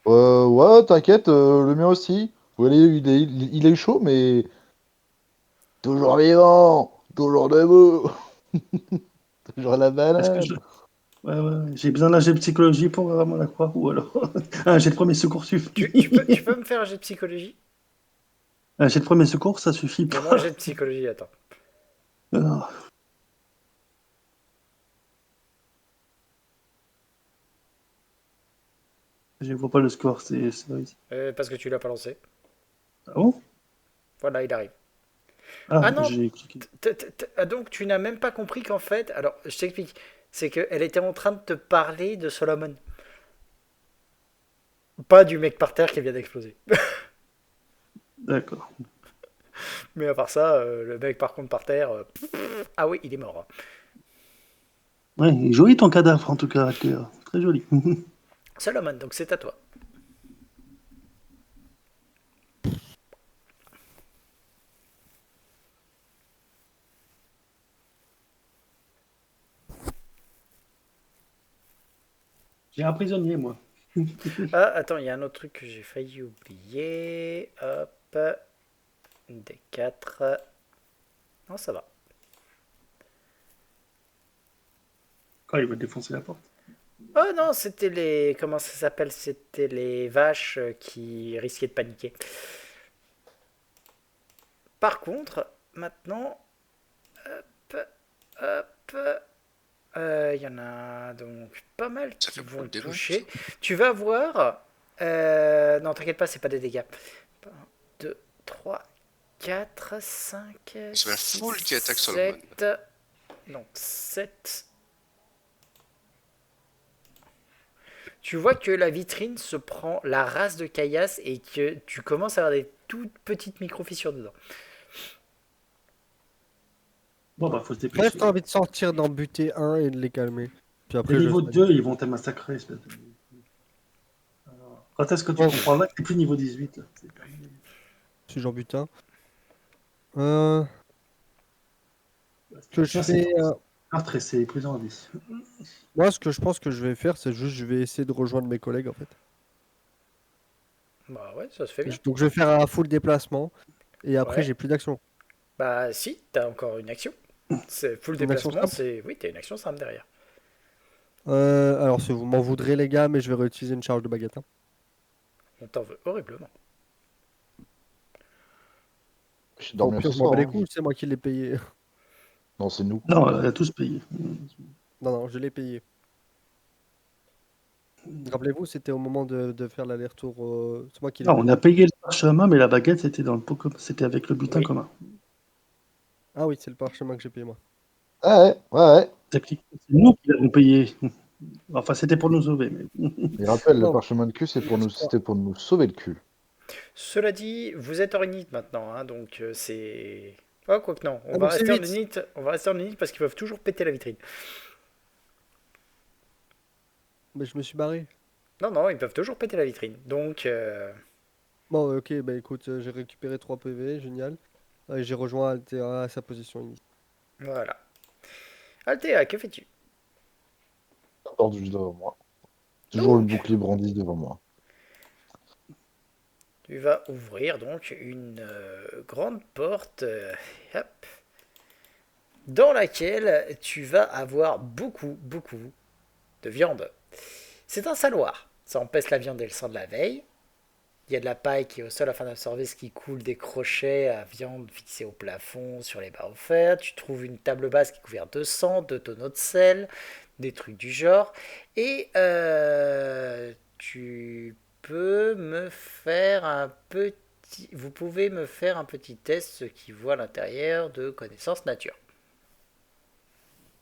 S5: Ouais, t'inquiète, le mien aussi. Ouais, il est chaud, mais toujours vivant, toujours debout, toujours la
S2: Est-ce que je...
S5: banane.
S2: Ouais, ouais, j'ai besoin d'un jet de psychologie pour vraiment la croire, ou alors un jet de premier secours suffit.
S1: Tu peux me faire un jet de psychologie?
S2: Un jet de premier secours, ça suffit
S1: Fais-moi un
S2: pas.
S1: jet de psychologie, attends.
S2: Alors, je vois pas le score, c'est réussi.
S1: Parce que tu l'as pas lancé.
S2: Ah bon?
S1: Voilà, il arrive.
S2: Ah,
S1: Ah non,
S2: j'ai cliqué.
S1: ah, donc tu n'as même pas compris qu'en fait. Alors, je t'explique. C'est qu'elle était en train de te parler de Solomon. Pas du mec par terre qui vient d'exploser.
S2: D'accord.
S1: Mais à part ça, le mec par contre par terre. Ah oui, il est mort, hein.
S2: Ouais, il est joli ton cadavre en tout cas, Altea. Très joli.
S1: Solomon, donc c'est à toi.
S2: J'ai un prisonnier, moi.
S1: Ah, attends, il y a un autre truc que j'ai failli oublier. Hop. D4. Non, ça va.
S2: Quand il va défoncer la porte.
S1: Oh non, c'était les. Comment ça s'appelle? C'était les vaches qui risquaient de paniquer. Par contre, maintenant. Hop. Hop. Il y en a donc pas mal
S3: Ça
S1: qui
S3: fait
S1: vont
S3: beaucoup de
S1: toucher.
S3: dégâts.
S1: Tu vas voir. Non, t'inquiète pas, c'est pas des dégâts. 1, 2, 3, 4, 5,
S3: C'est la
S1: 6,
S3: foule qui attaque Solomon.
S1: 7. Donc 7. Tu vois que la vitrine se prend la race de caillasse et que tu commences à avoir des toutes petites micro-fissures dedans.
S2: Bon, bah, faut se
S4: J'ai
S2: dépêcher.
S4: presque envie de sortir d'en buter un et de les calmer. Puis
S2: Les
S4: après, je
S2: niveaux
S4: serai-
S2: 2, ils vont te massacrer. Alors, quand est-ce que tu
S4: Oh,
S2: comprendras que t'es plus niveau 18 là? C'est terminé.
S4: si j'en bute un. Euh, que je
S2: Tiens, c'est
S4: fais.
S2: meurtre et c'est prison à vie.
S4: Moi, ce que je pense que je vais faire, c'est juste je vais essayer de rejoindre mes collègues en fait.
S1: Bah ouais, ça se fait bien.
S4: Donc je vais faire un full déplacement et après
S1: Ouais.
S4: j'ai plus d'action.
S1: Bah si, t'as encore une action. C'est full
S4: Une action
S1: déplacement,
S4: simple.
S1: c'est... Oui, t'as une action simple derrière.
S4: Alors si vous m'en voudrez les gars, mais je vais réutiliser une charge de baguette, hein.
S1: On t'en veut horriblement.
S5: J'ai
S4: Au
S5: dormi
S4: pire,
S5: ce
S4: je m'en bats
S5: soir.
S4: les
S5: Hein.
S4: couilles, c'est moi qui l'ai payé.
S5: Non, c'est nous.
S2: Non, on a tous payé.
S4: Non, non, je l'ai payé. Rappelez-vous, c'était au moment de faire l'aller-retour. C'est moi qui l'ai
S2: Non, on
S4: payé.
S2: a payé le parchemin, mais la baguette, c'était dans le pot c'était avec le butin
S1: Oui.
S2: commun.
S4: Ah oui, c'est le parchemin que j'ai payé moi.
S5: Ah ouais, ouais, ouais.
S2: C'est nous qui l'avons payé. Enfin, c'était pour nous sauver. Mais...
S5: Mais rappelle, le
S4: Non,
S5: parchemin de cul, c'était pour nous sauver le cul.
S1: Cela dit, vous êtes en unit maintenant, hein, donc c'est... Oh, quoique non, on
S4: ah,
S1: va
S4: donc c'est
S1: rester en
S4: 8.
S1: unit, on va rester en unit parce qu'ils peuvent toujours péter la vitrine.
S4: Mais je me suis barré.
S1: Non, non, ils peuvent toujours péter la vitrine. Donc,
S4: Bon, ok, bah écoute, j'ai récupéré 3 PV, génial. Et j'ai rejoint Altea à sa position initiale.
S1: voilà. Altea, que fais-tu?
S5: Tordu devant moi. Toujours le
S1: Donc,
S5: bouclier brandi devant moi.
S1: tu vas ouvrir donc une grande porte, hop, dans laquelle tu vas avoir beaucoup, beaucoup de viande. C'est un saloir. Ça empêche la viande et le sang de la veille. Il y a de la paille qui est au sol afin d'absorber ce qui coule des crochets à viande fixés au plafond sur les barres offertes. Tu trouves une table basse qui est couverte de sang, 2 tonneaux de sel, des trucs du genre. Et tu peux me faire un petit... Vous pouvez me faire un petit test, ce qui voit à l'intérieur de connaissance nature.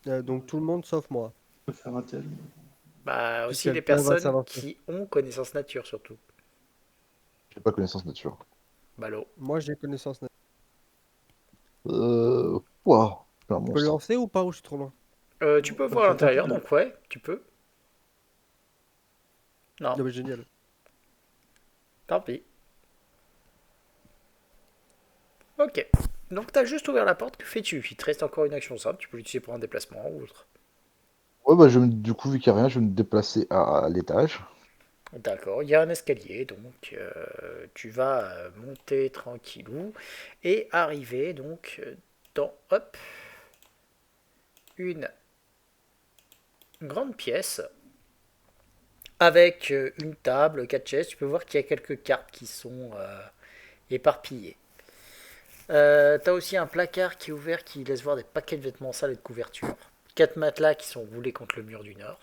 S4: Donc tout le monde sauf moi.
S2: On peut faire un tel.
S1: Bah aussi les
S4: Puisqu'Altea va
S1: personnes
S4: s'avancer.
S1: qui ont connaissance nature surtout.
S5: J'ai pas connaissance nature.
S1: Ballot.
S4: Moi j'ai connaissance nature.
S5: Ouah, je suis un
S4: Je peux le
S5: monstre.
S4: lancer ou pas ou je suis trop loin?
S1: Tu peux voir à l'intérieur, donc ouais, tu peux. Non,
S4: Non mais génial.
S1: tant pis. Ok. Donc t'as juste ouvert la porte, que fais-tu? Il te reste encore une action simple, tu peux l'utiliser pour un déplacement ou autre.
S5: Ouais, bah, du coup, vu qu'il n'y a rien, je vais me déplacer à l'étage.
S1: D'accord, il y a un escalier, donc tu vas monter tranquillou et arriver donc dans, hop, une grande pièce avec une table, 4 chaises. Tu peux voir qu'il y a quelques cartes qui sont éparpillées. T'as aussi un placard qui est ouvert qui laisse voir des paquets de vêtements sales et de couvertures. 4 matelas qui sont roulés contre le mur du nord.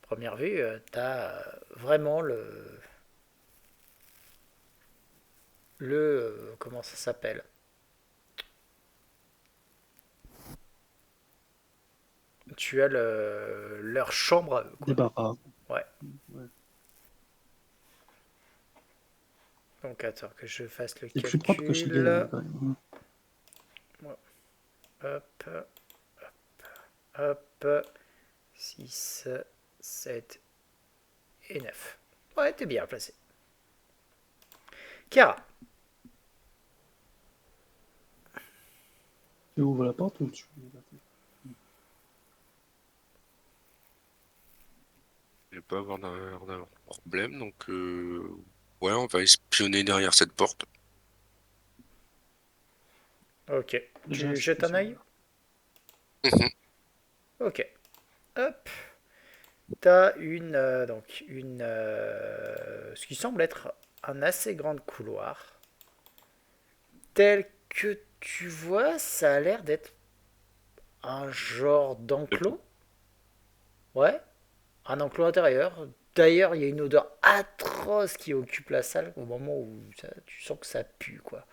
S1: Première vue, t'as vraiment comment ça s'appelle? Tu as leur chambre à eux, quoi.
S2: Débarras.
S1: Ouais.
S2: Ouais.
S1: Donc attends que je fasse le
S2: C'est plus propre que chez
S1: calcul.
S2: Gaël, quand même.
S1: Hop, hop. 6, 7 et 9. Ouais, t'es bien placé. Chiara,
S2: Tu ouvres la porte ou tu...
S3: Je vais pas avoir d'un problème, donc ouais, on va espionner derrière cette porte.
S1: ok.
S2: Déjà,
S1: Tu jettes un œil?
S3: Mhm.
S1: Ok. Hop. T'as ce qui semble être un assez grand couloir. Tel que tu vois, ça a l'air d'être un genre d'enclos. Ouais, un enclos intérieur. D'ailleurs, il y a une odeur atroce qui occupe la salle au moment où tu sens que ça pue, quoi.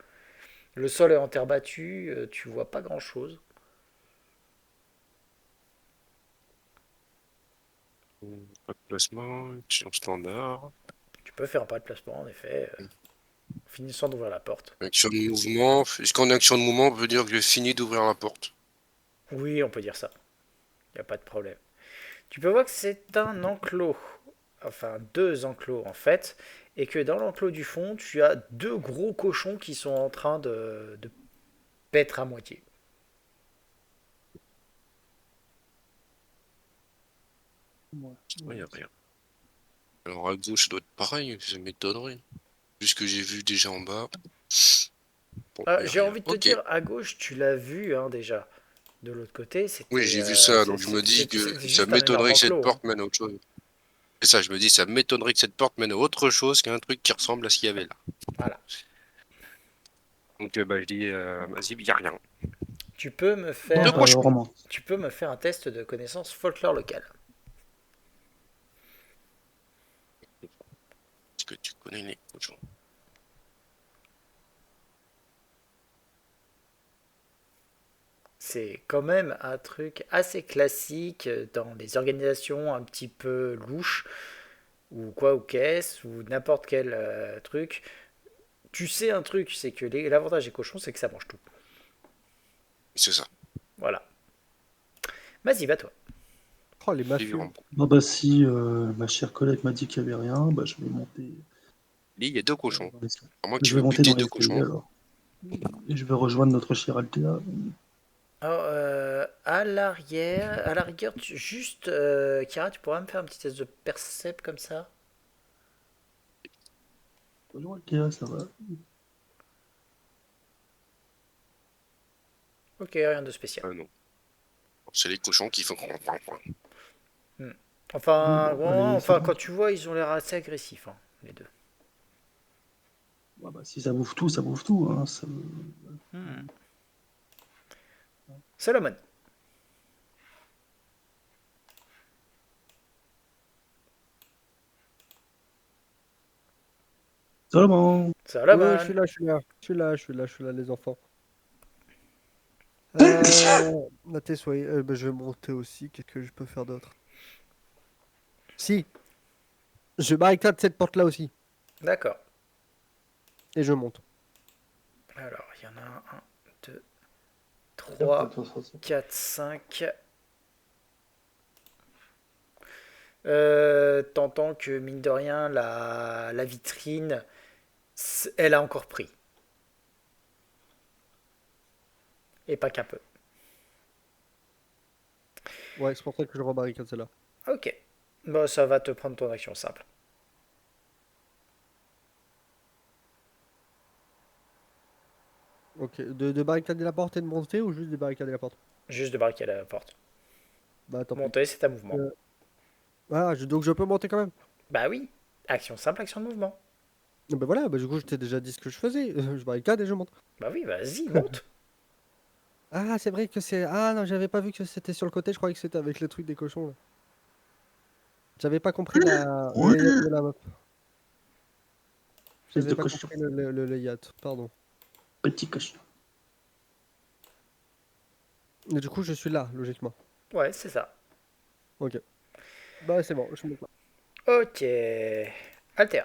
S1: Le sol est en terre battue, tu vois pas grand chose.
S3: Pas de placement, action standard.
S1: Tu peux faire un pas de placement, en effet, en finissant d'ouvrir la porte.
S3: Action de mouvement. Est-ce qu'en action de mouvement, on peut dire que j'ai fini d'ouvrir la porte?
S1: Oui, on peut dire ça. Il n'y a pas de problème. Tu peux voir que c'est un enclos. Enfin, deux enclos en fait. Et que dans l'enclos du fond, tu as deux gros cochons qui sont en train de paître à moitié.
S3: Ouais, y a rien. Alors à gauche, ça doit être pareil, ça m'étonnerait. Vu ce que j'ai vu déjà en bas. Bon, y a
S1: J'ai
S3: rien.
S1: envie de te
S3: Ok.
S1: dire, à gauche, tu l'as vu hein, déjà. De l'autre côté,
S3: Oui,
S1: c'était
S3: j'ai vu ça, donc je me dis
S1: c'était
S3: que ça
S1: juste un énorme
S3: m'étonnerait que cette
S1: enclos. Hein.
S3: porte mène à autre chose. C'est ça, je me dis, ça m'étonnerait que cette porte mène à autre chose qu'un truc qui ressemble à ce qu'il y avait là.
S1: Voilà.
S3: Donc bah, je dis, vas-y, y a rien.
S1: Tu peux me
S2: Non,
S1: faire,
S2: pas vraiment.
S1: tu peux me faire un test de connaissance folklore local.
S3: Est-ce que tu connais les cochons?
S1: C'est quand même un truc assez classique dans les organisations un petit peu louches ou quoi ou qu'est-ce ou n'importe quel truc. Tu sais un truc, c'est que l'avantage des cochons, c'est que ça mange tout.
S3: C'est ça.
S1: Voilà. Vas-y, va toi.
S4: Oh, les mafieux.
S3: Figurant.
S2: Ah bah si ma chère collègue m'a dit qu'il n'y avait rien, bah je vais monter
S3: Il y a deux cochons.
S2: dans l'escalier.
S3: À moins que tu
S2: Je vais
S3: veux
S2: monter
S3: buter
S2: dans
S3: deux
S2: l'escalier
S3: cochons.
S2: alors. Et je vais rejoindre notre chère Altea.
S1: Alors, à l'arrière, à la rigueur, juste, Kira, tu pourras me faire un petit test de percep comme ça.
S2: Bonjour Altea, ça va?
S1: Ok, rien de spécial.
S3: Ah non. C'est les cochons qui font.
S1: Enfin,
S2: Bon, allez, c'est
S1: enfin,
S2: bon.
S1: quand tu vois, ils ont l'air assez agressifs, hein, les deux.
S2: Ah bah, si ça bouffe tout, ça bouffe tout. Hein.
S1: Solomon.
S2: Seulement.
S4: Ouais, je suis
S1: Solomon.
S4: là, je suis là. Je suis là, je suis là, je suis là, les enfants. À tes souhaits. Bah, je vais monter aussi. Qu'est-ce que je peux faire d'autre? Si, je barricade cette porte-là aussi.
S1: D'accord.
S4: Et je monte.
S1: Alors, il y en a un, 2,
S2: Hop,
S1: 3,
S2: hop, hop, hop.
S1: 4, 5. T'entends que, mine de rien, la vitrine, elle a encore pris. Et pas qu'un peu.
S4: Ouais, c'est pour ça que je rebarricade celle-là.
S1: Ok. Bon, ça va te prendre ton action simple.
S4: Ok, de barricader la porte et de monter ou juste de barricader la porte?
S1: Juste de barricader la porte.
S4: Bah tant pis.
S1: Monter, c'est un mouvement.
S4: Ah, donc je peux monter quand même.
S1: Bah oui. Action simple, action de mouvement.
S4: Bah voilà, bah du coup je t'ai déjà dit ce que je faisais. Je barricade et je monte.
S1: Bah oui, vas-y, monte.
S4: Ah, c'est vrai que c'est... Ah non, j'avais pas vu que c'était sur le côté, je croyais que c'était avec le truc des cochons là. J'avais pas compris le layout de la map.
S2: Fils
S4: J'avais
S2: de
S4: pas
S2: cochon.
S4: compris le layout, pardon.
S2: Petit cochon.
S4: Mais du coup je suis là, logiquement.
S1: Ouais, c'est ça.
S4: Ok. Bah c'est bon, je monte là.
S1: Ok. Alter.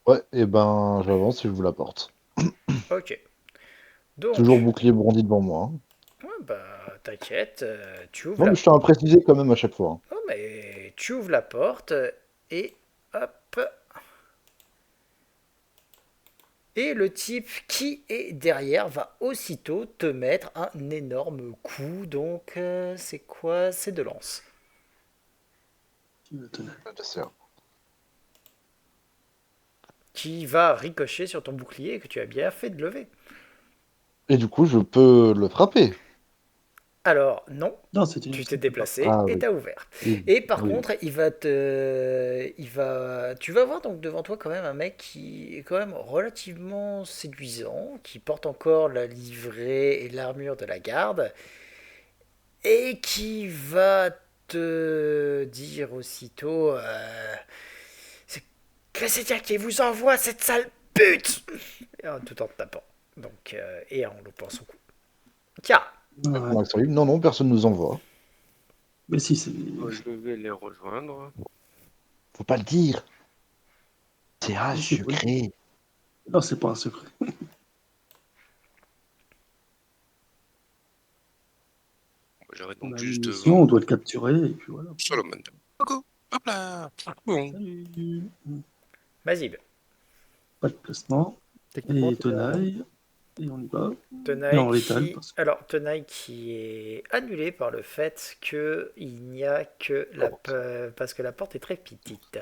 S5: Ouais, et ben j'avance et je vous la porte.
S1: Ok.
S5: Toujours
S1: Donc,
S5: bouclier brandi devant moi. Hein.
S1: ouais, bah, t'inquiète, tu ouvres
S5: Non, mais
S1: la...
S5: je tiens à préciser quand même à chaque fois. Hein.
S1: Oh, mais tu ouvres la porte et hop. Et le type qui est derrière va aussitôt te mettre un énorme coup. Donc, c'est quoi? C'est de lance.
S2: Qui me tenait.
S5: Bien sûr.
S1: Qui va ricocher sur ton bouclier que tu as bien fait de lever.
S5: Et du coup, je peux le frapper.
S1: Alors, non,
S2: Non, c'était
S1: tu t'es
S2: c'était pas.
S1: déplacé
S5: Ah
S1: et
S5: oui.
S1: t'as ouvert.
S5: Oui,
S1: Et par
S5: oui.
S1: contre, il va te. Il va. Tu vas voir donc devant toi quand même un mec qui est quand même relativement séduisant, qui porte encore la livrée et l'armure de la garde, et qui va te dire aussitôt c'est Cressetia qui vous envoie cette sale pute tout en te tapant. Donc, et en loupant son coup. Tiens,
S2: Ouais.
S5: Mon accent libre. Non, non, personne nous envoie.
S2: Mais si, c'est.
S3: Je vais les rejoindre.
S5: Faut pas le dire. C'est
S2: Oui, c'est vrai.
S5: secret.
S2: Non, c'est pas un secret.
S3: J'arrête
S2: On
S3: donc
S2: a
S3: juste
S2: une mission,
S3: devant
S2: on doit le capturer, et puis voilà.
S3: Solomon. Go. Hop là. Bon.
S2: Salut.
S1: Mazib.
S2: Pas de placement.
S4: Techniquement,
S2: Et
S4: c'est bien.
S2: tenaille. Et on y va. Et
S1: Tenaille
S2: en létal,
S1: qui...
S2: parce que.
S1: Alors, tenaille qui est annulée par le fait que il n'y a que la... Parce que la porte est très petite.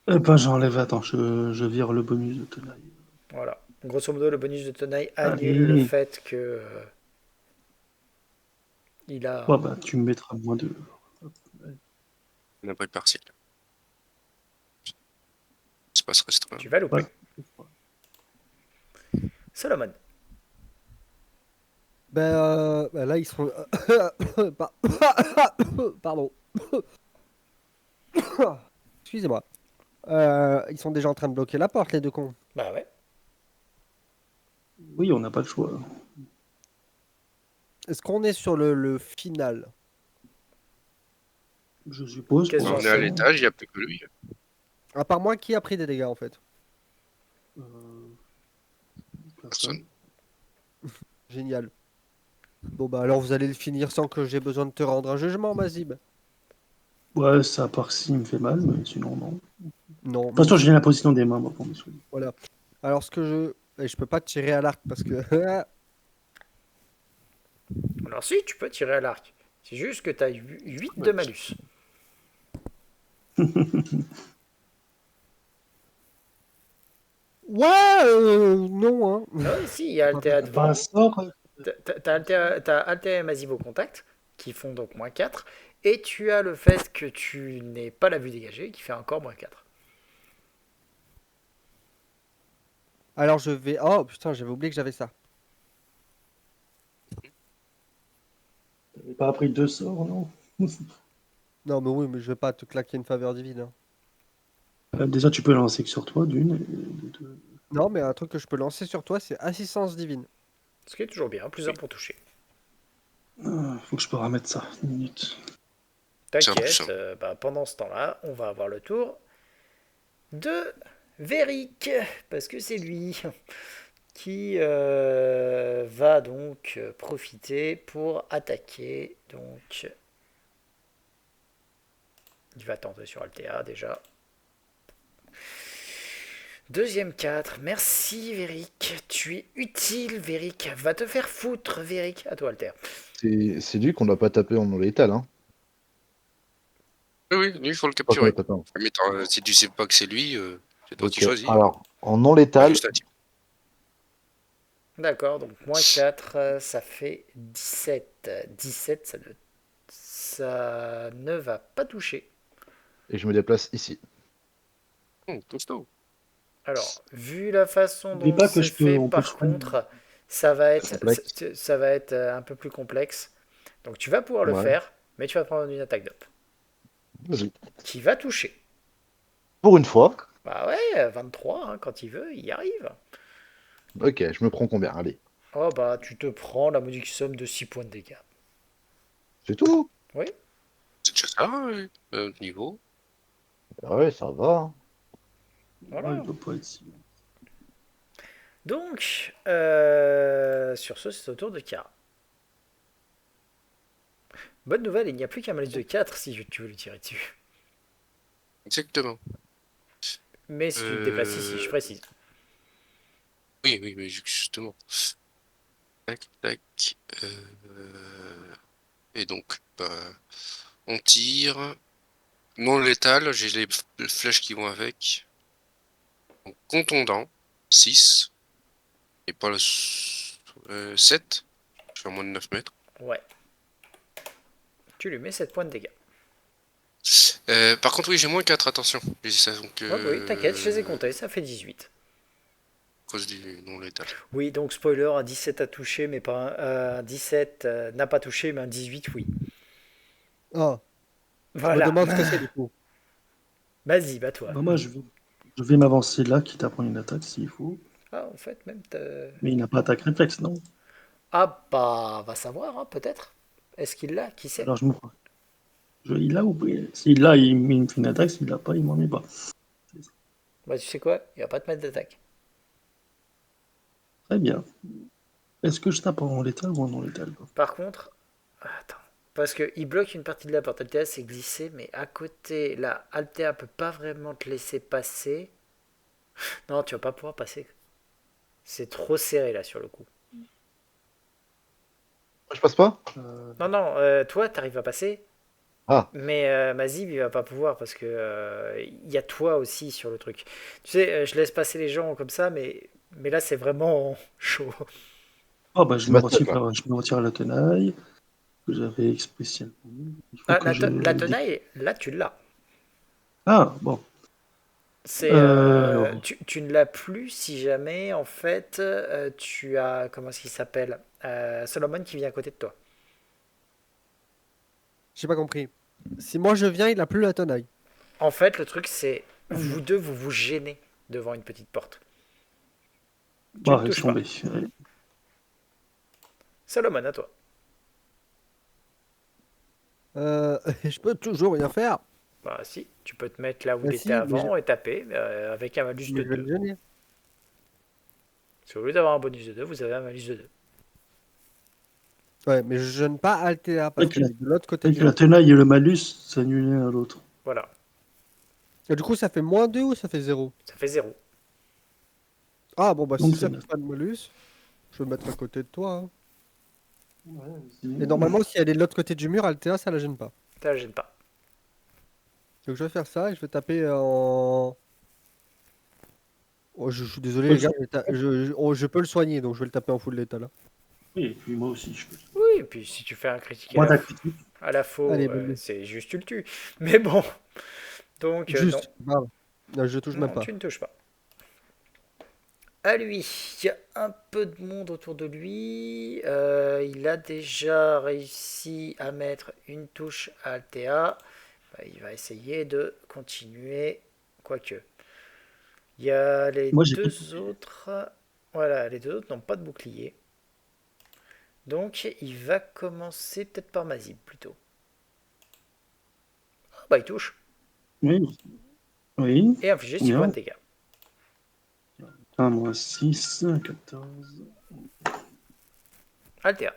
S2: Eh ben, j'enlève, attends, je vire le bonus de tenaille.
S1: Voilà. Grosso modo, le bonus de tenaille annule le
S2: Allez.
S1: fait que... il a...
S2: Ouais, bah, tu me mettras moins de.
S3: On n'a pas de partiel. Espace restreint.
S1: Tu vas louper.
S2: Voilà.
S1: Solomon.
S4: Ben, là, ils sont. Par- Pardon. Excusez-moi. Ils sont déjà en train de bloquer la porte, les deux cons.
S1: Bah ouais.
S2: Oui, on n'a pas le choix.
S4: Est-ce qu'on est sur le final?
S2: Je suppose.
S1: Qu'est-ce
S2: Pour
S3: On
S1: que
S3: est à
S1: c'est
S2: l'instant.
S3: l'étage, il n'y a plus que lui.
S4: À part moi, qui a pris des dégâts en fait?
S2: Euh,
S3: Personne.
S4: Génial. Bon bah alors vous allez le finir sans que j'ai besoin de te rendre un jugement, Mazib.
S2: Ouais, ça, à part s'il me fait mal, mais sinon, non.
S4: Non,
S2: De toute façon, j'ai la position des mains, moi, pour me soigner.
S4: voilà. Alors ce que je... Et je peux pas tirer à l'arc parce que...
S1: Alors si, tu peux tirer à l'arc. C'est juste que tu as 8 de malus.
S4: Ouais, non, hein.
S1: Ah ouais, si, il y a Altea
S2: Pas
S1: devant.
S2: un sort.
S1: T'as Altea et Mazib au contact, qui font donc -4. Et tu as le fait que tu n'aies pas la vue dégagée, qui fait encore -4.
S4: Alors je vais... Oh putain, j'avais oublié que j'avais ça.
S2: T'avais pas appris 2 sorts, non?
S4: Non mais oui, mais je vais pas te claquer une faveur divine, hein.
S2: Déjà, tu peux lancer que sur toi, d'une. Et de deux.
S4: Non, mais un truc que je peux lancer sur toi, c'est assistance divine.
S1: Ce qui est toujours bien, plus 1 pour toucher.
S2: Faut que je peux remettre ça. Une minute.
S3: C'est un plus
S1: T'inquiète,
S3: un.
S1: bah, pendant ce temps-là, on va avoir le tour de Veric, parce que c'est lui qui va donc profiter pour attaquer. Donc, il va tenter sur Altea déjà. Deuxième 4, merci Veric, tu es utile Veric, va te faire foutre Veric, à toi Alter.
S5: C'est lui qu'on n'a pas tapé en non létal, hein.
S3: Oui, lui, il faut le
S5: Pas qu'on l'a
S3: capturer.
S5: tapé en-
S3: Mais si tu sais pas que c'est lui, c'est toi qui
S5: Ok.
S3: choisis.
S5: Alors, en non
S3: Pas
S5: létal,
S3: juste à dire.
S1: D'accord, donc -4, ça fait 17. 17, ça ne va pas toucher.
S5: et je me déplace ici.
S3: Costaud.
S1: Alors, vu la façon
S2: N'oublie
S1: dont
S2: pas que
S1: c'est fait,
S2: on peut le
S1: par
S2: soigner.
S1: contre, ça va être,
S5: Complexe.
S1: ça va être un peu plus complexe. Donc tu vas pouvoir le
S5: Ouais.
S1: faire, mais tu vas prendre une attaque d'op.
S5: Vas-y.
S1: Qui va toucher.
S5: Pour une fois.
S1: Bah ouais, 23, hein, quand il veut, il y arrive.
S5: Ok, je me prends combien? Allez.
S1: Oh bah, tu te prends la modique somme de 6 points de dégâts.
S5: C'est tout.
S1: Oui,
S3: C'est déjà ça, niveau.
S5: Ah ouais, ça va, hein.
S1: voilà.
S2: Il doit pas être si.
S1: Donc, sur ce, c'est au tour de Kara. Bonne nouvelle, il n'y a plus qu'un malus de 4 si tu veux lui tirer dessus.
S3: Exactement.
S1: Mais si tu te déplaces ici, je précise.
S3: Oui, mais justement. Tac, tac. Et donc, bah, on tire. Non létal, j'ai les flèches qui vont avec. Donc, contondant, 6. Et pas le 7. Je fais à moins de 9 mètres.
S1: Ouais. Tu lui mets 7 points de dégâts.
S3: Par contre, oui, j'ai moins 4, attention. J'ai ça, donc,
S1: Ouais, bah oui, t'inquiète, je les ai comptés, ça fait 18.
S3: À cause du non létal.
S1: Oui, donc spoiler, un 17 a touché, mais pas un 17 n'a pas touché, mais un 18, oui.
S4: Oh, je me
S1: Voilà.
S4: demande ce que c'est du coup.
S1: Vas-y, bah toi.
S2: Bah, moi, je vais m'avancer là, quitte à prendre une attaque s'il faut.
S1: Ah, en fait, même.
S2: Mais il n'a pas attaque réflexe, non?
S1: Ah, bah, va savoir, hein, peut-être. Est-ce qu'il l'a? Qui sait?
S2: Alors, je me prends. Il a ou s'il l'a, il me fait une attaque. S'il l'a pas, il m'en met pas.
S1: Bah, tu sais quoi? Il va pas te mettre d'attaque.
S2: Très bien. Est-ce que je tape en létal ou en non létal?
S1: Par contre, attends. Parce qu'il bloque une partie de la porte. Altea c'est glissé, mais à côté, là, Altea peut pas vraiment te laisser passer. Non, tu vas pas pouvoir passer. C'est trop serré là sur le coup.
S5: Je passe pas?
S1: Non, non, toi, t'arrives à passer.
S5: Ah,
S1: Mais Mazib, il va pas pouvoir parce que il y a toi aussi sur le truc. Tu sais, je laisse passer les gens comme ça, mais là, c'est vraiment chaud.
S2: Ah bah
S5: c'est ma tête, là.
S2: je me retire la tenaille que j'avais spécialement mis. Il faut
S1: Ah,
S2: que je
S1: la tenaille, là, tu l'as.
S2: Ah bon.
S1: C'est,
S2: Alors,
S1: tu ne l'as plus si jamais, en fait, tu as, comment est-ce qu'il s'appelle Solomon qui vient à côté de toi.
S4: J'ai pas compris. Si moi je viens, il a plus la tenaille.
S1: En fait, le truc, c'est, vous deux, vous vous gênez devant une petite porte. Tu ne
S2: bah laisse
S1: touches pas.
S2: tomber. Ouais.
S1: Solomon, à toi.
S4: Je peux toujours rien faire.
S1: Bah si, tu peux te mettre là où
S4: Bah
S1: il était
S4: si,
S1: avant et taper avec un malus de
S4: mais je vais
S1: 2.
S4: le gêner.
S1: Si au lieu d'avoir un bonus de 2, vous avez un malus de 2.
S4: Ouais, mais je gêne pas Altea parce
S2: Avec
S4: qu'elle
S2: la,
S4: est de l'autre côté
S2: avec
S4: du
S2: la
S4: mur.
S2: tenaille et le malus, ça nuit l'un à l'autre.
S1: Voilà,
S4: Et du coup, ça fait -2 ou ça fait 0?
S1: ça fait 0.
S4: Ah bon, bah si
S2: Donc
S4: ça
S2: c'est
S4: fait pas de malus, je vais me mettre à côté de toi, hein.
S2: Ouais,
S4: Et normalement, si elle est de l'autre côté du mur, Altea, ça la gêne pas.
S1: Ça ne gêne pas.
S4: Donc je vais faire ça et je vais taper en... Oh, je suis désolé
S2: ouais,
S4: les gars, je peux le soigner, donc je vais le taper en full létal, hein.
S2: oui, et puis moi aussi, je peux.
S1: Oui, et puis si tu fais un critique
S2: Moi, t'as critique.
S1: à la faux,
S4: Allez, bonne nuit.
S1: c'est juste tu le tues. Mais bon, donc non,
S4: Juste, pardon. Non, je touche même
S1: non,
S4: pas.
S1: tu ne touches pas. À lui, il y a un peu de monde autour de lui. Il a déjà réussi à mettre une touche à Altea. Bah, il va essayer de continuer, quoique. Il y a les
S2: Moi, j'ai plus
S1: deux autres. Voilà, les deux autres n'ont pas de bouclier. Donc il va commencer peut-être par Mazib plutôt. Ah bah il touche.
S2: Oui, oui.
S1: Et infliger 6 points
S2: Combien?
S1: de dégâts.
S2: 1 moins 6, 14.
S1: Altea.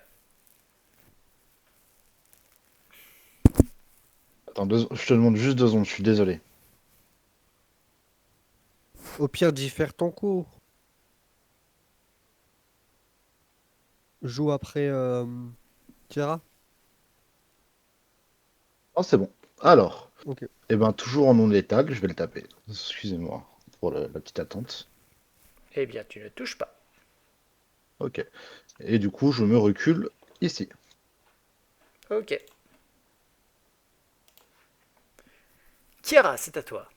S5: Attends, je te demande juste 2 secondes, je suis désolé.
S4: Au pire, diffère ton cours. Joue après Tira.
S5: Oh, c'est bon. Alors,
S4: Ok.
S5: et ben toujours en non létal, je vais le taper. Excusez-moi pour la petite attente.
S1: Eh bien tu ne touches pas.
S5: Ok. Et du coup, je me recule ici.
S1: Ok. Kiara, c'est à toi.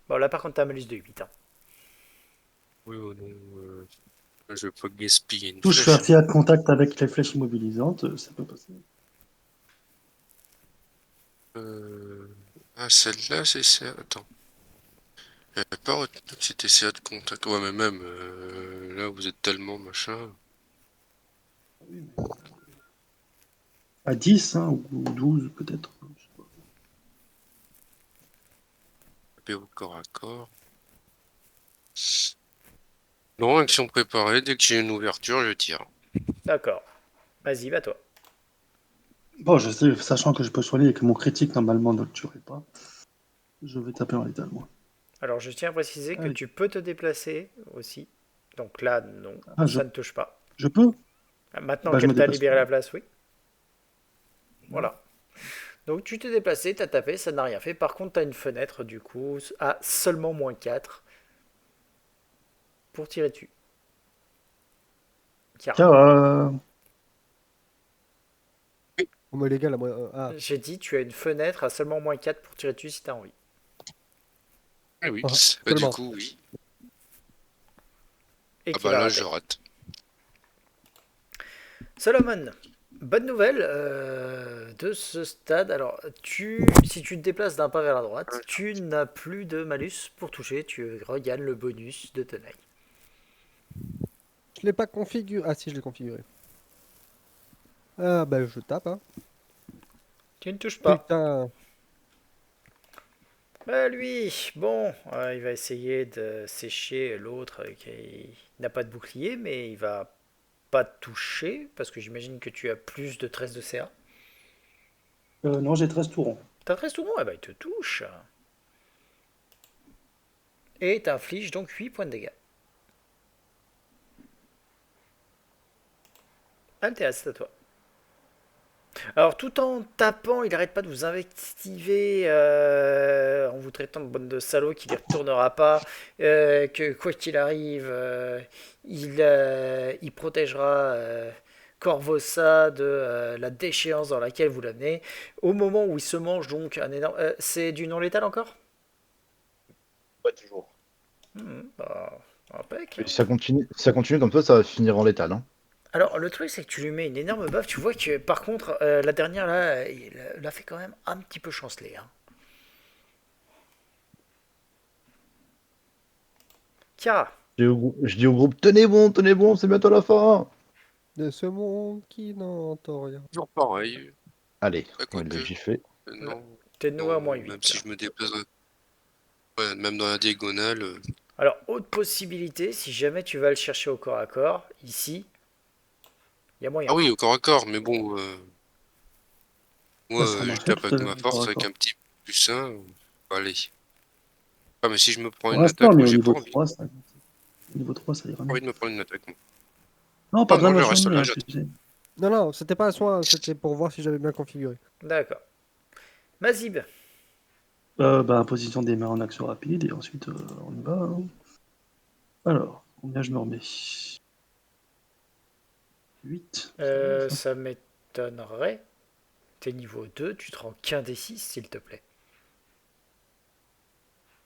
S1: Bon là par contre t'as un malus de 8. Hein.
S3: Oui, oh non, je vais pas gaspiller une
S2: Touche
S3: flèche.
S2: heurtée à contact avec les flèches immobilisantes, ça peut passer.
S3: Ah, celle-là, c'est ça. Attends. J'avais pas retenu que c'était CA de contact. Ouais, mais même là, vous êtes tellement machin.
S2: À 10, hein, ou 12 peut-être. Je sais pas.
S3: Tapez au corps à corps. Non, action préparée. Dès que j'ai une ouverture, je tire.
S1: D'accord. Vas-y, va toi.
S2: Bon, je sais, sachant que je peux soigner et que mon critique normalement ne le tuerait pas, je vais taper en létal, moi.
S1: Alors je tiens à préciser que
S2: Allez.
S1: tu peux te déplacer aussi. Donc là non,
S2: Ah,
S1: ça ne touche pas.
S2: je peux?
S1: Maintenant
S2: Bah, je me
S1: qu'elle t'a
S2: déplace.
S1: libéré la place, oui. Voilà. Donc tu t'es déplacé, t'as tapé, ça n'a rien fait. Par contre, t'as une fenêtre du coup à seulement -4 pour tirer dessus. Kiara.
S2: Tiens,
S4: Oh, mais les gars, là, moi, ah.
S1: J'ai dit tu as une fenêtre à seulement -4 pour tirer dessus si t'as envie.
S3: Ah oui.
S4: Ah,
S3: Du
S4: seulement.
S3: coup, oui.
S1: Et
S3: Ah
S1: qu'il
S3: bah
S1: a
S3: là,
S1: raté.
S3: je rate.
S1: Solomon, bonne nouvelle de ce stade. Alors, si tu te déplaces d'un pas vers la droite, tu n'as plus de malus pour toucher. Tu regagnes le bonus de tenaille.
S4: Je l'ai pas configuré. Ah si, je l'ai configuré. Ah bah je tape, hein.
S1: Tu ne touches pas.
S4: Putain.
S1: Lui, bon, il va essayer de sécher l'autre qui n'a pas de bouclier, mais il va pas te toucher, parce que j'imagine que tu as plus de 13 de CA.
S2: Non, j'ai 13 tourons.
S1: T'as 13 tout bon, eh ben, il te touche. Et t'infliges donc 8 points de dégâts. Altea, c'est à toi. Alors, tout en tapant, il n'arrête pas de vous invectiver en vous traitant de bande de salauds qui ne les retournera pas, que quoi qu'il arrive, il protégera Corvosa de la déchéance dans laquelle vous l'amenez. Au moment où il se mange donc un énorme... c'est du non létal encore?
S5: Ouais, toujours.
S1: Bah, impec.
S5: Et si ça continue comme ça va finir en létal. Hein.
S1: Alors, le truc, c'est que tu lui mets une énorme baffe. Tu vois que, par contre, la dernière, là, il l'a fait quand même un petit peu chanceler. Hein. Chiara,
S5: Je dis au groupe, tenez bon, c'est bientôt la fin.
S4: De ce monde qui n'entend rien.
S3: Toujours pareil.
S5: Allez,
S3: Ouais,
S5: on va le
S3: quoique,
S5: gifler.
S3: non,
S1: t'es de nouveau à moins
S3: non, même
S1: 8.
S3: si
S1: Là.
S3: je me déplace, ouais, même dans la diagonale,
S1: Alors, autre possibilité, si jamais tu vas le chercher au corps à corps, ici, il y a moyen.
S3: ah oui, au corps à corps, mais bon, moi,
S2: Ça sera
S3: je
S2: marché
S3: tape
S2: tout à
S3: avec
S2: l'heure,
S3: ma
S2: le
S3: force
S2: corps à
S3: avec
S2: corps.
S3: un petit plus 1. Allez. Ah, mais si je me prends
S2: Pour
S3: une
S2: l'instant,
S3: attaque,
S2: mais
S3: moi,
S2: au
S3: j'ai pas
S2: niveau
S3: envie.
S2: 3, ça... au niveau 3, ça ira
S3: Pas
S2: mieux.
S3: envie de me prendre une attaque, moi.
S2: Non, pas
S3: Non,
S2: besoin
S3: non,
S2: de
S3: je
S2: la
S3: reste
S2: soigner,
S3: là,
S2: hein,
S3: j'attends.
S2: tu sais.
S4: Non, non, c'était pas un soin, c'était pour voir si j'avais bien configuré.
S1: D'accord. Mazib,
S2: Position des mains en action rapide, et ensuite, on y va. Hein. Alors, combien je me remets? 8, c'est bien ça.
S1: ça m'étonnerait. T'es niveau 2, tu te rends qu'un des 6, s'il te plaît.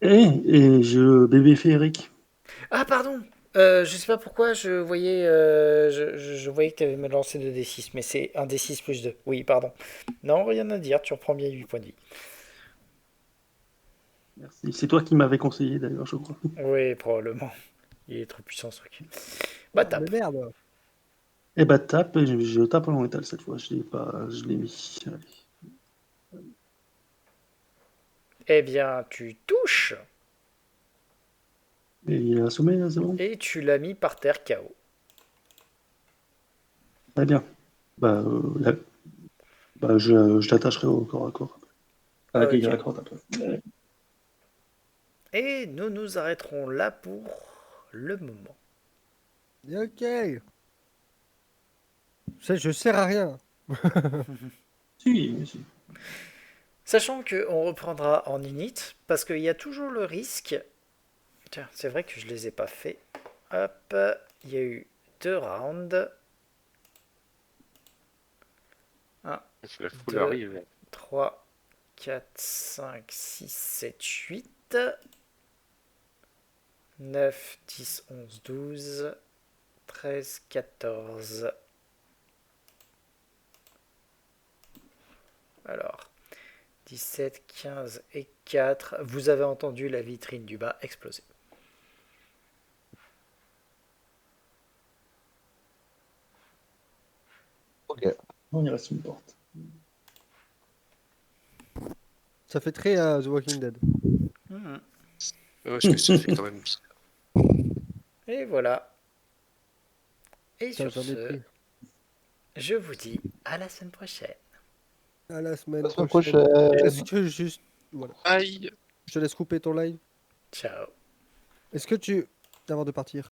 S2: Et je bébé féerique.
S1: Ah, pardon. Je sais pas pourquoi je voyais que tu avais me lancé 2d6, mais c'est un d6 plus 2. Oui, pardon. Non, rien à dire, tu reprends bien 8 points de vie.
S2: Merci. C'est toi qui m'avais conseillé d'ailleurs, je crois.
S1: Oui, probablement. Il est trop puissant ce truc. Bah,
S4: Mais
S1: tape.
S4: merde.
S2: Et bah tape, et je tape en métal cette fois, je l'ai mis. Allez.
S1: Eh bien, tu touches
S2: Et il est assommé, là, c'est bon?
S1: et tu l'as mis par terre KO.
S2: Très bien. Bah, je l'attacherai au corps à corps. À la
S1: Ok.
S2: grille à crotte après.
S1: Et nous nous arrêterons là pour le moment.
S4: Ok. Je sers à rien.
S2: Si, mais si.
S1: Sachant qu'on reprendra en init, parce qu'il y a toujours le risque. Tiens, c'est vrai que je les ai pas fait. Hop, il y a eu 2 rounds. 1,
S3: La foule
S1: 2,
S3: arrive.
S1: 3, 4, 5, 6, 7, 8, 9, 10, 11, 12, 13, 14. Alors, 17, 15 et 4. Vous avez entendu la vitrine du bas exploser.
S5: Ok.
S2: Non, il reste une porte.
S4: Ça fait très The Walking Dead.
S1: Mhm.
S3: Ouais, parce que ça fait quand même bizarre.
S1: Et voilà. Et
S4: Tiens,
S1: sur
S4: j'en ai
S1: ce,
S4: pris.
S1: je vous dis à la semaine prochaine.
S4: À la semaine
S5: La semaine
S4: prochaine.
S5: prochaine.
S4: Est-ce que juste. Voilà.
S3: Aïe!
S4: Je te laisse couper ton live.
S1: Ciao.
S4: Est-ce que tu. Avant de partir.